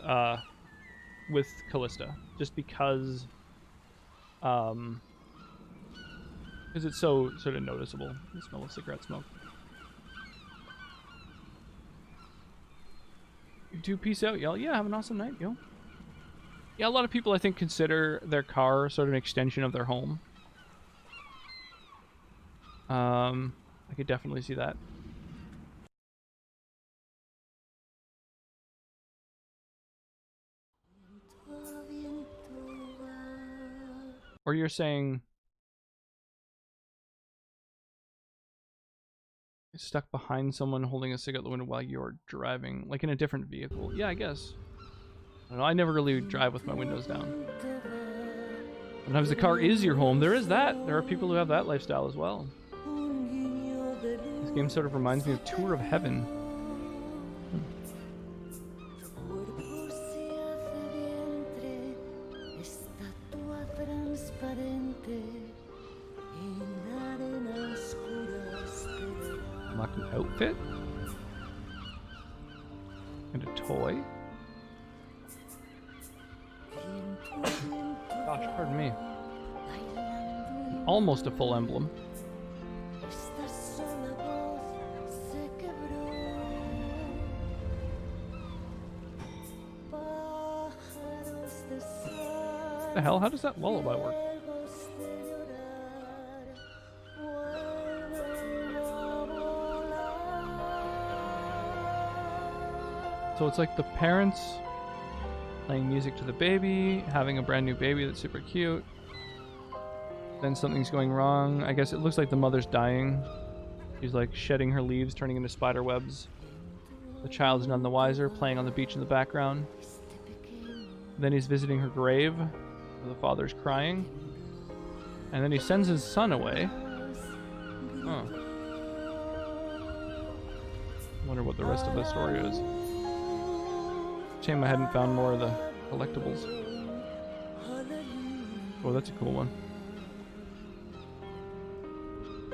S1: Callista, just because it's so sort of noticeable, the smell of cigarette smoke. You two, peace out, y'all. Yeah, have an awesome night, yo. Yeah, a lot of people I think consider their car sort of an extension of their home. I could definitely see that. Or you're saying stuck behind someone holding a cigarette out the window while you're driving, like in a different vehicle. Yeah, I guess. I don't know, I never really drive with my windows down. Sometimes the car is your home. There is that. There are people who have that lifestyle as well. This game sort of reminds me of Tour of Heaven. Unlock an outfit. And a toy. Gosh, pardon me. Almost a full emblem. What the hell? How does that lullaby work? So it's like the parents playing music to the baby, having a brand new baby that's super cute. Then something's going wrong. I guess it looks like the mother's dying. She's like shedding her leaves, turning into spider webs. The child's none the wiser, playing on the beach in the background. Then he's visiting her grave, where the father's crying. And then he sends his son away. Huh. Wonder what the rest of the story is. Shame I hadn't found more of the collectibles. Oh, that's a cool one.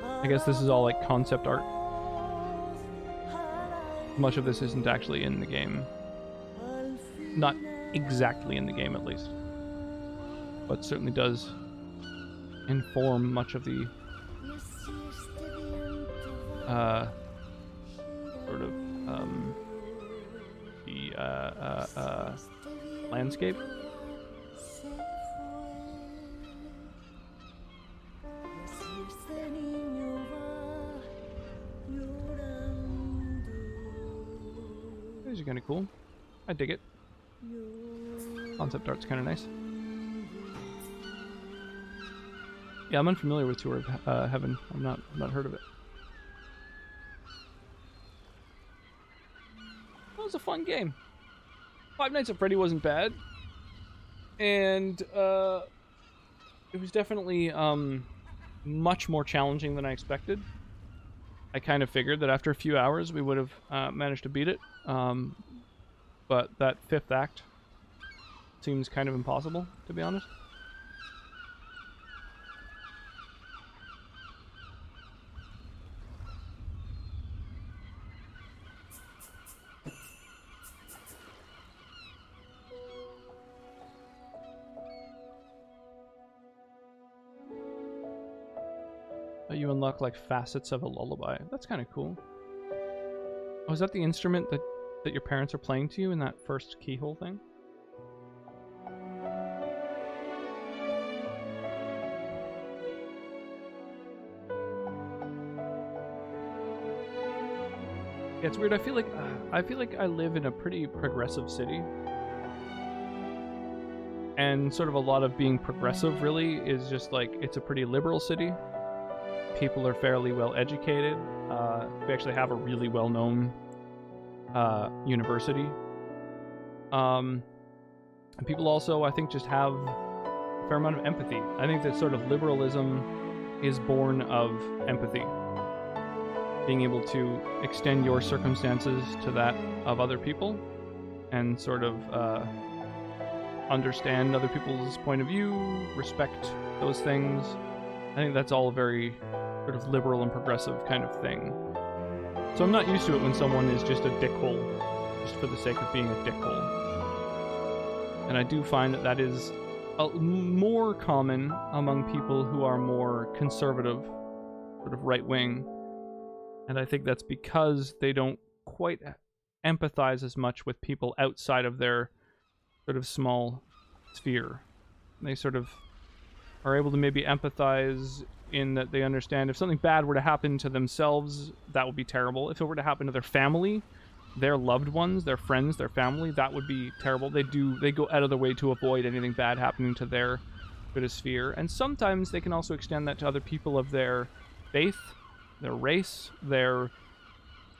S1: I guess this is all like concept art. Much of this isn't actually in the game. Not exactly in the game, at least. But certainly does inform much of the sort of landscape. These are kind of cool. I dig it. Concept art's kind of nice. Yeah, I'm unfamiliar with Tour of Heaven. I've not heard of it. That was a fun game. Five Nights at Freddy wasn't bad, and it was definitely much more challenging than I expected. I kind of figured that after a few hours we would have managed to beat it, but that fifth act seems kind of impossible, to be honest. You unlock like facets of a lullaby. That's kind of cool. Oh, is that the instrument that your parents are playing to you in that first keyhole thing? Yeah, it's weird. I feel like I live in a pretty progressive city. And sort of a lot of being progressive really is just like, it's a pretty liberal city. People are fairly well educated. We actually have a really well-known university. And people also, I think, just have a fair amount of empathy. I think that sort of liberalism is born of empathy. Being able to extend your circumstances to that of other people and sort of understand other people's point of view, respect those things. I think that's all a very sort of liberal and progressive kind of thing. So I'm not used to it when someone is just a dickhole, just for the sake of being a dickhole. And I do find that that is more common among people who are more conservative, sort of right-wing. And I think that's because they don't quite empathize as much with people outside of their sort of small sphere. They sort of are able to maybe empathize in that they understand if something bad were to happen to themselves, that would be terrible. If it were to happen to their family, their loved ones, their friends, their family, that would be terrible. They go out of their way to avoid anything bad happening to their bit of sphere. And sometimes they can also extend that to other people of their faith, their race, their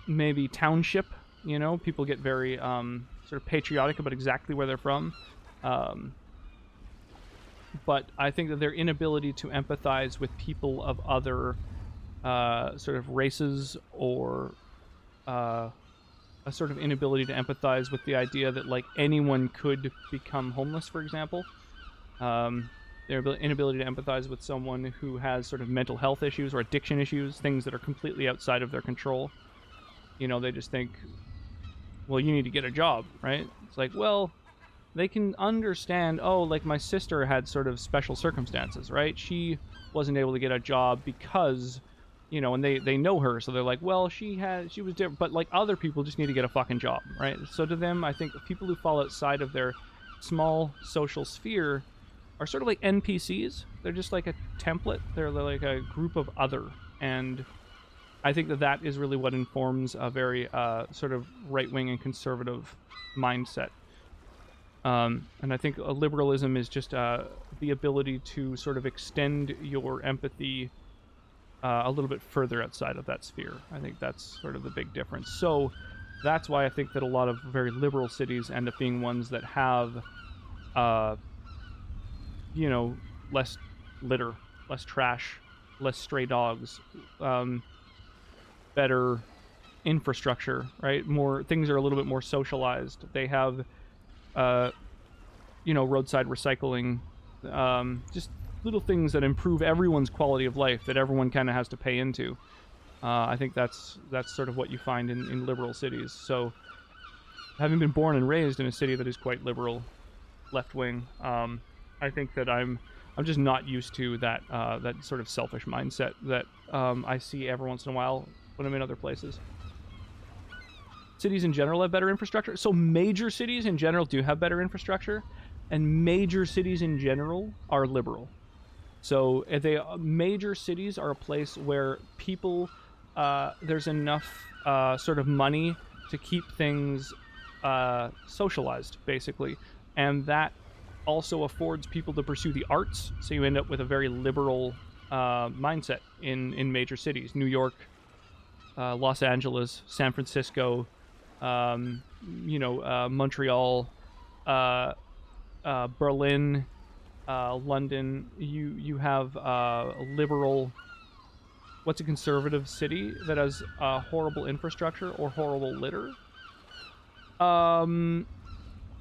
S1: maybe township. You know, people get very sort of patriotic about exactly where they're from. But I think that their inability to empathize with people of other sort of races, or a sort of inability to empathize with the idea that like anyone could become homeless, for example. Their inability to empathize with someone who has sort of mental health issues or addiction issues, things that are completely outside of their control. You know, they just think, well, you need to get a job, right? It's like, well, they can understand, oh, like my sister had sort of special circumstances, right? She wasn't able to get a job because, you know, and they know her, so they're like, well, she was different, but like other people just need to get a fucking job, right? So to them, I think people who fall outside of their small social sphere are sort of like NPCs. They're just like a template. They're like a group of other, and I think that is really what informs a very sort of right-wing and conservative mindset. And I think liberalism is just the ability to sort of extend your empathy a little bit further outside of that sphere. I think that's sort of the big difference. So that's why I think that a lot of very liberal cities end up being ones that have, you know, less litter, less trash, less stray dogs, better infrastructure, right? More things are a little bit more socialized. They have you know, roadside recycling, just little things that improve everyone's quality of life that everyone kind of has to pay into. I think that's sort of what you find in liberal cities. So, having been born and raised in a city that is quite liberal, left wing, I think that I'm just not used to that that sort of selfish mindset that I see every once in a while when I'm in other places. Cities in general have better infrastructure. So major cities in general do have better infrastructure, and major cities in general are liberal. So major cities are a place where people, there's enough sort of money to keep things socialized, basically. And that also affords people to pursue the arts. So you end up with a very liberal mindset in major cities. New York, Los Angeles, San Francisco, you know, Montreal, Berlin, London. You have a liberal. What's a conservative city that has horrible infrastructure or horrible litter?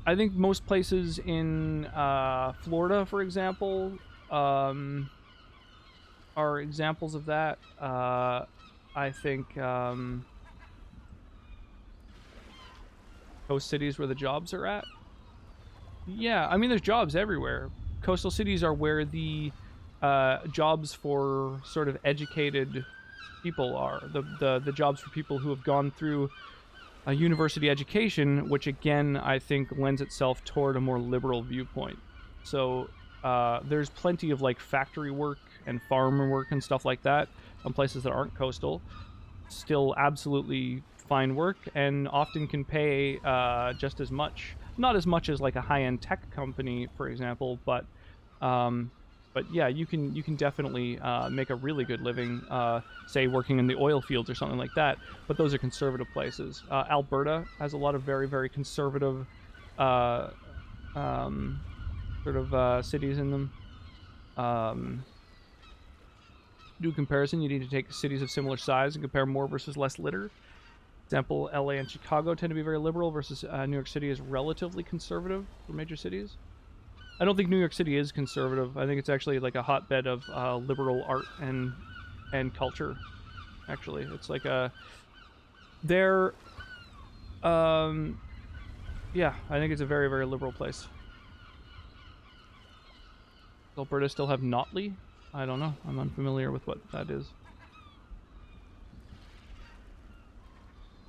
S1: I think most places in Florida, for example, are examples of that. I think coast cities where the jobs are at. Yeah, I mean, there's jobs everywhere. Coastal cities are where the jobs for sort of educated people are. The jobs for people who have gone through a university education, which again, I think lends itself toward a more liberal viewpoint. So there's plenty of like factory work and farm work and stuff like that on places that aren't coastal. Still absolutely fine work, and often can pay just as much. Not as much as like a high-end tech company, for example, but yeah, you can definitely make a really good living, say working in the oil fields or something like that. But those are conservative places. Alberta has a lot of very, very conservative sort of cities in them. Do a comparison, you need to take cities of similar size and compare more versus less litter. Example, LA and Chicago tend to be very liberal versus New York City is relatively conservative for major cities. I don't think New York City is conservative. I think it's actually like a hotbed of liberal art and culture. Actually, it's like yeah, I think it's a very, very liberal place. Does Alberta still have Notley? I don't know. I'm unfamiliar with what that is.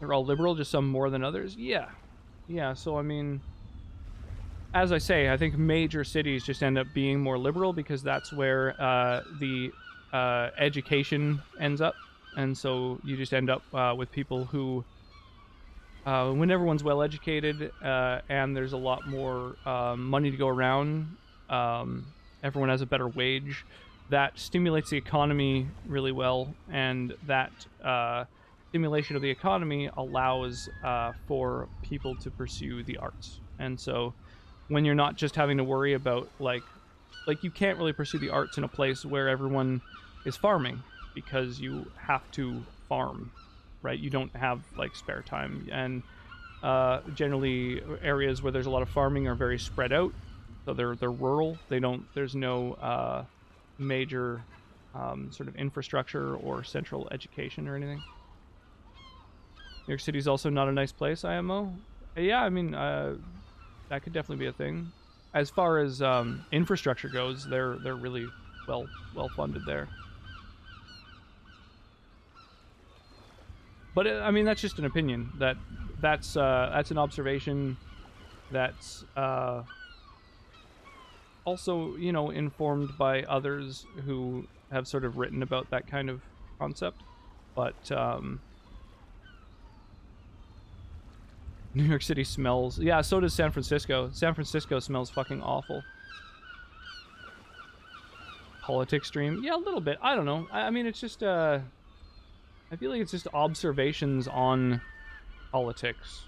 S1: They're all liberal, just some more than others? Yeah. Yeah, so I mean, as I say, I think major cities just end up being more liberal because that's where the education ends up. And so you just end up with people who, when everyone's well educated and there's a lot more money to go around, everyone has a better wage. That stimulates the economy really well, and that stimulation of the economy allows for people to pursue the arts. And so when you're not just having to worry about like you can't really pursue the arts in a place where everyone is farming, because you have to farm, right? You don't have like spare time, and generally areas where there's a lot of farming are very spread out, so they're rural. There's no major sort of infrastructure or central education or anything. New York City's also not a nice place, IMO. Yeah, I mean, that could definitely be a thing. As far as infrastructure goes, they're really well funded there. But I mean, that's just an opinion. That's an observation. That's also, you know, informed by others who have sort of written about that kind of concept. But New York City smells. Yeah, so does San Francisco. San Francisco smells fucking awful. Politics stream? Yeah, a little bit. I don't know. I mean, it's just I feel like it's just observations on politics.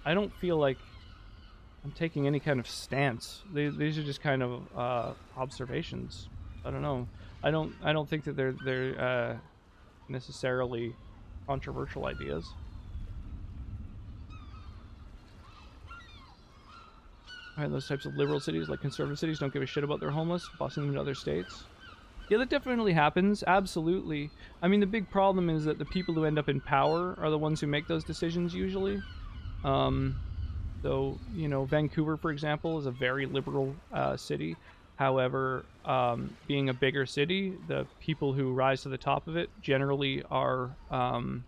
S1: I don't feel like I'm taking any kind of stance. These are just kind of observations. I don't know. I don't think that they're necessarily controversial ideas. Right, those types of liberal cities, like conservative cities, don't give a shit about their homeless, busing them to other states. Yeah, that definitely happens. Absolutely. I mean, the big problem is that the people who end up in power are the ones who make those decisions usually. So, you know, Vancouver, for example, is a very liberal city. However, being a bigger city, the people who rise to the top of it generally are kind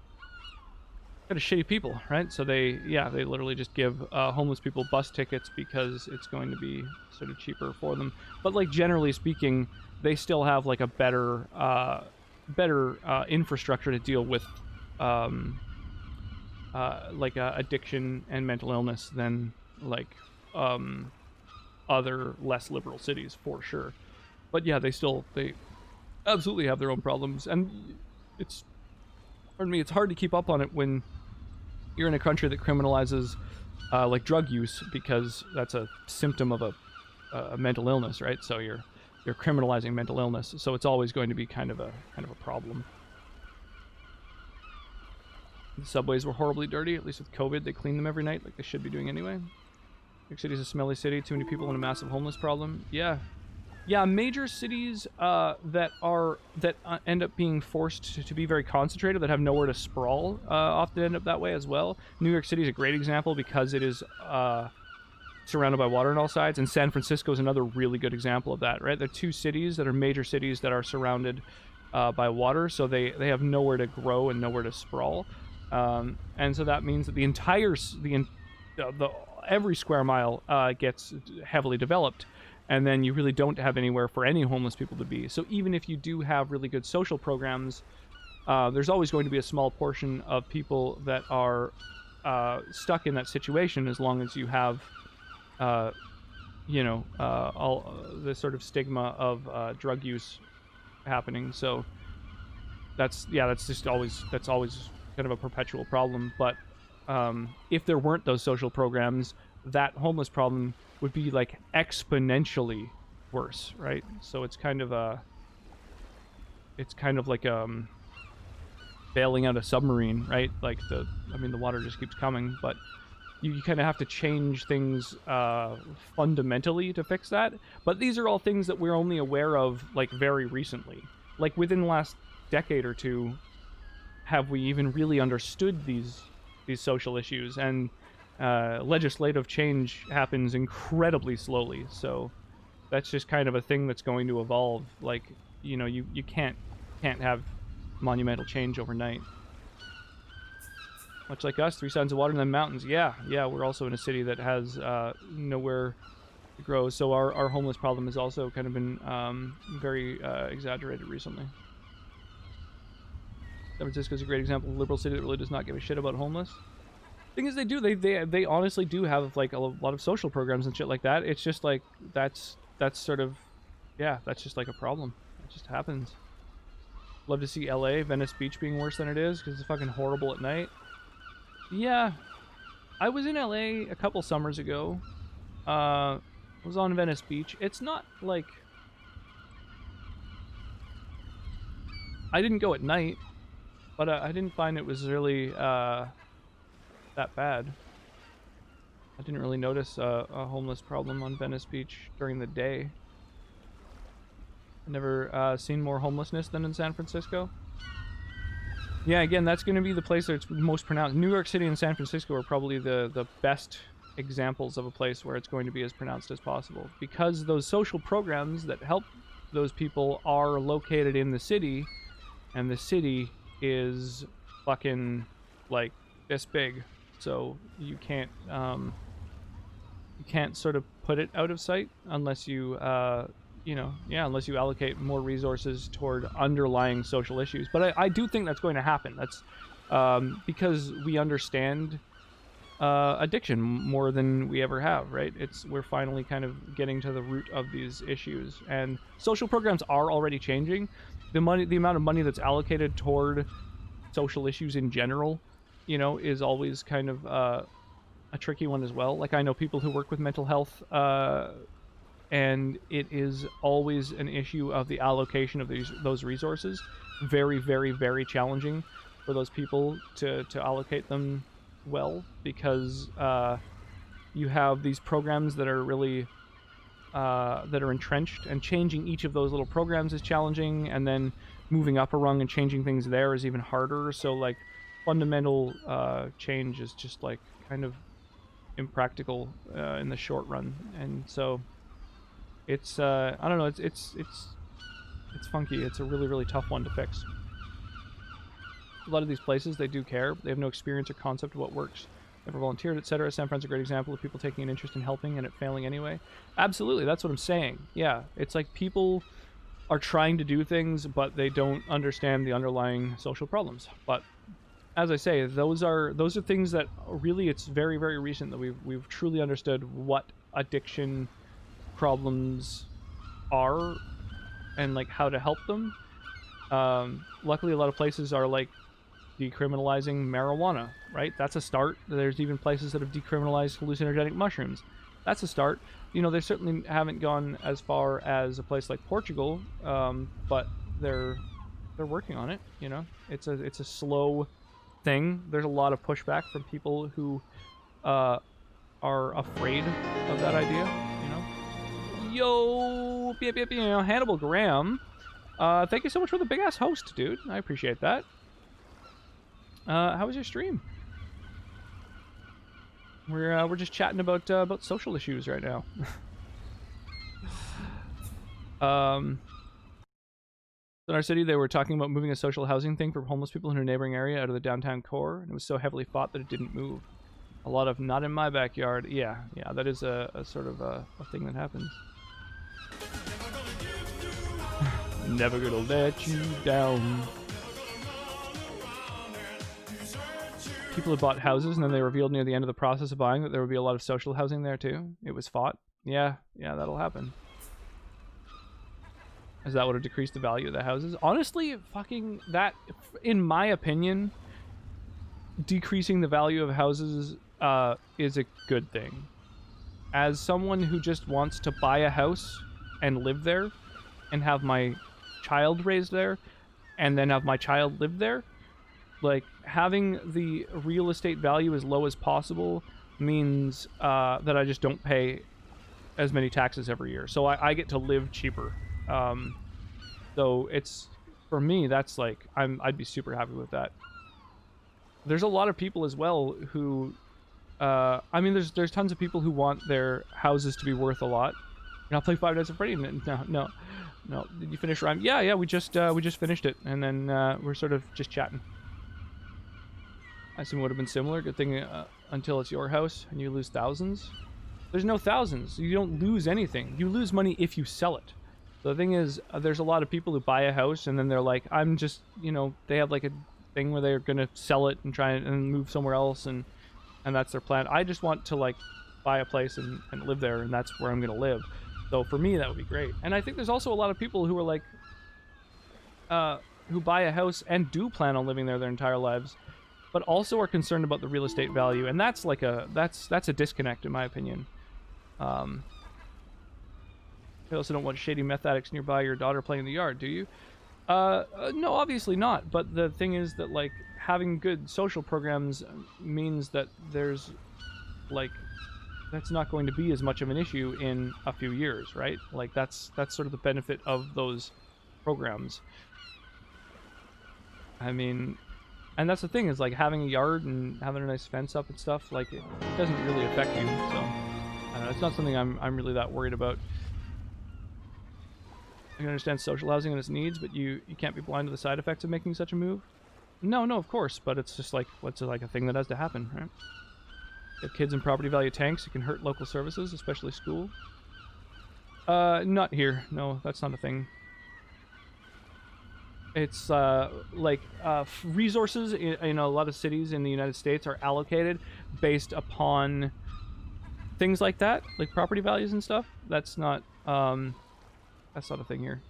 S1: of shitty people, right? So they literally just give homeless people bus tickets because it's going to be sort of cheaper for them. But like generally speaking, they still have like a better infrastructure to deal with addiction and mental illness than like other less liberal cities, for sure. But yeah, they absolutely have their own problems, and it's hard to keep up on it when you're in a country that criminalizes like drug use, because that's a symptom of a mental illness, right? So you're criminalizing mental illness, so it's always going to be kind of a problem. The subways were horribly dirty, at least with COVID. They clean them every night like they should be doing anyway. New York City's a smelly city, too many people and a massive homeless problem. Yeah, major cities that end up being forced to be very concentrated, that have nowhere to sprawl, often end up that way as well. New York City is a great example because it is surrounded by water on all sides, and San Francisco is another really good example of that, right? They're two cities that are major cities that are surrounded by water, so they have nowhere to grow and nowhere to sprawl. And so that means that every square mile gets heavily developed, and then you really don't have anywhere for any homeless people to be. So even if you do have really good social programs, there's always going to be a small portion of people that are stuck in that situation, as long as you have all the sort of stigma of drug use happening. So that's always kind of a perpetual problem. But if there weren't those social programs, that homeless problem would be like exponentially worse, right? So it's kind of like bailing out a submarine, right? Like the water just keeps coming, but you kind of have to change things fundamentally to fix that. But these are all things that we're only aware of like very recently. Like within the last decade or two, have we even really understood these social issues? And legislative change happens incredibly slowly. So that's just kind of a thing that's going to evolve. Like, you know, you can't have monumental change overnight. Much like us, 3 sides of water and then mountains. Yeah, we're also in a city that has nowhere to grow. So our homeless problem has also kind of been very exaggerated recently. San Francisco is a great example of a liberal city that really does not give a shit about homeless. Thing is, they do. They honestly do have like a lot of social programs and shit like that. It's just like that's sort of, yeah, that's just like a problem. It just happens. Love to see LA, Venice Beach being worse than it is because it's fucking horrible at night. Yeah, I was in LA a couple summers ago. I was on Venice Beach. It's not like, I didn't go at night, but I didn't find it was really that bad. I didn't really notice a homeless problem on Venice Beach during the day. I've never seen more homelessness than in San Francisco. Yeah, again, that's going to be the place that's most pronounced. New York City and San Francisco are probably the best examples of a place where it's going to be as pronounced as possible. Because those social programs that help those people are located in the city, and the city is fucking, like, this big. So you can't sort of put it out of sight unless you unless you allocate more resources toward underlying social issues. But I do think that's going to happen. That's because we understand addiction more than we ever have, right? We're finally kind of getting to the root of these issues, and social programs are already changing. The amount of money that's allocated toward social issues in general, is always kind of a tricky one as well. Like, I know people who work with mental health, and it is always an issue of the allocation of those resources. Very, very, very challenging for those people to allocate them well, because you have these programs that are really that are entrenched, and changing each of those little programs is challenging, and then moving up a rung and changing things there is even harder. So, like, fundamental change is just, like, kind of impractical in the short run. And so it's I don't know, it's funky. It's a really, really tough one to fix. A lot of these places, they do care, but they have no experience or concept of what works. Never volunteered, etc. San Fran's a great example of people taking an interest in helping and it failing anyway. Absolutely, that's what I'm saying. Yeah, it's like people are trying to do things, but they don't understand the underlying social problems. But as I say, those are things that really, it's very, very recent that we've truly understood what addiction problems are and, like, how to help them. Luckily, a lot of places are, like, decriminalizing marijuana, right? That's a start. There's even places that have decriminalized hallucinogenic mushrooms. That's a start. They certainly haven't gone as far as a place like Portugal, but they're working on it. It's a slow thing. There's a lot of pushback from people who are afraid of that idea. Yo, Hannibal Graham. Thank you so much for the big ass host, dude. I appreciate that. How was your stream? We're just chatting about social issues right now. In our city, they were talking about moving a social housing thing for homeless people in a neighboring area out of the downtown core, and it was so heavily fought that it didn't move. A lot of "not in my backyard." Yeah, that is a sort of a thing that happens. Never gonna let you down. People had bought houses, and then they revealed near the end of the process of buying that there would be a lot of social housing there too. It was fought. Yeah, that'll happen. As that would have decreased the value of the houses. Honestly, fucking that, in my opinion, decreasing the value of houses is a good thing. As someone who just wants to buy a house and live there and have my child raised there and then have my child live there, like, having the real estate value as low as possible means that I just don't pay as many taxes every year. So I get to live cheaper. So it's, for me, that's like, I'd be super happy with that. There's a lot of people as well who, I mean, there's tons of people who want their houses to be worth a lot. And I'll play Five Nights at Freddy's. No. Did you finish RiME? Yeah, we just finished it, and then we're sort of just chatting. I assume it would have been similar. Good thing until it's your house and you lose thousands. There's no thousands. You don't lose anything. You lose money if you sell it. The thing is, there's a lot of people who buy a house and then they're like, I'm just, you know, they have like a thing where they're gonna sell it and try and move somewhere else, and that's their plan. I just want to like buy a place and live there, and that's where I'm gonna live. So for me, that would be great. And I think there's also a lot of people who are like, who buy a house and do plan on living there their entire lives, but also are concerned about the real estate value, and that's like that's a disconnect in my opinion. You also don't want shady meth addicts nearby your daughter playing in the yard, do you? No, obviously not. But the thing is that, like, having good social programs means that there's, like, that's not going to be as much of an issue in a few years, right? Like, that's sort of the benefit of those programs. I mean, and that's the thing, is, like, having a yard and having a nice fence up and stuff, like, it doesn't really affect you, so, I don't know, it's not something I'm really that worried about. I can understand social housing and its needs, but you can't be blind to the side effects of making such a move. No, of course, but it's just like, what's like a thing that has to happen, right? If kids in property value tanks, it can hurt local services, especially school. Not here. No, that's not a thing. It's resources in a lot of cities in the United States are allocated based upon things like that, like property values and stuff. That's not a thing here.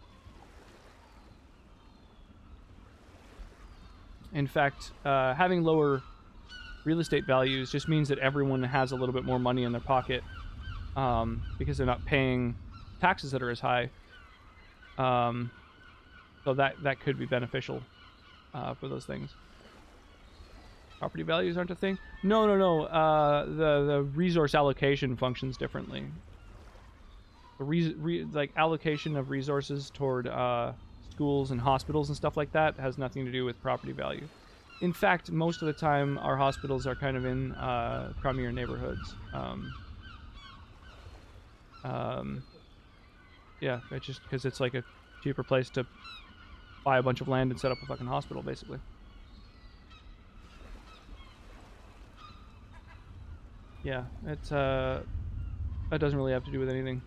S1: In fact, having lower real estate values just means that everyone has a little bit more money in their pocket, because they're not paying taxes that are as high. So that could be beneficial for those things. Property values aren't a thing? No. The resource allocation functions differently. Like allocation of resources toward schools and hospitals and stuff like that has nothing to do with property value. In fact, most of the time our hospitals are kind of in premier neighborhoods. Yeah, it's just because it's like a cheaper place to buy a bunch of land and set up a fucking hospital, basically. Yeah, it's that doesn't really have to do with anything.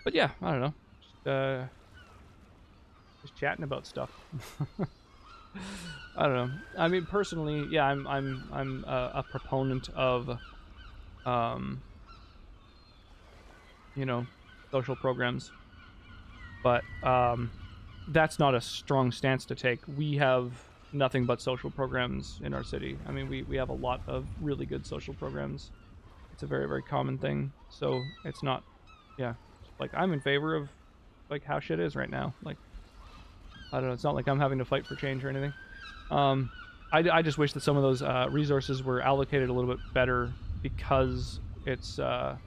S1: But yeah, I don't know. Just chatting about stuff. I don't know. I mean, personally, yeah, I'm a proponent of, you know, social programs, but that's not a strong stance to take. We have nothing but social programs in our city. I mean, we have a lot of really good social programs. It's a very, very common thing. So it's not, yeah. Like, I'm in favor of, like, how shit is right now. Like, I don't know, it's not like I'm having to fight for change or anything. I just wish that some of those resources were allocated a little bit better, because it's, I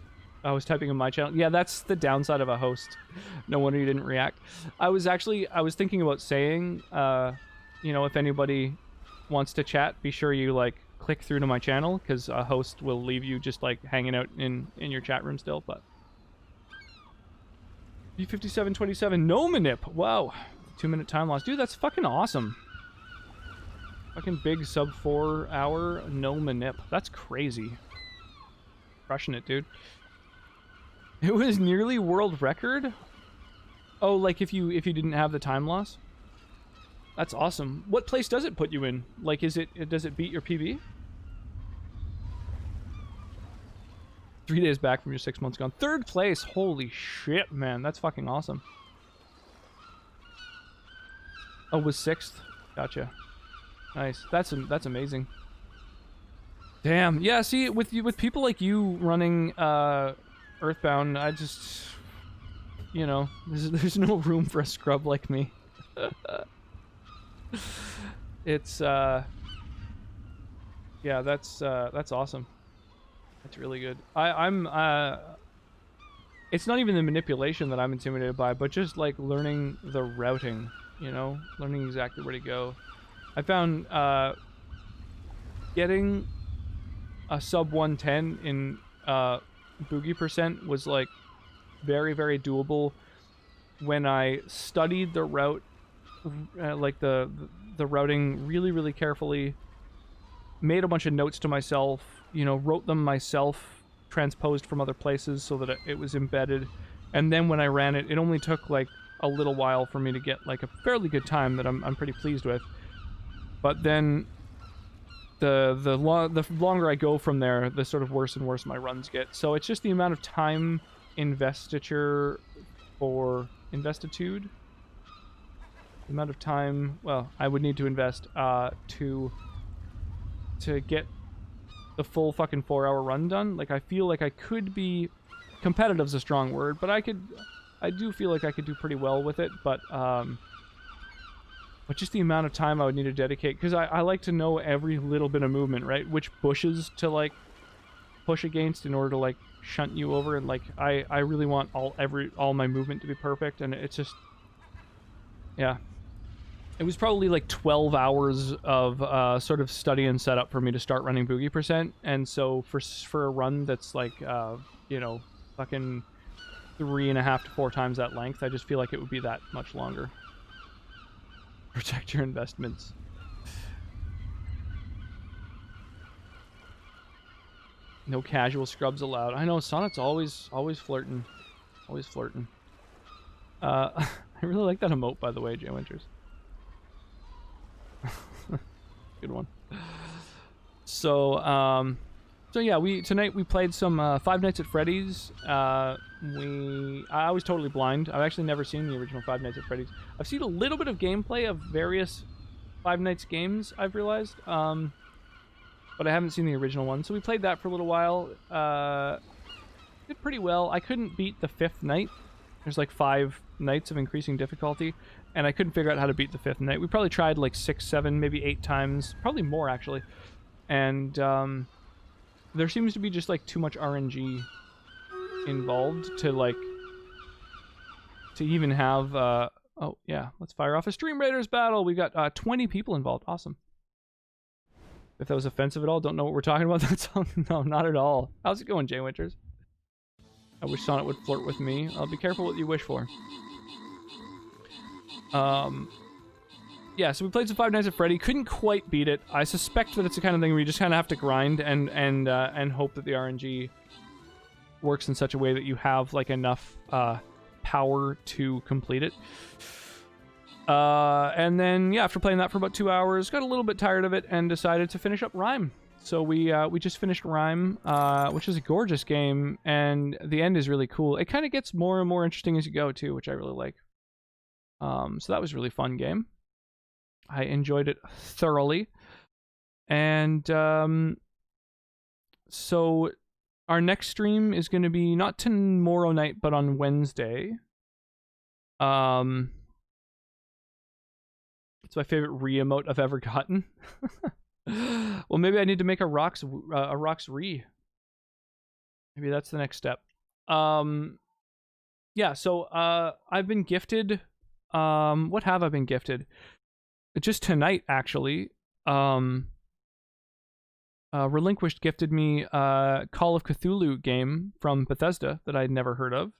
S1: was typing in my channel. Yeah, that's the downside of a host. No wonder you didn't react. I was thinking about saying, you know, if anybody wants to chat, be sure you, like, click through to my channel, because a host will leave you just, like, hanging out in your chat room still, but... B5727, no manip. Wow. 2-minute time loss. Dude, that's fucking awesome. Fucking big sub 4 hour no manip. That's crazy. Crushing it, dude. It was nearly world record? Oh, like if you didn't have the time loss? That's awesome. What place does it put you in? Like, does it beat your PB? 3 days back from your 6 months gone. 3rd place. Holy shit, man. That's fucking awesome. Oh, was 6th? Gotcha. Nice. That's amazing. Damn. Yeah, see, with people like you running Earthbound, I just, you know, there's no room for a scrub like me. It's yeah, that's awesome. That's really good. I'm it's not even the manipulation that I'm intimidated by, but just like learning the routing, you know, learning exactly where to go. I found getting a sub 110 in boogie percent was like very, very doable when I studied the route, like the routing really, really carefully, made a bunch of notes to myself, you know, wrote them myself transposed from other places so that it was embedded. And then when I ran it, it only took like a little while for me to get like a fairly good time that I'm pretty pleased with. But then the longer I go from there, the sort of worse and worse my runs get. So it's just the amount of time investitude. The amount of time, well, I would need to invest to get the full fucking 4-hour run done. Like, I feel like I could be... Competitive's a strong word, but I do feel like I could do pretty well with it, but just the amount of time I would need to dedicate, because I like to know every little bit of movement, right? Which bushes to, like, push against in order to, like, shunt you over, and, like, I really want all my movement to be perfect, and it's just... Yeah. It was probably like 12 hours of sort of study and setup for me to start running Boogie Percent, and so for a run that's like, you know, fucking 3.5 to 4 times that length, I just feel like it would be that much longer. Protect your investments. No casual scrubs allowed. I know, Sonnet's always flirting. Always flirting. I really like that emote, by the way, Jay Winters. Good one. So yeah, tonight we played some Five Nights at Freddy's. I was totally blind. I've actually never seen the original Five Nights at Freddy's. I've seen a little bit of gameplay of various Five Nights games, I've realized. But I haven't seen the original one. So we played that for a little while. Did pretty well. I couldn't beat the 5th night. There's like 5 nights of increasing difficulty, and I couldn't figure out how to beat the 5th night. We probably tried like 6, 7, maybe 8 times. Probably more, actually. And there seems to be just like too much RNG involved to even have... oh, yeah. Let's fire off a Stream Raiders battle. We got 20 people involved. Awesome. If that was offensive at all, don't know what we're talking about that song. No, not at all. How's it going, Jay Winters? I wish Sonnet would flirt with me. Be careful what you wish for. Yeah, so we played some Five Nights at Freddy. Couldn't quite beat it. I suspect that it's the kind of thing where you just kind of have to grind and hope that the RNG works in such a way that you have like enough power to complete it. And then yeah, after playing that for about 2 hours, got a little bit tired of it and decided to finish up RiME. So we just finished RiME, which is a gorgeous game, and the end is really cool. It kind of gets more and more interesting as you go too, which I really like. So that was a really fun game. I enjoyed it thoroughly. And so our next stream is going to be not tomorrow night, but on Wednesday. It's my favorite re-emote I've ever gotten. Well, maybe I need to make a rocks re. Maybe that's the next step. Yeah, so I've been gifted. What have I been gifted? Just tonight, actually. Relinquished gifted me a Call of Cthulhu game from Bethesda that I'd never heard of.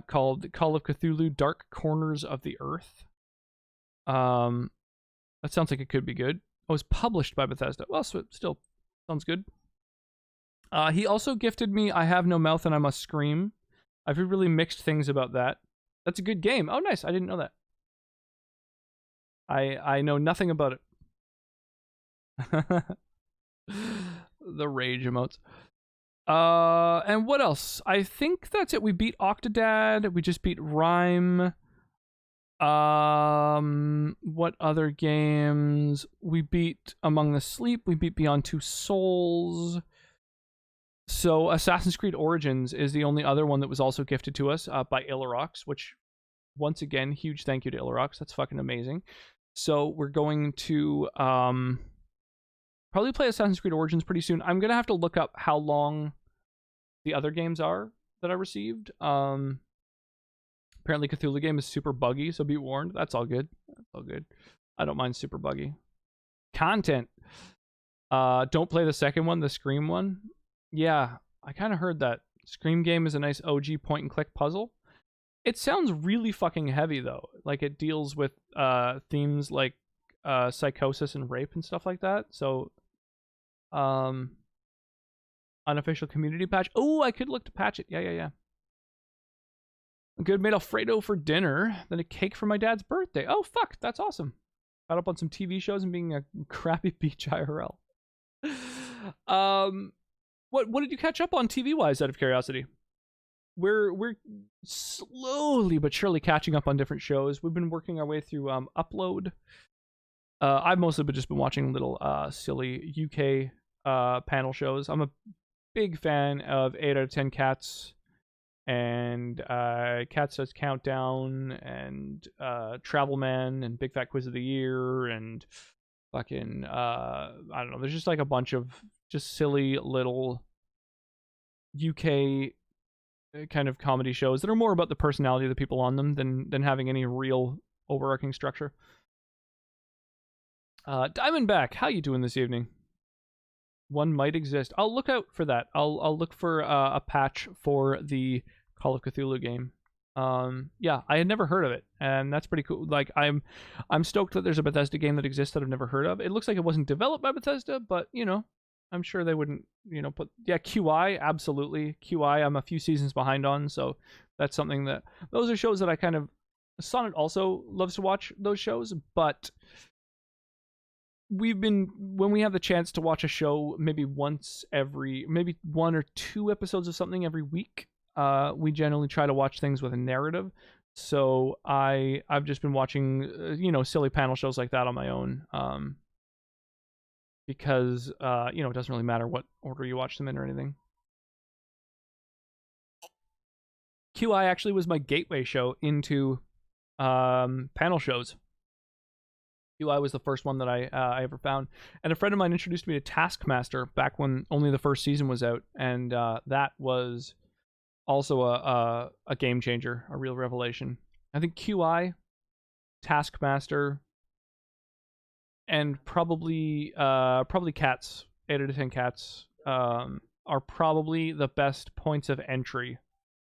S1: Called Call of Cthulhu: Dark Corners of the Earth. That sounds like it could be good. It was published by Bethesda. Well, so it still sounds good. He also gifted me I Have No Mouth and I Must Scream. I've heard really mixed things about that. That's a good game. Oh, nice. I didn't know that. I know nothing about it. The rage emotes. And what else? I think that's it. We beat Octodad. We just beat RiME. What other games? We beat Among the Sleep. We beat Beyond Two Souls. So Assassin's Creed Origins is the only other one that was also gifted to us by Ilarox, which, once again, huge thank you to Ilarox. That's fucking amazing. So we're going to probably play Assassin's Creed Origins pretty soon. I'm going to have to look up how long the other games are that I received. Apparently Cthulhu game is super buggy, so be warned. That's all good. That's all good. I don't mind super buggy. Content. Don't play the second one, the Scream one. Yeah, I kind of heard that. Scream game is a nice OG point-and-click puzzle. It sounds really fucking heavy, though. Like, it deals with themes like psychosis and rape and stuff like that. So, Unofficial community patch. Oh, I could look to patch it. Yeah. Good, made Alfredo for dinner, then a cake for my dad's birthday. Oh, fuck, that's awesome. Got up on some TV shows and being a crappy beach IRL. What did you catch up on TV-wise, out of curiosity? We're slowly but surely catching up on different shows. We've been working our way through Upload. I've mostly just been watching little silly UK panel shows. I'm a big fan of 8 out of 10 Cats and Cat Says Countdown and Travel Man and Big Fat Quiz of the Year and fucking I don't know. There's just like a bunch of just silly little UK kind of comedy shows that are more about the personality of the people on them than having any real overarching structure. Diamondback, how you doing this evening? One might exist. I'll look out for that. I'll look for a patch for the Call of Cthulhu game. Yeah, I had never heard of it, and that's pretty cool. Like, I'm stoked that there's a Bethesda game that exists that I've never heard of. It looks like it wasn't developed by Bethesda, but you know, I'm sure they wouldn't, you know, put QI, absolutely. QI, I'm a few seasons behind on, so that's something that those are shows that I kind of Sonnet also loves to watch those shows, but when we have the chance to watch a show maybe maybe 1 or 2 episodes of something every week, we generally try to watch things with a narrative. So I've just been watching silly panel shows like that on my own, because it doesn't really matter what order you watch them in or anything. QI actually was my gateway show into panel shows. QI was the first one that I ever found, and a friend of mine introduced me to Taskmaster back when only the first season was out, and that was also a game changer, a real revelation. I think QI, Taskmaster, and probably Cats, 8 out of 10 Cats, are probably the best points of entry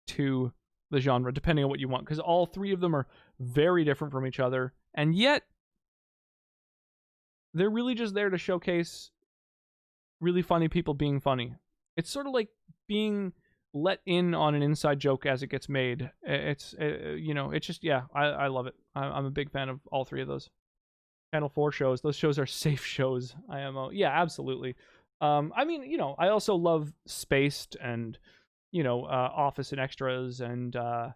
S1: to the genre, depending on what you want, because all 3 of them are very different from each other, and yet they're really just there to showcase really funny people being funny. It's sort of like being let in on an inside joke as it gets made. It's it's just, yeah, I love it. I'm a big fan of all 3 of those. Channel 4 shows. Those shows are safe shows. IMO. Yeah, absolutely. I mean, I also love Spaced and Office and Extras and the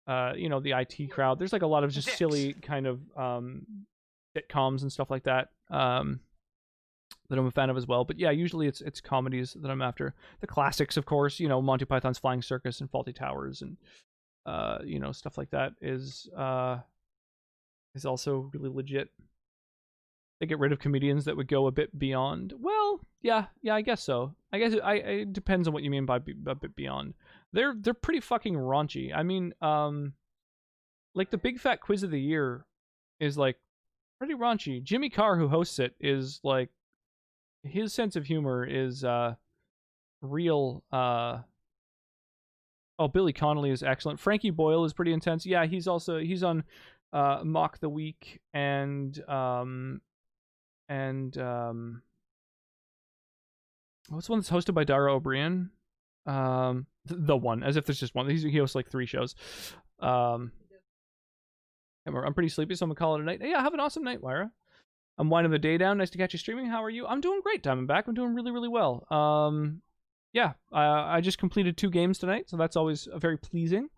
S1: IT Crowd. There's like a lot of just silly kind of sitcoms and stuff like that that I'm a fan of as well. But yeah, usually it's comedies that I'm after. The classics, of course, Monty Python's Flying Circus and Fawlty Towers and stuff like that is also really legit. They get rid of comedians that would go a bit beyond. Well, yeah, I guess so. I guess it depends on what you mean by a bit beyond. They're pretty fucking raunchy. I mean, like the Big Fat Quiz of the Year is like pretty raunchy. Jimmy Carr, who hosts it, is like, his sense of humor is real. Billy Connolly is excellent. Frankie Boyle is pretty intense. Yeah, he's on Mock the Week and what's one that's hosted by Dara O'Brien? The one, as if there's just one. He hosts like 3 shows. I'm pretty sleepy, so I'm gonna call it a night. Yeah, have an awesome night, Lyra. I'm winding the day down. Nice to catch you streaming. How are you? I'm doing great, Diamondback. I'm doing really, really well. Yeah, I just completed 2 games tonight, so that's always very pleasing.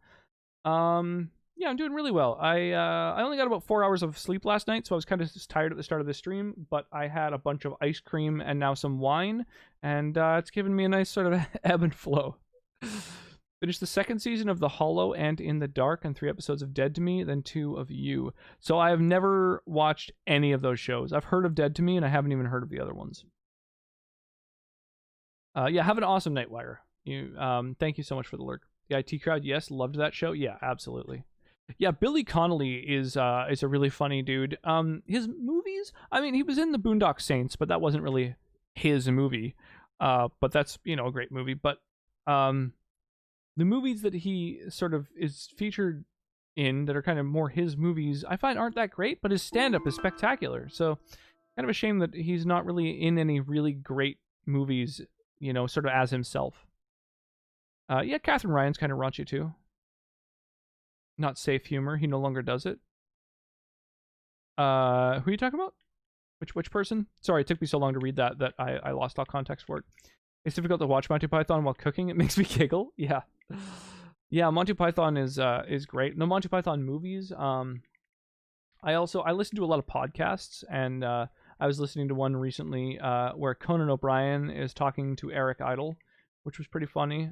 S1: Yeah, I'm doing really well. I only got about 4 hours of sleep last night, so I was kind of just tired at the start of the stream, but I had a bunch of ice cream and now some wine, and it's given me a nice sort of ebb and flow. Finished the 2nd season of The Hollow and In the Dark, and 3 episodes of Dead to Me, then 2 of You. So I have never watched any of those shows. I've heard of Dead to Me, and I haven't even heard of the other ones. Yeah, have an awesome night, Wire. Thank you so much for the lurk. The IT Crowd, yes, loved that show. Yeah, absolutely. Yeah, Billy Connolly is a really funny dude. His movies, I mean, he was in The Boondock Saints, but that wasn't really his movie. But that's, a great movie. But the movies that he sort of is featured in that are kind of more his movies, I find aren't that great, but his stand-up is spectacular. So kind of a shame that he's not really in any really great movies you know, sort of as himself. Yeah, Catherine Ryan's kind of raunchy too. Not safe humor. He no longer does it. Who are you talking about? Which person? Sorry, it took me so long to read that I lost all context for it. It's difficult to watch Monty Python while cooking. It makes me giggle. Yeah. Yeah, Monty Python is great. No Monty Python movies. I listen to a lot of podcasts, and I was listening to one recently where Conan O'Brien is talking to Eric Idle, which was pretty funny.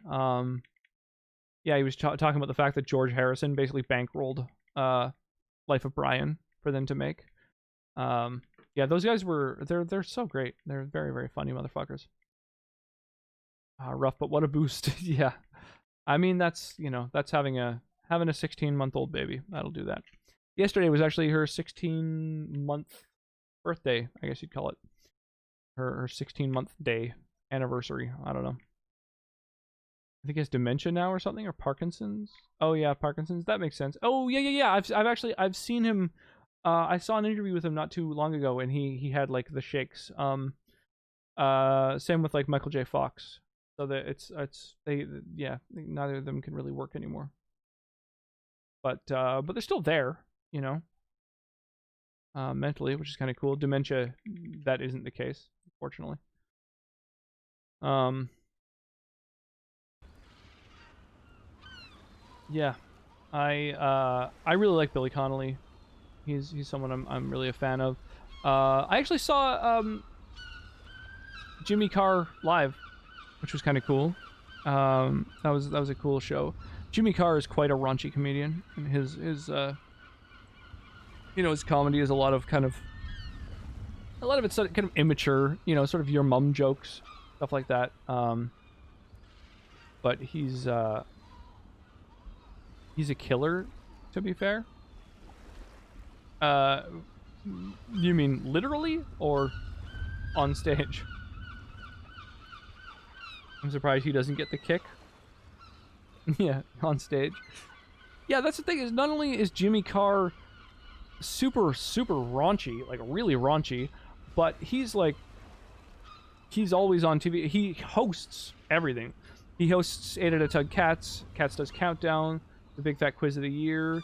S1: Yeah, he was talking about the fact that George Harrison basically bankrolled Life of Brian for them to make. Yeah, those guys they're so great. They're very, very funny motherfuckers. Rough, but what a boost. Yeah. I mean, that's, you know, that's having a 16-month-old baby. That'll do that. Yesterday was actually her 16-month birthday, I guess you'd call it. Her 16-month day anniversary. I don't know. I think he has dementia now or something, or Parkinson's. Oh yeah, Parkinson's. That makes sense. Oh yeah. I've seen him. I saw an interview with him not too long ago, and he had like the shakes. Same with like Michael J. Fox. So that neither of them can really work anymore. But they're still there, you know. Mentally, which is kind of cool. Dementia, that isn't the case, unfortunately. Yeah, I really like Billy Connolly. He's someone I'm really a fan of. I actually saw Jimmy Carr live, which was kind of cool. That was a cool show. Jimmy Carr is quite a raunchy comedian, and his you know, his comedy is a lot of it's kind of immature, you know, sort of your mum jokes, stuff like that. But he's a killer, to be fair. You mean literally or on stage? I'm surprised he doesn't get the kick. Yeah, on stage. Yeah, that's the thing, is not only is Jimmy Carr super, super raunchy, like really raunchy, but he's always on TV. He hosts everything. He hosts 8 at a Tug Cats. Cats does Countdown, the Big Fat Quiz of the Year.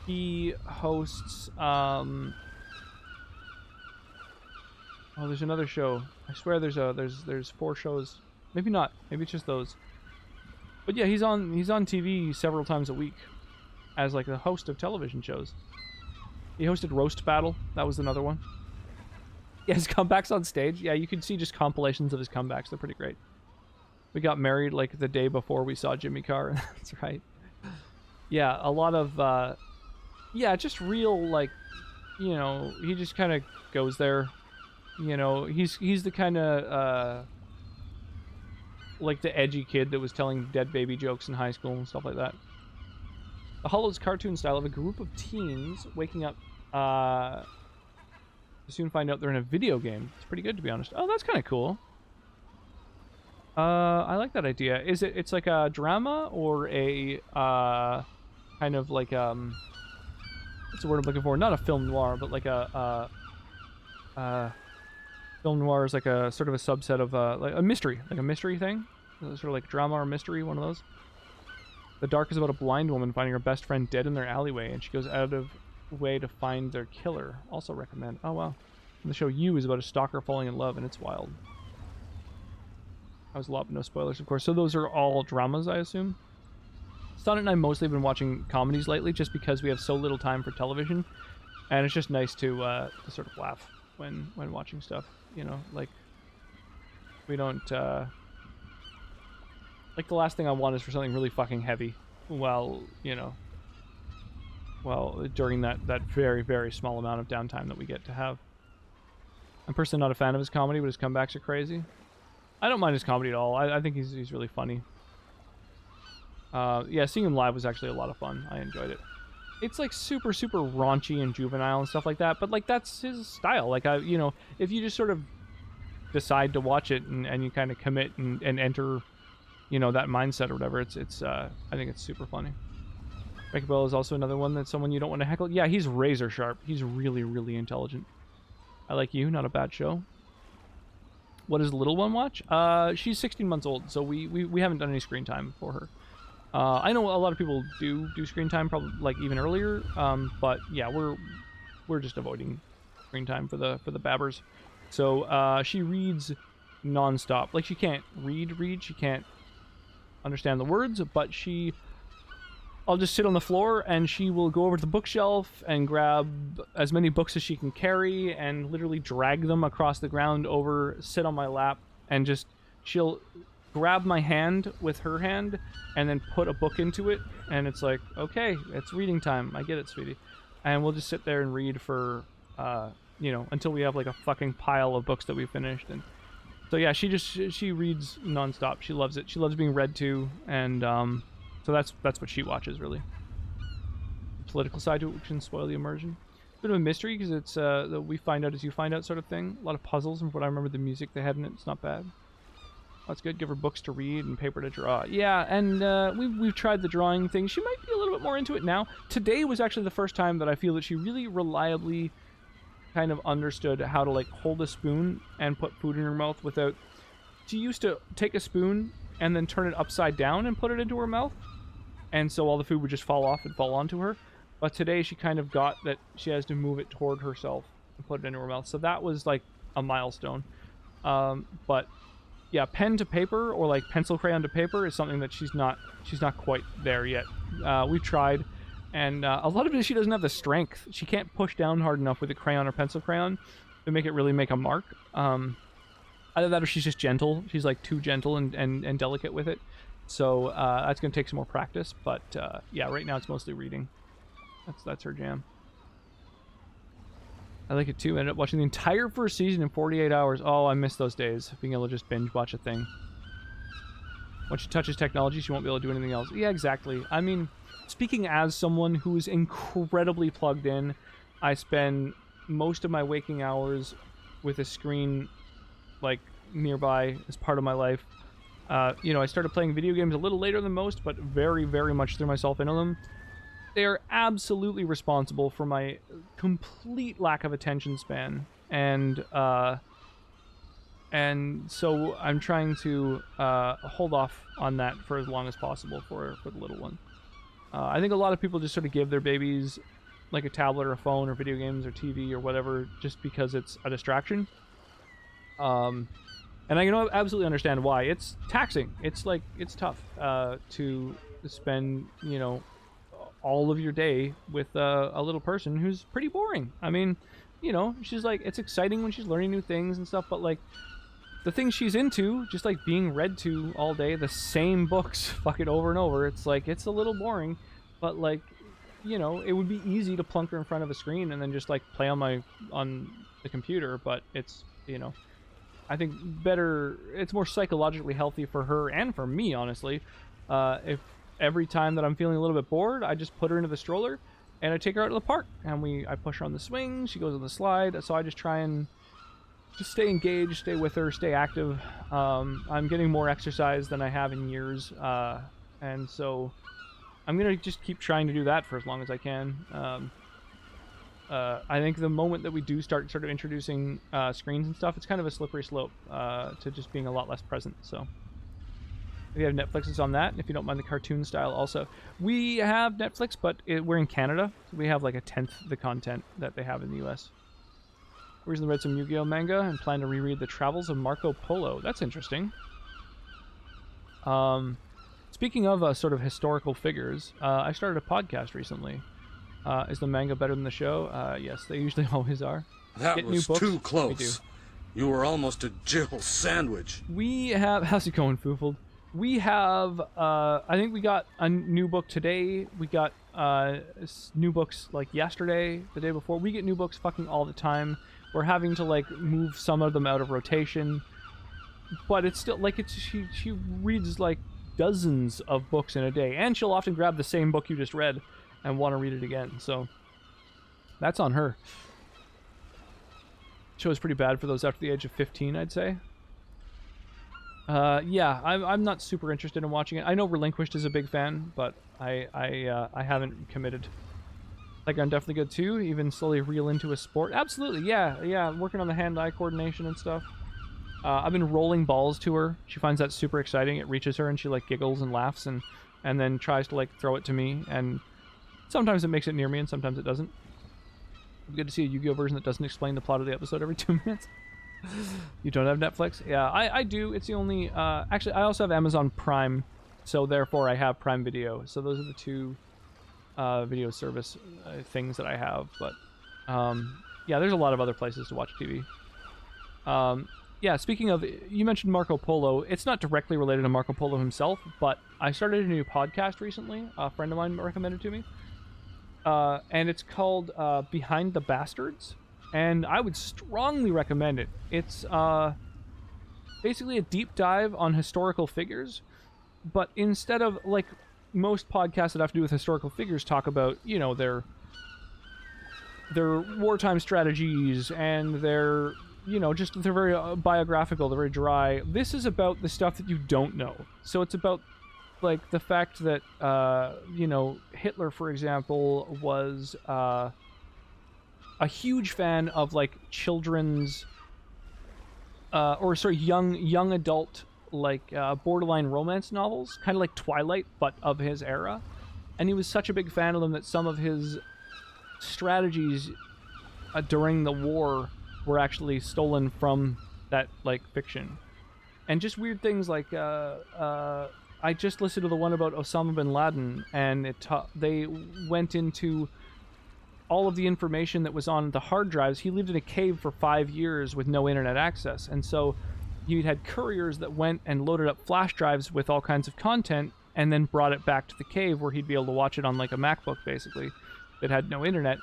S1: He hosts, oh, there's another show. I swear there's 4 shows. Maybe not. Maybe it's just those. But yeah, he's on TV several times a week as like the host of television shows. He hosted Roast Battle. That was another one. Yeah, his comebacks on stage. Yeah, you can see just compilations of his comebacks. They're pretty great. We got married like the day before we saw Jimmy Carr. That's right. Yeah, a lot of yeah, just real, like, you know, he just kind of goes there. You know, he's the kind of like the edgy kid that was telling dead baby jokes in high school and stuff like that. The Hollow's cartoon style of a group of teens waking up to soon find out they're in a video game. It's pretty good, to be honest. Oh, that's kind of cool. I like that idea. It's like a drama or a kind of like what's the word I'm looking for? Not a film noir, but like a film noir is like a sort of a subset of like a mystery thing. Sort of like drama or mystery, one of those. The Dark is about a blind woman finding her best friend dead in their alleyway, and she goes out of way to find their killer. Also recommend. Oh wow. And the show You is about a stalker falling in love, and it's wild. That was a lot, but no spoilers, of course. So those are all dramas, I assume. Sonnet and I mostly have been watching comedies lately, just because we have so little time for television, and it's just nice to sort of laugh when watching stuff. You know, like we don't. Like, the last thing I want is for something really fucking heavy while, you know, during that very, very small amount of downtime that we get to have. I'm personally not a fan of his comedy, but his comebacks are crazy. I don't mind his comedy at all. I think he's really funny. Yeah, seeing him live was actually a lot of fun. I enjoyed it. It's, like, super, super raunchy and juvenile and stuff like that, but, like, that's his style. Like, you know, if you just sort of decide to watch it and you kind of commit and enter, you know, that mindset or whatever, I think it's super funny. Becky Bell is also another one that's someone you don't want to heckle. Yeah, he's razor sharp. He's really, really intelligent. I Like You, not a bad show. What does the little one watch? She's 16 months old, so we haven't done any screen time for her. I know a lot of people do screen time, probably like even earlier. But yeah, we're just avoiding screen time for the babbers. So she reads nonstop. Like she can't read. She can't understand the words, but I'll just sit on the floor and she will go over to the bookshelf and grab as many books as she can carry and literally drag them across the ground over, sit on my lap, and just she'll grab my hand with her hand and then put a book into it, and it's like, okay, it's reading time. I get it, sweetie. And we'll just sit there and read for until we have like a fucking pile of books that we finished. And so yeah, she reads nonstop. She loves it. She loves being read to, and so that's what she watches, really. The political side to it, which can spoil the immersion. Bit of a mystery because it's the we find out as you find out sort of thing. A lot of puzzles, and from what I remember, the music they had in it's not bad. That's good. Give her books to read and paper to draw. Yeah, and we've tried the drawing thing. She might be a little bit more into it now. Today was actually the first time that I feel that she really reliably kind of understood how to like hold a spoon and put food in her mouth without. She used to take a spoon and then turn it upside down and put it into her mouth, and so all the food would just fall off and fall onto her. But today she kind of got that she has to move it toward herself and put it into her mouth. So that was like a milestone. But yeah, pen to paper or like pencil crayon to paper is something that she's not quite there yet. We've tried, and a lot of it is she doesn't have the strength. She can't push down hard enough with a crayon or pencil crayon to make it really make a mark. Either that or she's just gentle. She's like too gentle and delicate with it. So that's going to take some more practice. But yeah, right now it's mostly reading. That's her jam. I like it too. I ended up watching the entire first season in 48 hours. Oh, I miss those days. Being able to just binge watch a thing. Once she touches technology, she won't be able to do anything else. Yeah, exactly. I mean, speaking as someone who is incredibly plugged in, I spend most of my waking hours with a screen like nearby as part of my life. I started playing video games a little later than most, but very, very much threw myself into them. They are absolutely responsible for my complete lack of attention span, and so I'm trying to hold off on that for as long as possible for the little one. I think a lot of people just sort of give their babies like a tablet or a phone or video games or TV or whatever just because it's a distraction. And I can absolutely understand why. It's taxing. It's tough to spend, all of your day with a little person who's pretty boring. I mean, she's like, it's exciting when she's learning new things and stuff, but like the things she's into, just like being read to all day, the same books fucking over and over, it's like, it's a little boring, but like, it would be easy to plunk her in front of a screen and then just like play on the computer, but it's, I think it's more psychologically healthy for her and for me, honestly, if every time that I'm feeling a little bit bored, I just put her into the stroller and I take her out to the park and I push her on the swing, she goes on the slide. So I just try and just stay engaged, stay with her, stay active. I'm getting more exercise than I have in years, and so I'm gonna just keep trying to do that for as long as I can. I think the moment that we do start sort of introducing screens and stuff, it's kind of a slippery slope to just being a lot less present. So if you have Netflix, it's on that. And if you don't mind the cartoon style also. We have Netflix, but we're in Canada. So we have like a tenth the content that they have in the US. Recently read some Yu-Gi-Oh manga and plan to reread The Travels of Marco Polo. That's interesting. Speaking of sort of historical figures, I started a podcast recently. Is the manga better than the show? Yes, they usually always are.
S4: That
S1: Get
S4: was
S1: new books.
S4: too
S1: We do.
S4: close. You were almost a Jill sandwich.
S1: We have... How's it going, Foofled? We have... I think we got a new book today. We got new books like yesterday, the day before. We get new books fucking all the time. We're having to like move some of them out of rotation. But it's still like she reads like dozens of books in a day. And she'll often grab the same book you just read and want to read it again. So that's on her. Show is pretty bad for those after the age of 15, I'd say. Yeah, I'm not super interested in watching it. I know Relinquished is a big fan, but I haven't committed. Like, I'm definitely good too, even slowly reel into a sport. Absolutely, yeah, working on the hand-eye coordination and stuff. I've been rolling balls to her. She finds that super exciting. It reaches her and she like giggles and laughs and then tries to like throw it to me, and sometimes it makes it near me and sometimes it doesn't. It's good to see a Yu-Gi-Oh version that doesn't explain the plot of the episode every 2 minutes. You don't have Netflix? Yeah, I do. It's the only actually I also have Amazon Prime, so therefore I have Prime Video. So those are the two video service things that I have, but yeah, there's a lot of other places to watch TV. Yeah, speaking of, you mentioned Marco Polo. It's not directly related to Marco Polo himself, but I started a new podcast recently. A friend of mine recommended to me. And it's called Behind the Bastards. And I would strongly recommend it. It's basically a deep dive on historical figures. But instead of, like, most podcasts that have to do with historical figures talk about, you know, their wartime strategies and their... You know, just they're very biographical, they're very dry. This is about the stuff that you don't know. So it's about, like, the fact that, you know, Hitler, for example, was a huge fan of, like, children's, or sorry, young adult, like, borderline romance novels, kind of like Twilight, but of his era. And he was such a big fan of them that some of his strategies during the war were actually stolen from that, like, fiction. And just weird things like, I just listened to the one about Osama bin Laden, and they went into all of the information that was on the hard drives. He lived in a cave for 5 years with no internet access, and so you'd had couriers that went and loaded up flash drives with all kinds of content, and then brought it back to the cave where he'd be able to watch it on, like, a MacBook, basically, that had no internet.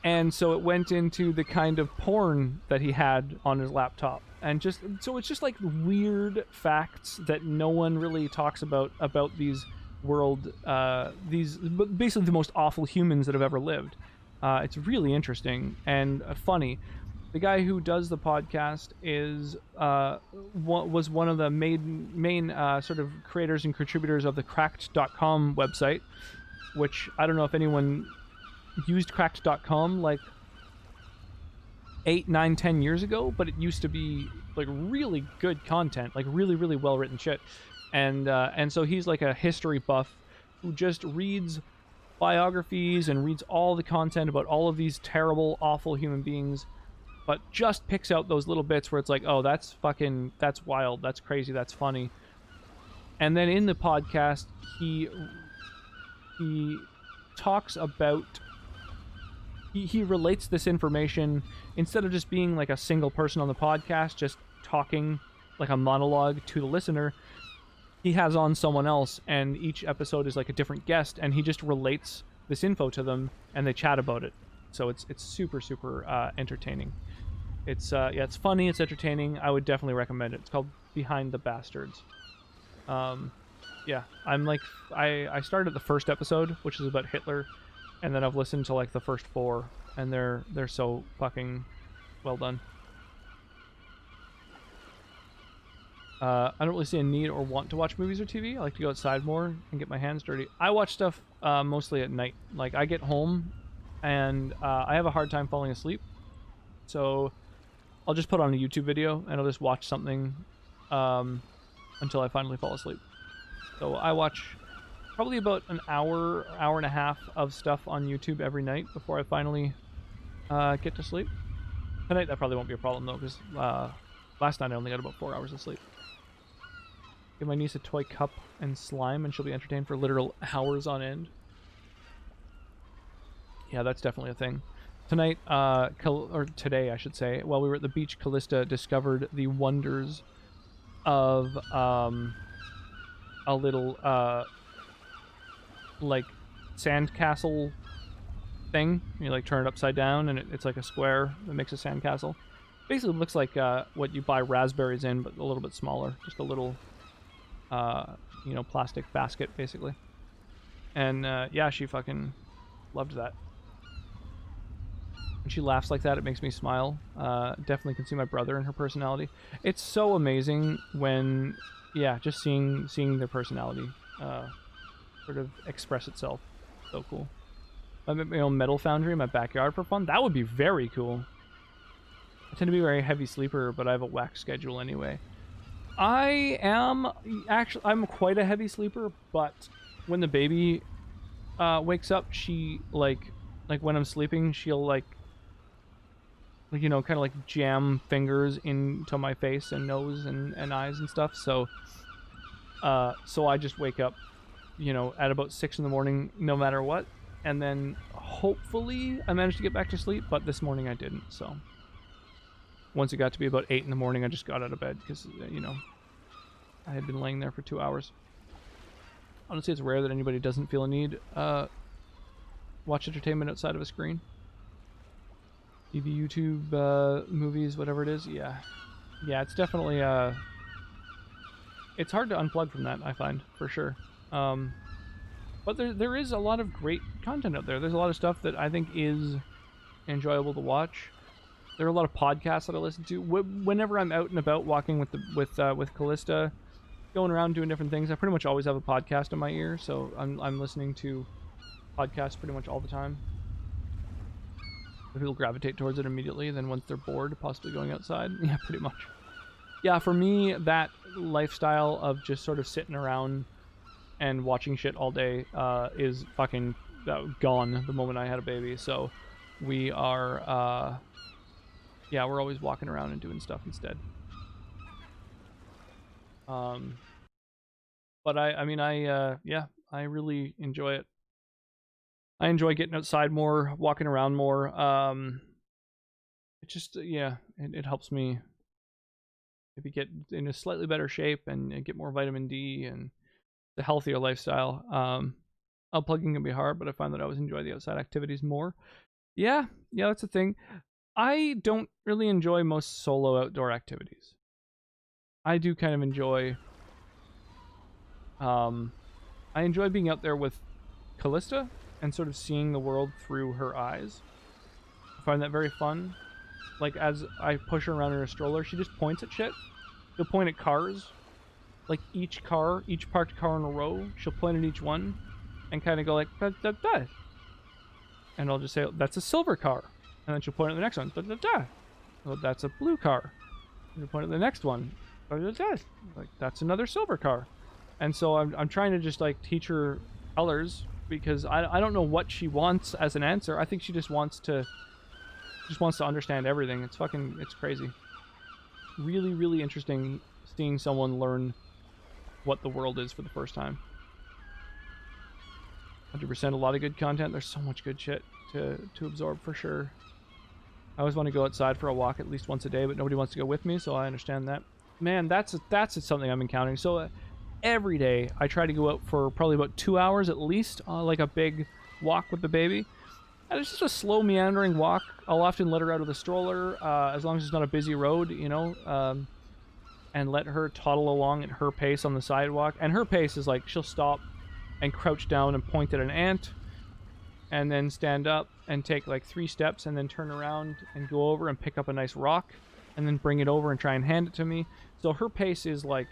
S1: And so it went into the kind of porn that he had on his laptop. And just, so it's just like weird facts that no one really talks about these these basically the most awful humans that have ever lived. It's really interesting and funny. The guy who does the podcast was one of the main sort of creators and contributors of the Cracked.com website, which I don't know if anyone used Cracked.com like 8, 9, 10 years ago, but it used to be like really good content, like really, really well written shit. And so he's like a history buff who just reads biographies and reads all the content about all of these terrible, awful human beings, but just picks out those little bits where it's like, oh, that's wild, that's crazy, that's funny. And then in the podcast, he talks about, he relates this information, instead of just being like a single person on the podcast, just talking like a monologue to the listener, he has on someone else, and each episode is like a different guest, and he just relates this info to them, and they chat about it. So it's super, super entertaining. It's yeah, it's funny, it's entertaining. I would definitely recommend it. It's called Behind the Bastards. Yeah, I'm like, I started the first episode, which is about Hitler, and then I've listened to like the first 4, and they're so fucking well done. I don't really see a need or want to watch movies or TV. I like to go outside more and get my hands dirty. I watch stuff mostly at night. Like, I get home and I have a hard time falling asleep, so I'll just put on a YouTube video and I'll just watch something until I finally fall asleep. So I watch probably about an hour and a half of stuff on YouTube every night before I finally get to sleep. Tonight that probably won't be a problem though, because last night I only got about 4 hours of sleep. Give my niece a toy cup and slime and she'll be entertained for literal hours on end. Yeah, that's definitely a thing. Tonight, or today I should say, while we were at the beach, Callista discovered the wonders of a little like sandcastle thing. You like turn it upside down and it's like a square that makes a sandcastle. Basically it looks like what you buy raspberries in, but a little bit smaller. Just a little you know, plastic basket basically. And yeah, she fucking loved that. When she laughs like that, it makes me smile. Definitely can see my brother in her personality. It's so amazing when, yeah, just seeing their personality sort of express itself. So cool. I make my own metal foundry in my backyard for fun. That would be very cool. I tend to be a very heavy sleeper, but I have a whack schedule anyway. I'm quite a heavy sleeper, but when the baby wakes up, she like when I'm sleeping, she'll like you know, kind of like jam fingers into my face and nose and eyes and stuff. So so I just wake up, you know, at about 6 in the morning, no matter what, and then hopefully I managed to get back to sleep. But this morning I didn't. So once it got to be about 8 in the morning, I just got out of bed because you know, I had been laying there for 2 hours. Honestly, it's rare that anybody doesn't feel a need watch entertainment outside of a screen. TV, YouTube, movies, whatever it is. Yeah, it's definitely it's hard to unplug from that, I find, for sure. But there is a lot of great content out there. There's a lot of stuff that I think is enjoyable to watch. There are a lot of podcasts that I listen to whenever I'm out and about walking with Callista, going around doing different things. I pretty much always have a podcast in my ear, so I'm listening to podcasts pretty much all the time. People gravitate towards it immediately, then once they're bored, possibly going outside. Yeah, pretty much. Yeah, for me, that lifestyle of just sort of sitting around and watching shit all day is fucking gone the moment I had a baby. So we are, yeah, we're always walking around and doing stuff instead. But I mean, yeah, I really enjoy it. I enjoy getting outside more, walking around more. It just, yeah, it helps me maybe get in a slightly better shape and get more vitamin D and the healthier lifestyle. Unplugging can be hard, but I find that I always enjoy the outside activities more. Yeah, that's the thing. I don't really enjoy most solo outdoor activities. I do kind of enjoy, I enjoy being out there with Callista and sort of seeing the world through her eyes. I find that very fun. Like, as I push her around in her stroller, she just points at shit. She'll point at cars. Like, each parked car in a row, she'll point at each one and kind of go like, da, da, da. And I'll just say, that's a silver car. And then she'll point at the next one, da, da, da. Well, that's a blue car. And she'll point at the next one, da, da, da. Like, that's another silver car. And so I'm trying to just, like, teach her colors, because I don't know what she wants as an answer. I think she just wants to understand everything. It's crazy. Really, really interesting seeing someone learn what the world is for the first time. 100%, a lot of good content. There's so much good shit to absorb for sure. I always want to go outside for a walk at least once a day, but nobody wants to go with me, so I understand that. Man, that's something I'm encountering. So every day I try to go out for probably about 2 hours at least, like a big walk with the baby. And it's just a slow meandering walk. I'll often let her out of the stroller, as long as it's not a busy road, you know, and let her toddle along at her pace on the sidewalk. And her pace is like, she'll stop and crouch down and point at an ant, and then stand up and take like 3 steps and then turn around and go over and pick up a nice rock and then bring it over and try and hand it to me. So her pace is like,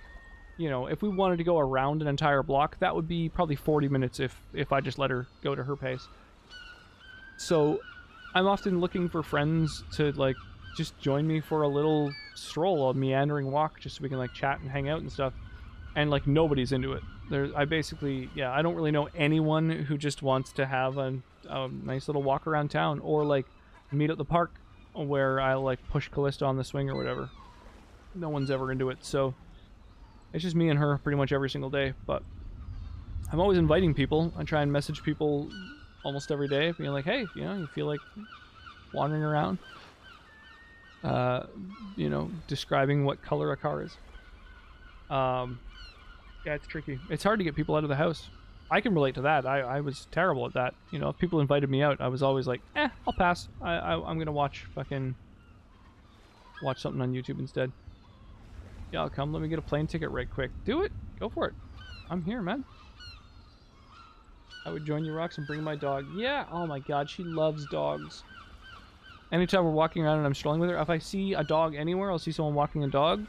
S1: you know, if we wanted to go around an entire block, that would be probably 40 minutes if I just let her go to her pace. So I'm often looking for friends to like just join me for a little stroll, a meandering walk, just so we can like chat and hang out and stuff. And like nobody's into it. I basically, yeah, I don't really know anyone who just wants to have a nice little walk around town, or like meet at the park where I like push Callista on the swing or whatever. No one's ever into it, so it's just me and her pretty much every single day. But I'm always inviting people. I try and message people almost every day, being like, hey, you know, you feel like wandering around? You know, describing what color a car is. Yeah, it's tricky. It's hard to get people out of the house. I can relate to that. I was terrible at that. You know, if people invited me out, I was always like, I'll pass. I'm gonna watch something on YouTube instead. Yeah, I'll come. Let me get a plane ticket right quick. Do it. Go for it. I'm here, man. I would join you, Rox, and bring my dog. Yeah. Oh my God, she loves dogs. Anytime we're walking around and I'm strolling with her, if I see a dog anywhere, I'll see someone walking a dog,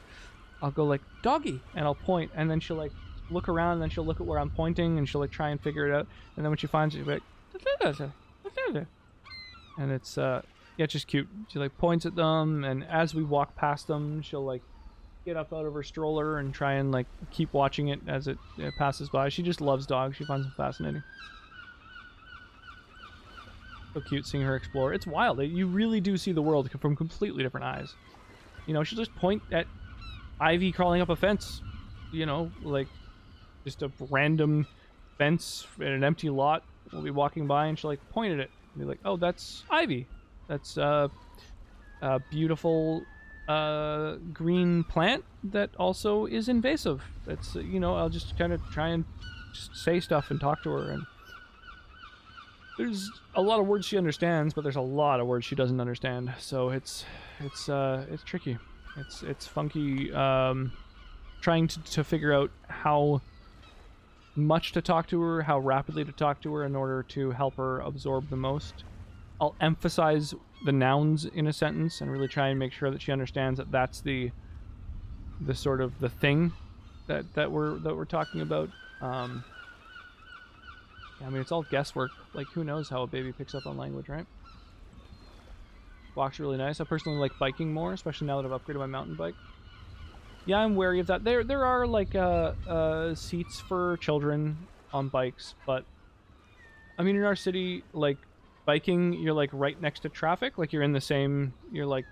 S1: I'll go like, doggy, and I'll point, and then she'll like look around, and then she'll look at where I'm pointing, and she'll like try and figure it out, and then when she finds it, she'll be like, and it's Yeah, it's just cute. She like points at them, and as we walk past them, she'll like get up out of her stroller and try and like keep watching it as it passes by. She just loves dogs. She finds them fascinating. So cute seeing her explore. It's wild. You really do see the world from completely different eyes. You know, she'll just point at Ivy crawling up a fence. You know, like just a random fence in an empty lot. We'll be walking by and she'll like point at it and be like, "Oh, that's Ivy. That's a beautiful green plant that also is invasive." That's you know, I'll just kind of try and just say stuff and talk to her, and there's a lot of words she understands, but there's a lot of words she doesn't understand. So it's tricky. It's funky trying to figure out how much to talk to her, how rapidly to talk to her in order to help her absorb the most. I'll emphasize the nouns in a sentence and really try and make sure that she understands that that's the sort of the thing that we're talking about. Yeah, I mean, it's all guesswork. Like, who knows how a baby picks up on language, right? Walks really nice. I personally like biking more, especially now that I've upgraded my mountain bike. Yeah, I'm wary of that. There are like seats for children on bikes, but I mean, in our city, like biking, you're like right next to traffic. Like you're in the same. You're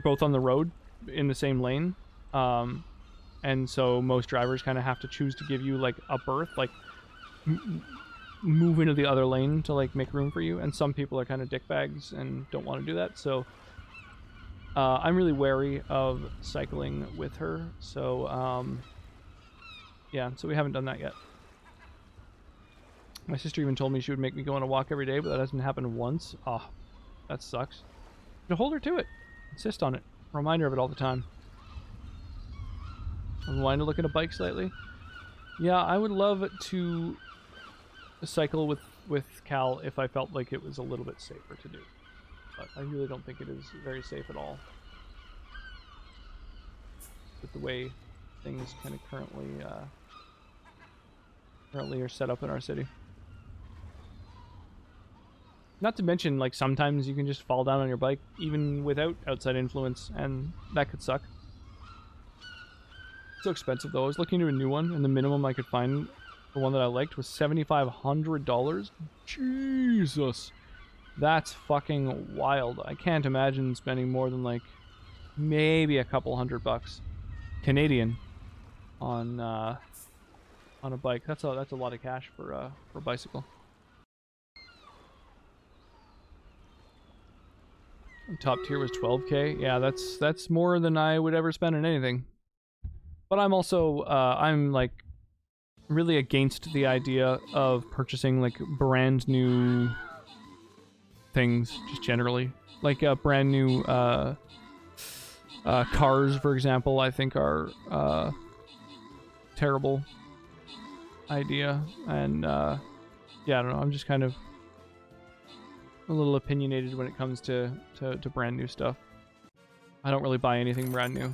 S1: both on the road in the same lane. And so most drivers kind of have to choose to give you like a berth, like move into the other lane to like make room for you. And some people are kind of dickbags and don't want to do that. So I'm really wary of cycling with her. So yeah, so we haven't done that yet. My sister even told me she would make me go on a walk every day, but that hasn't happened once. Oh, that sucks. To hold her to it. Insist on it. Remind her of it all the time. I'm wanting to look at a bike slightly. Yeah, I would love to cycle with Cal if I felt like it was a little bit safer to do. But I really don't think it is very safe at all. With the way things kind of currently are set up in our city. Not to mention, like, sometimes you can just fall down on your bike even without outside influence, and that could suck. So expensive though. I was looking into a new one, and the minimum I could find for one that I liked was $7,500. Jesus, that's fucking wild. I can't imagine spending more than like maybe a couple $100 Canadian on a bike. That's a lot of cash for a bicycle. Top tier was 12K. Yeah, that's more than I would ever spend on anything. But I'm also I'm like really against the idea of purchasing like brand new things just generally. Like brand new cars, for example, I think are terrible idea. And yeah, I don't know. I'm just kind of a little opinionated when it comes to brand new stuff. I don't really buy anything brand new.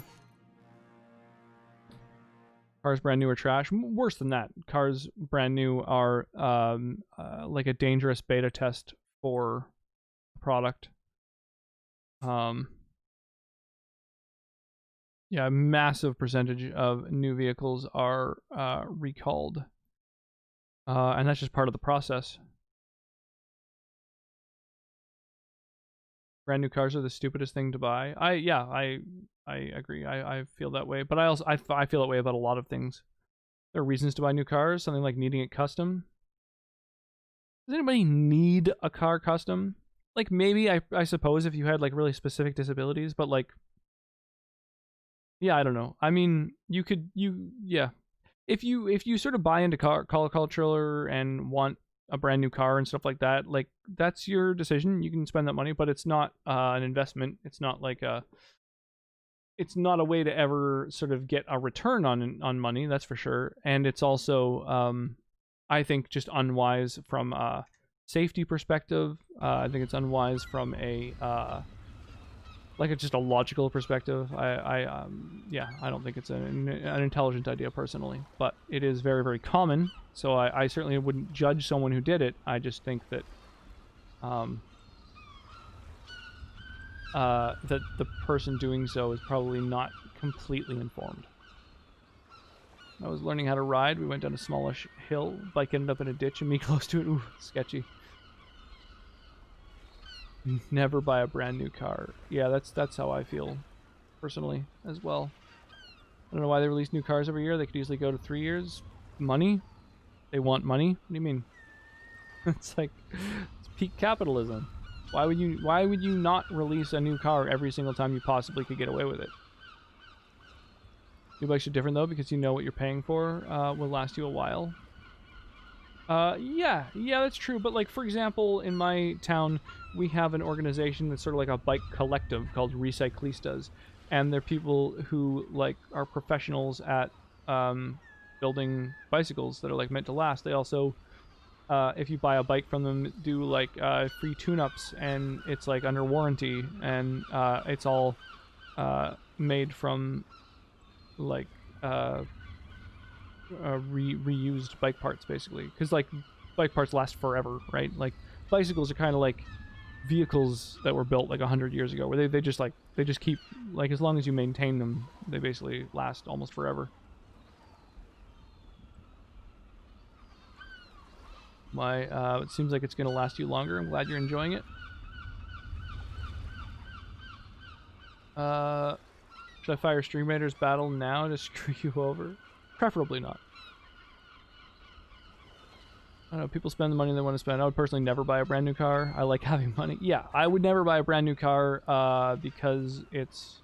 S1: Cars brand new are trash. Worse than that, cars brand new are like a dangerous beta test for a product. Yeah, a massive percentage of new vehicles are recalled, and that's just part of the process. Brand new cars are the stupidest thing to buy. I agree. I feel that way, but I feel that way about a lot of things. There are reasons to buy new cars, something like needing it custom. Does anybody need a car custom? Like maybe I suppose if you had like really specific disabilities, but like yeah, I don't know. I mean, yeah. If you sort of buy into car culture and want a brand new car and stuff like that, like that's your decision. You can spend that money, but it's not an investment. It's not like it's not a way to ever sort of get a return on money, that's for sure. And it's also I think just unwise from a safety perspective. I think it's unwise from a like just a logical perspective. Yeah, I don't think it's an intelligent idea personally, but it is very, very common. So I certainly wouldn't judge someone who did it. I just think that that the person doing so is probably not completely informed. I was learning how to ride. We went down a smallish hill. Bike ended up in a ditch and me close to it. Ooh, sketchy. Never buy a brand new car. Yeah, that's how I feel personally as well. I don't know why they release new cars every year. They could easily go to 3 years. Money? They want money? What do you mean? It's like it's peak capitalism. Why would you not release a new car every single time you possibly could get away with it? New bikes are different though because you know what you're paying for will last you a while. Yeah, that's true. But like for example, in my town, we have an organization that's sort of like a bike collective called Recyclistas, and they're people who like are professionals at building bicycles that are like meant to last. They also, if you buy a bike from them, do like free tune-ups, and it's like under warranty, and it's all made from like reused bike parts basically, because like bike parts last forever, right? Like bicycles are kind of like vehicles that were built like 100 years ago, where they just keep, like, as long as you maintain them, they basically last almost forever. It seems like it's gonna last you longer. I'm glad you're enjoying it. Should I fire Stream Raiders battle now to screw you over? Preferably not. I don't know, people spend the money they want to spend. I would personally never buy a brand new car. I like having money. Yeah, I would never buy a brand new car because it's...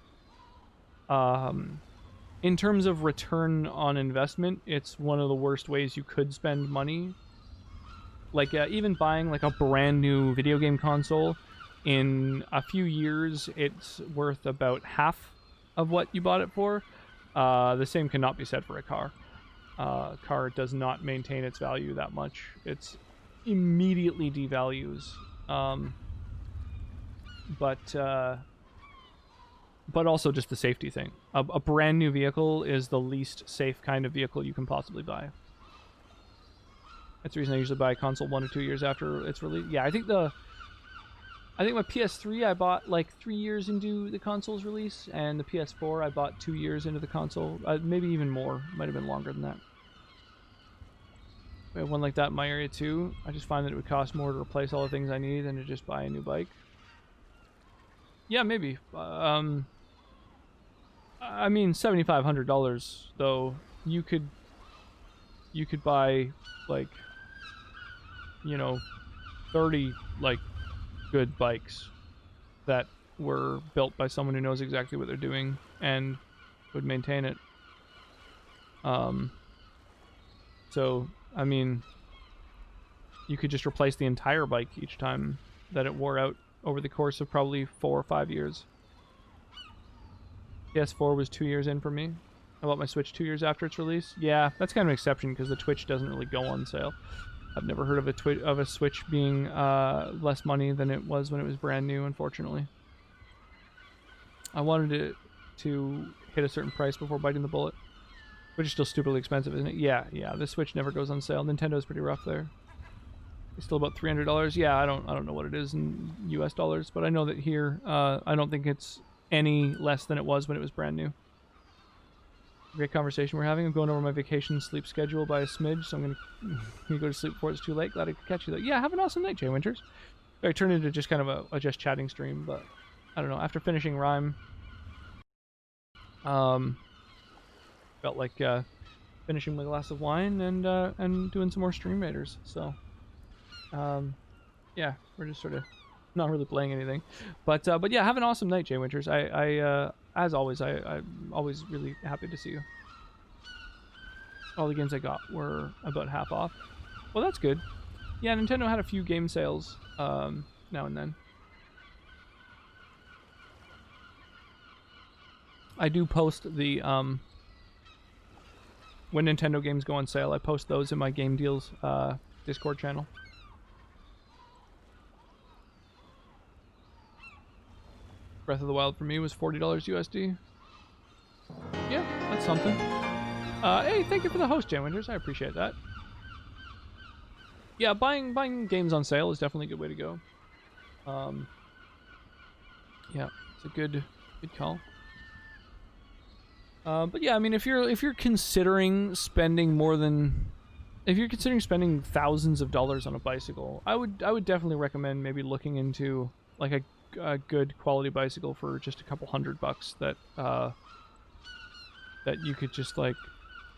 S1: in terms of return on investment, it's one of the worst ways you could spend money. Like, even buying like a brand new video game console, in a few years, it's worth about half of what you bought it for. The same cannot be said for a car. Car does not maintain its value that much. It's immediately devalues. But also just the safety thing. A brand new vehicle is the least safe kind of vehicle you can possibly buy. That's the reason I usually buy a console 1 or 2 years after it's released. Yeah, I think my PS3 I bought like 3 years into the console's release, and the PS4 I bought 2 years into the console. Maybe even more. Might have been longer than that. We have one like that in my area too. I just find that it would cost more to replace all the things I need than to just buy a new bike. Yeah, maybe. I mean, $7,500 though. You could buy like, you know, 30 like good bikes that were built by someone who knows exactly what they're doing and would maintain it. So I mean, you could just replace the entire bike each time that it wore out over the course of probably 4 or 5 years. PS4 was 2 years in for me. I bought my Switch 2 years after its release. Yeah, that's kind of an exception because the Twitch doesn't really go on sale. I've never heard of a Switch being less money than it was when it was brand new, unfortunately. I wanted it to hit a certain price before biting the bullet, which is still stupidly expensive, isn't it? Yeah, the Switch never goes on sale. Nintendo's pretty rough there. It's still about $300. Yeah, I don't know what it is in US dollars, but I know that here, I don't think it's any less than it was when it was brand new. Great conversation we're having. I'm going over my vacation sleep schedule by a smidge, so I'm gonna go to sleep before it's too late. Glad I could catch you though. Yeah, have an awesome night, Jay Winters. I turned into just kind of a just chatting stream, but I don't know. After finishing RiME, felt like finishing my glass of wine and doing some more Stream Raiders. So, yeah, we're just sort of not really playing anything, but yeah, have an awesome night, Jay Winters. As always, I'm always really happy to see you. All the games I got were about half off. Well, that's good. Yeah, Nintendo had a few game sales now and then. I do post the when Nintendo games go on sale, I post those in my Game Deals Discord channel. Breath of the Wild for me was $40 USD. Yeah, that's something. Hey, thank you for the host, Jay Winters. I appreciate that. Yeah, buying games on sale is definitely a good way to go. Yeah, it's a good call. But yeah, I mean, if you're considering spending if you're considering spending thousands of dollars on a bicycle, I would definitely recommend maybe looking into like a good quality bicycle for just a couple $100 that that you could just like,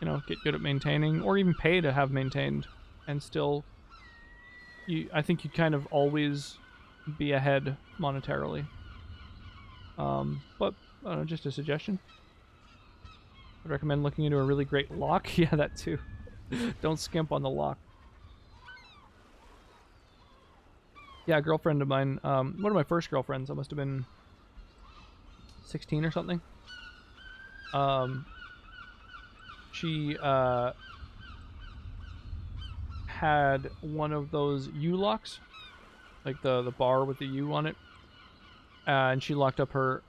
S1: you know, get good at maintaining, or even pay to have maintained, and still, I think you'd kind of always be ahead monetarily. But I don't know, just a suggestion. I'd recommend looking into a really great lock. Yeah, that too. Don't skimp on the lock. Yeah, a girlfriend of mine, one of my first girlfriends, I must have been 16 or something. She had one of those U locks, like the bar with the U on it, and she locked up her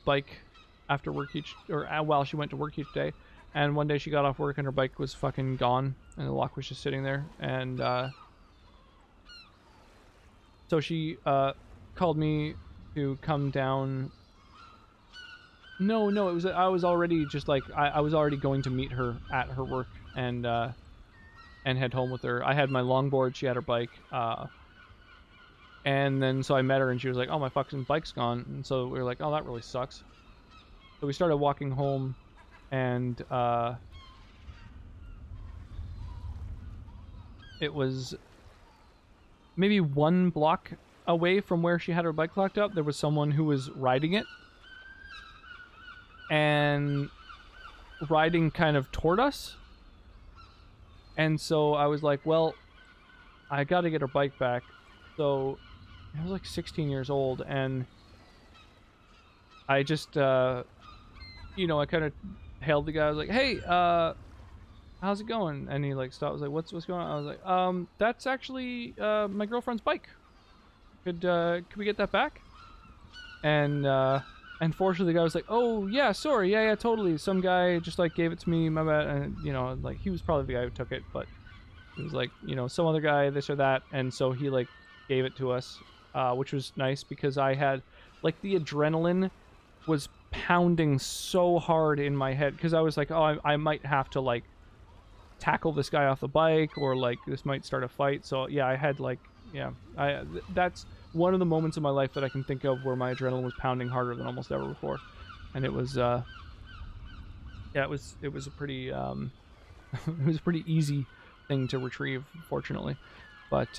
S1: bike after work while she went to work each day. And one day she got off work and her bike was fucking gone, and the lock was just sitting there. And so she called me to come down. No, it was, I was already just like, I was already going to meet her at her work and head home with her. I had my longboard, she had her bike. And then so I met her and she was like, "Oh, my fucking bike's gone." And so we were like, "Oh, that really sucks." So we started walking home, and it was maybe 1 block away from where she had her bike locked up. There was someone who was riding it, and riding kind of toward us. And so I was like, well, I gotta get her bike back. So I was like 16 years old, and I just, you know, I kind of hailed the guy. I was like, "Hey, how's it going?" And he like stopped. I was like, "What's going on?" I was like, "That's actually my girlfriend's bike. Could we get that back?" And fortunately, the guy was like, "Oh yeah, sorry, yeah, totally. Some guy just like gave it to me, my bad." And you know, like he was probably the guy who took it, but it was like, you know, some other guy, this or that, and so he like gave it to us, which was nice because I had like the adrenaline was pounding so hard in my head because I was like, oh, I might have to like tackle this guy off the bike, or like this might start a fight. So yeah, I had like, yeah, that's one of the moments in my life that I can think of where my adrenaline was pounding harder than almost ever before. And it was yeah, it was a pretty it was a pretty easy thing to retrieve, fortunately. But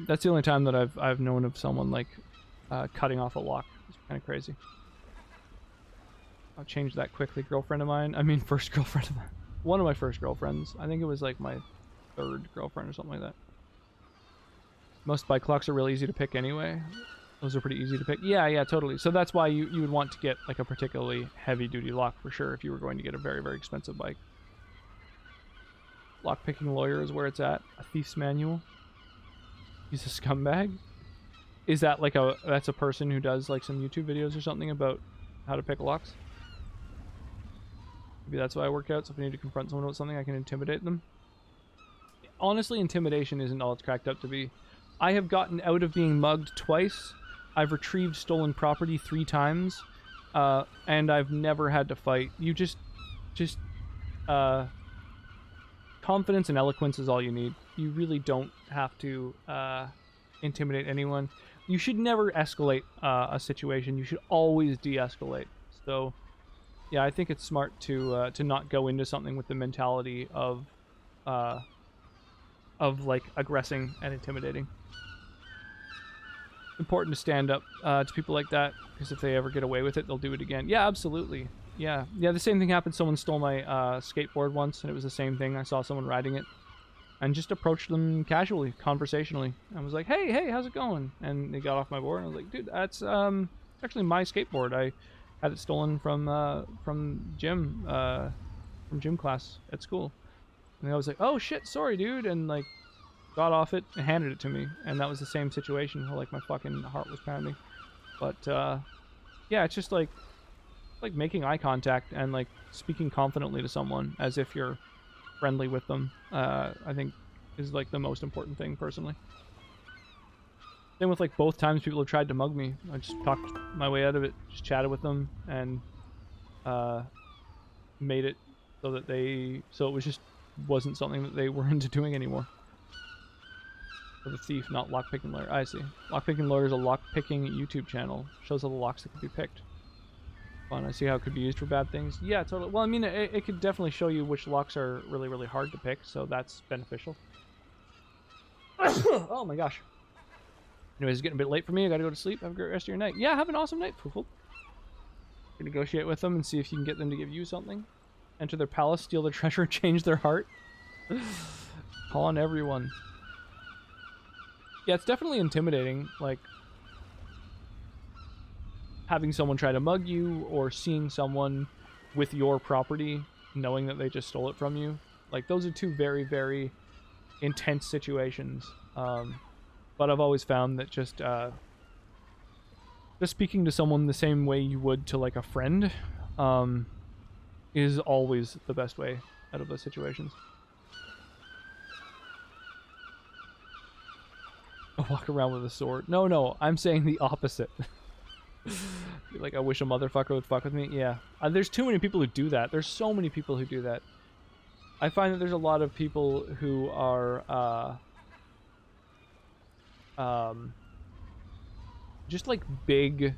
S1: that's the only time that I've known of someone like cutting off a lock. It's kind of crazy. I'll change that quickly. Girlfriend of mine, I mean first girlfriend of mine, one of my first girlfriends. I think it was like my 3rd girlfriend or something like that. Most bike locks are really easy to pick anyway. Those are pretty easy to pick. Yeah, totally. So that's why you would want to get like a particularly heavy duty lock for sure if you were going to get a very, very expensive bike. Lockpicking lawyer is where it's at. A thief's manual. He's a scumbag. Is that like that's a person who does like some YouTube videos or something about how to pick locks? Maybe that's why I work out, so if I need to confront someone with something, I can intimidate them. Honestly, intimidation isn't all it's cracked up to be. I have gotten out of being mugged twice. I've retrieved stolen property 3 times. And I've never had to fight. You just confidence and eloquence is all you need. You really don't have to intimidate anyone. You should never escalate a situation. You should always de-escalate. So yeah, I think it's smart to not go into something with the mentality of like aggressing and intimidating. Important to stand up to people like that, because if they ever get away with it, they'll do it again. Yeah, absolutely. Yeah, the same thing happened. Someone stole my skateboard once, and it was the same thing. I saw someone riding it and just approached them casually, conversationally. I was like, hey, how's it going? And they got off my board, and I was like, dude, that's actually my skateboard. I had it stolen from gym class at school. And I was like, oh shit, sorry dude, and like got off it and handed it to me. And that was the same situation where like my fucking heart was pounding. But yeah, it's just like making eye contact and like speaking confidently to someone as if you're friendly with them, I think is like the most important thing personally. Same with like both times people have tried to mug me. I just talked my way out of it, just chatted with them, and made it so that so it was just wasn't something that they were into doing anymore. For the thief, not lockpicking lawyer. I see. Lockpicking lawyer is a lockpicking YouTube channel. Shows all the locks that can be picked. Fun. I see how it could be used for bad things. Yeah, totally. Well, I mean, it could definitely show you which locks are really, really hard to pick, so that's beneficial. Oh my gosh. Anyways, it's getting a bit late for me. I gotta go to sleep. Have a great rest of your night. Yeah, have an awesome night, Foofle. Negotiate with them and see if you can get them to give you something. Enter their palace, steal their treasure, and change their heart. Call on everyone. Yeah, it's definitely intimidating, like having someone try to mug you or seeing someone with your property knowing that they just stole it from you. Like, those are two very, very intense situations. But I've always found that just speaking to someone the same way you would to like a friend is always the best way out of those situations. I walk around with a sword. No, I'm saying the opposite. Like, I wish a motherfucker would fuck with me. Yeah. There's too many people who do that. There's so many people who do that. I find that there's a lot of people who are just like big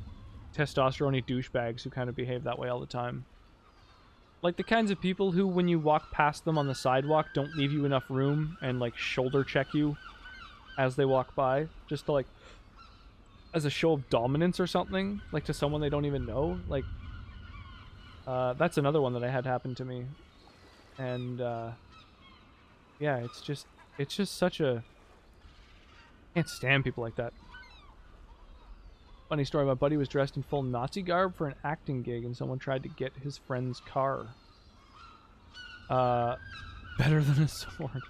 S1: testosterone-y douchebags who kind of behave that way all the time. Like the kinds of people who, when you walk past them on the sidewalk, don't leave you enough room and like shoulder check you as they walk by, just to like, as a show of dominance or something, like to someone they don't even know. Like, that's another one that I had happen to me. And yeah, it's just such a, can't stand people like that. Funny story, my buddy was dressed in full Nazi garb for an acting gig and someone tried to get his friend's car. Better than a sword.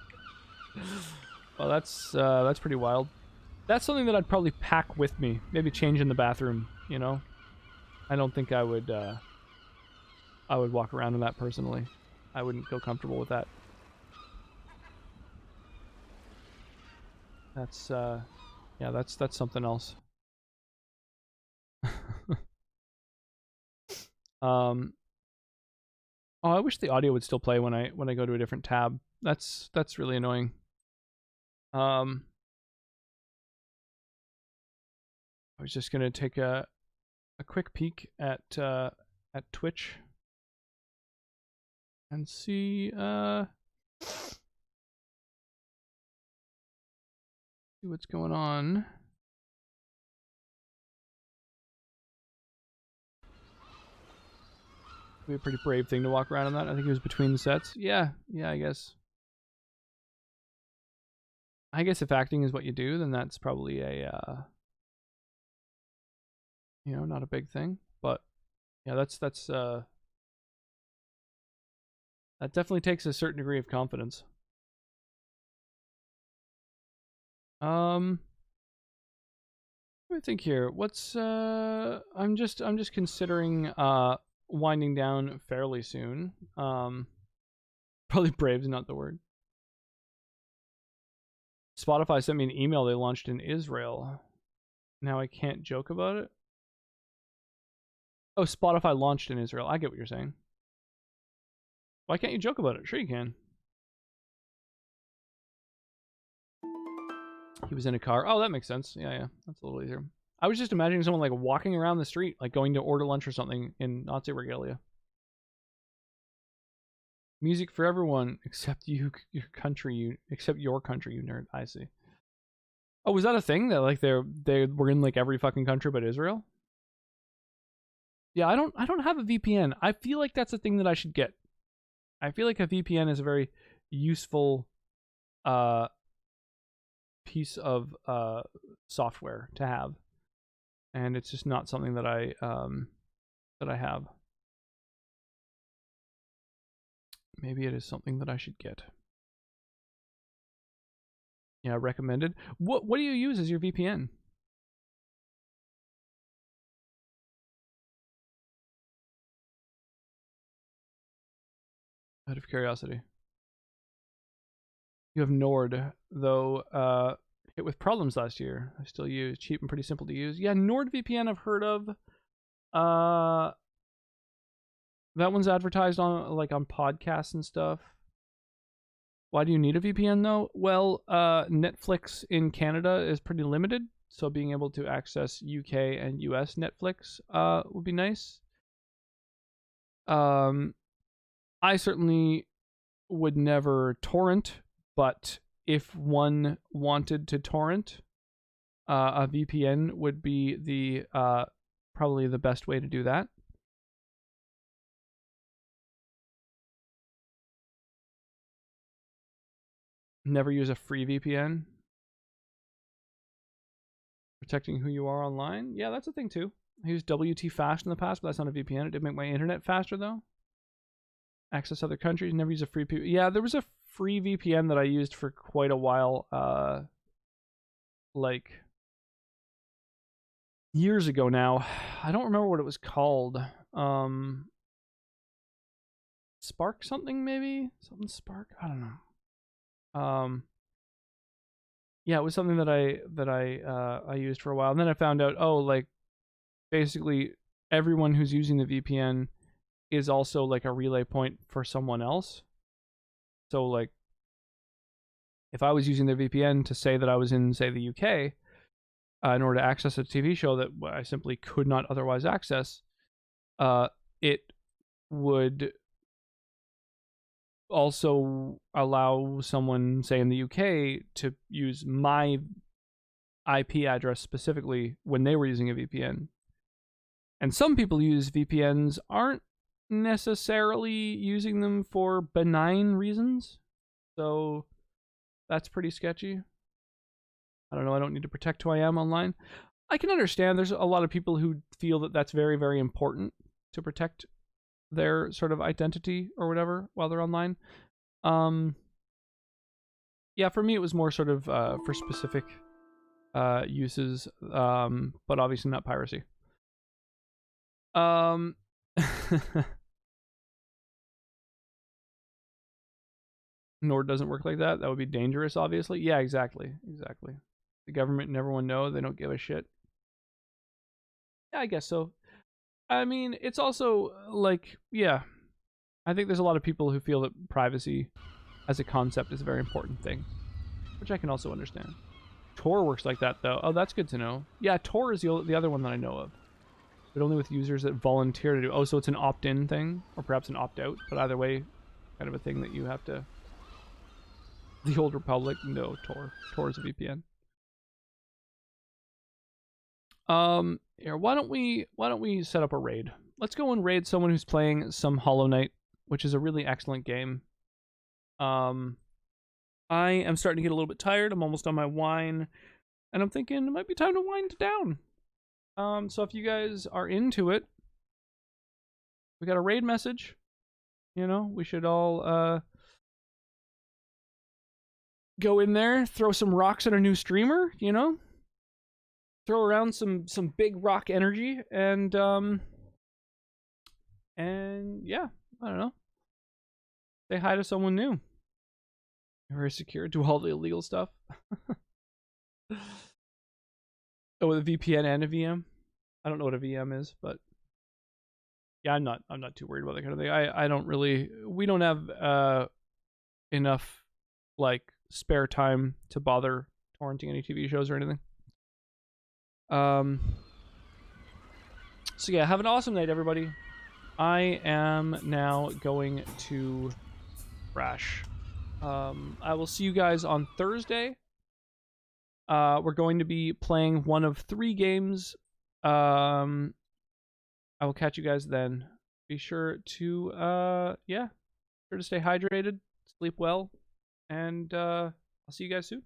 S1: Well, that's pretty wild. That's something that I'd probably pack with me. Maybe change in the bathroom, you know? I don't think I would walk around in that personally. I wouldn't feel comfortable with that. That's, yeah, that's something else. Oh, I wish the audio would still play when I go to a different tab. That's really annoying. I was just gonna take a quick peek at Twitch and see what's going on. Be a pretty brave thing to walk around on that. I think it was between the sets. Yeah, I guess. I guess if acting is what you do, then that's probably a you know, not a big thing. But yeah, that's that definitely takes a certain degree of confidence. Let me think here. What's I'm just considering winding down fairly soon. Probably brave's not the word. Spotify sent me an email they launched in Israel. Now I can't joke about it. Oh, Spotify launched in Israel. I get what you're saying. Why can't you joke about it? Sure you can. He was in a car. Oh, that makes sense. Yeah. That's a little easier. I was just imagining someone like walking around the street, like going to order lunch or something in Nazi regalia. Music for everyone except you, your country, except your country, you nerd. I see. Oh, was that a thing that like they were in like every fucking country but Israel? Yeah, I don't have a VPN. I feel like that's a thing that I should get. I feel like a VPN is a very useful piece of software to have, and it's just not something that I have. Maybe it is something that I should get. Yeah, recommended. What do you use as your VPN? Out of curiosity. You have Nord, though hit with problems last year. I still use cheap and pretty simple to use. Yeah, NordVPN I've heard of. That one's advertised on like on podcasts and stuff. Why do you need a VPN though? Well, Netflix in Canada is pretty limited, so being able to access UK and US Netflix would be nice. I certainly would never torrent, but if one wanted to torrent, a VPN would be the probably the best way to do that. Never use a free VPN. Protecting who you are online. Yeah, that's a thing too. I used WT Fast in the past, but that's not a VPN. It did make my internet faster though. Access other countries. Never use a free Yeah, there was a free VPN that I used for quite a while. Like years ago now. I don't remember what it was called. Spark something maybe? Something Spark? I don't know. Yeah, it was something that I used for a while. And then I found out, oh, like basically everyone who's using the VPN is also like a relay point for someone else. So like if I was using their VPN to say that I was in, say, the UK, in order to access a TV show that I simply could not otherwise access, it would also allow someone, say, in the UK to use my IP address specifically when they were using a VPN. And some people use VPNs aren't necessarily using them for benign reasons. So that's pretty sketchy. I don't know. I don't need to protect who I am online. I can understand there's a lot of people who feel that that's very, very important to protect their sort of identity or whatever while they're online. Yeah, for me it was more sort of for specific uses, but obviously not piracy. Nord doesn't work like that. That would be dangerous, obviously. Yeah, exactly. The government and everyone know they don't give a shit. Yeah, I guess so. I mean, it's also like, yeah, I think there's a lot of people who feel that privacy as a concept is a very important thing, which I can also understand. Tor works like that, though. Oh, that's good to know. Yeah, Tor is the other one that I know of, but only with users that volunteer to do. Oh, so it's an opt-in thing, or perhaps an opt-out, but either way, kind of a thing that you have to. The Old Republic, no, Tor. Tor is a VPN. Here, why don't we set up a raid? Let's go and raid someone who's playing some Hollow Knight, which is a really excellent game. I am starting to get a little bit tired. I'm almost on my wine, and I'm thinking it might be time to wind down. So if you guys are into it, we got a raid message. You know, we should all go in there, throw some rocks at our new streamer, you know? Throw around some big rock energy and yeah, I don't know. Say hi to someone new. Very secure, do all the illegal stuff. Oh, with a VPN and a VM. I don't know what a VM is, but yeah, I'm not too worried about that kind of thing. I don't really, we don't have enough like spare time to bother torrenting any TV shows or anything. So yeah, have an awesome night, everybody. I am now going to crash. I will see you guys on Thursday. We're going to be playing one of 3 games. I will catch you guys then. Be sure to yeah, sure to stay hydrated, sleep well, and I'll see you guys soon.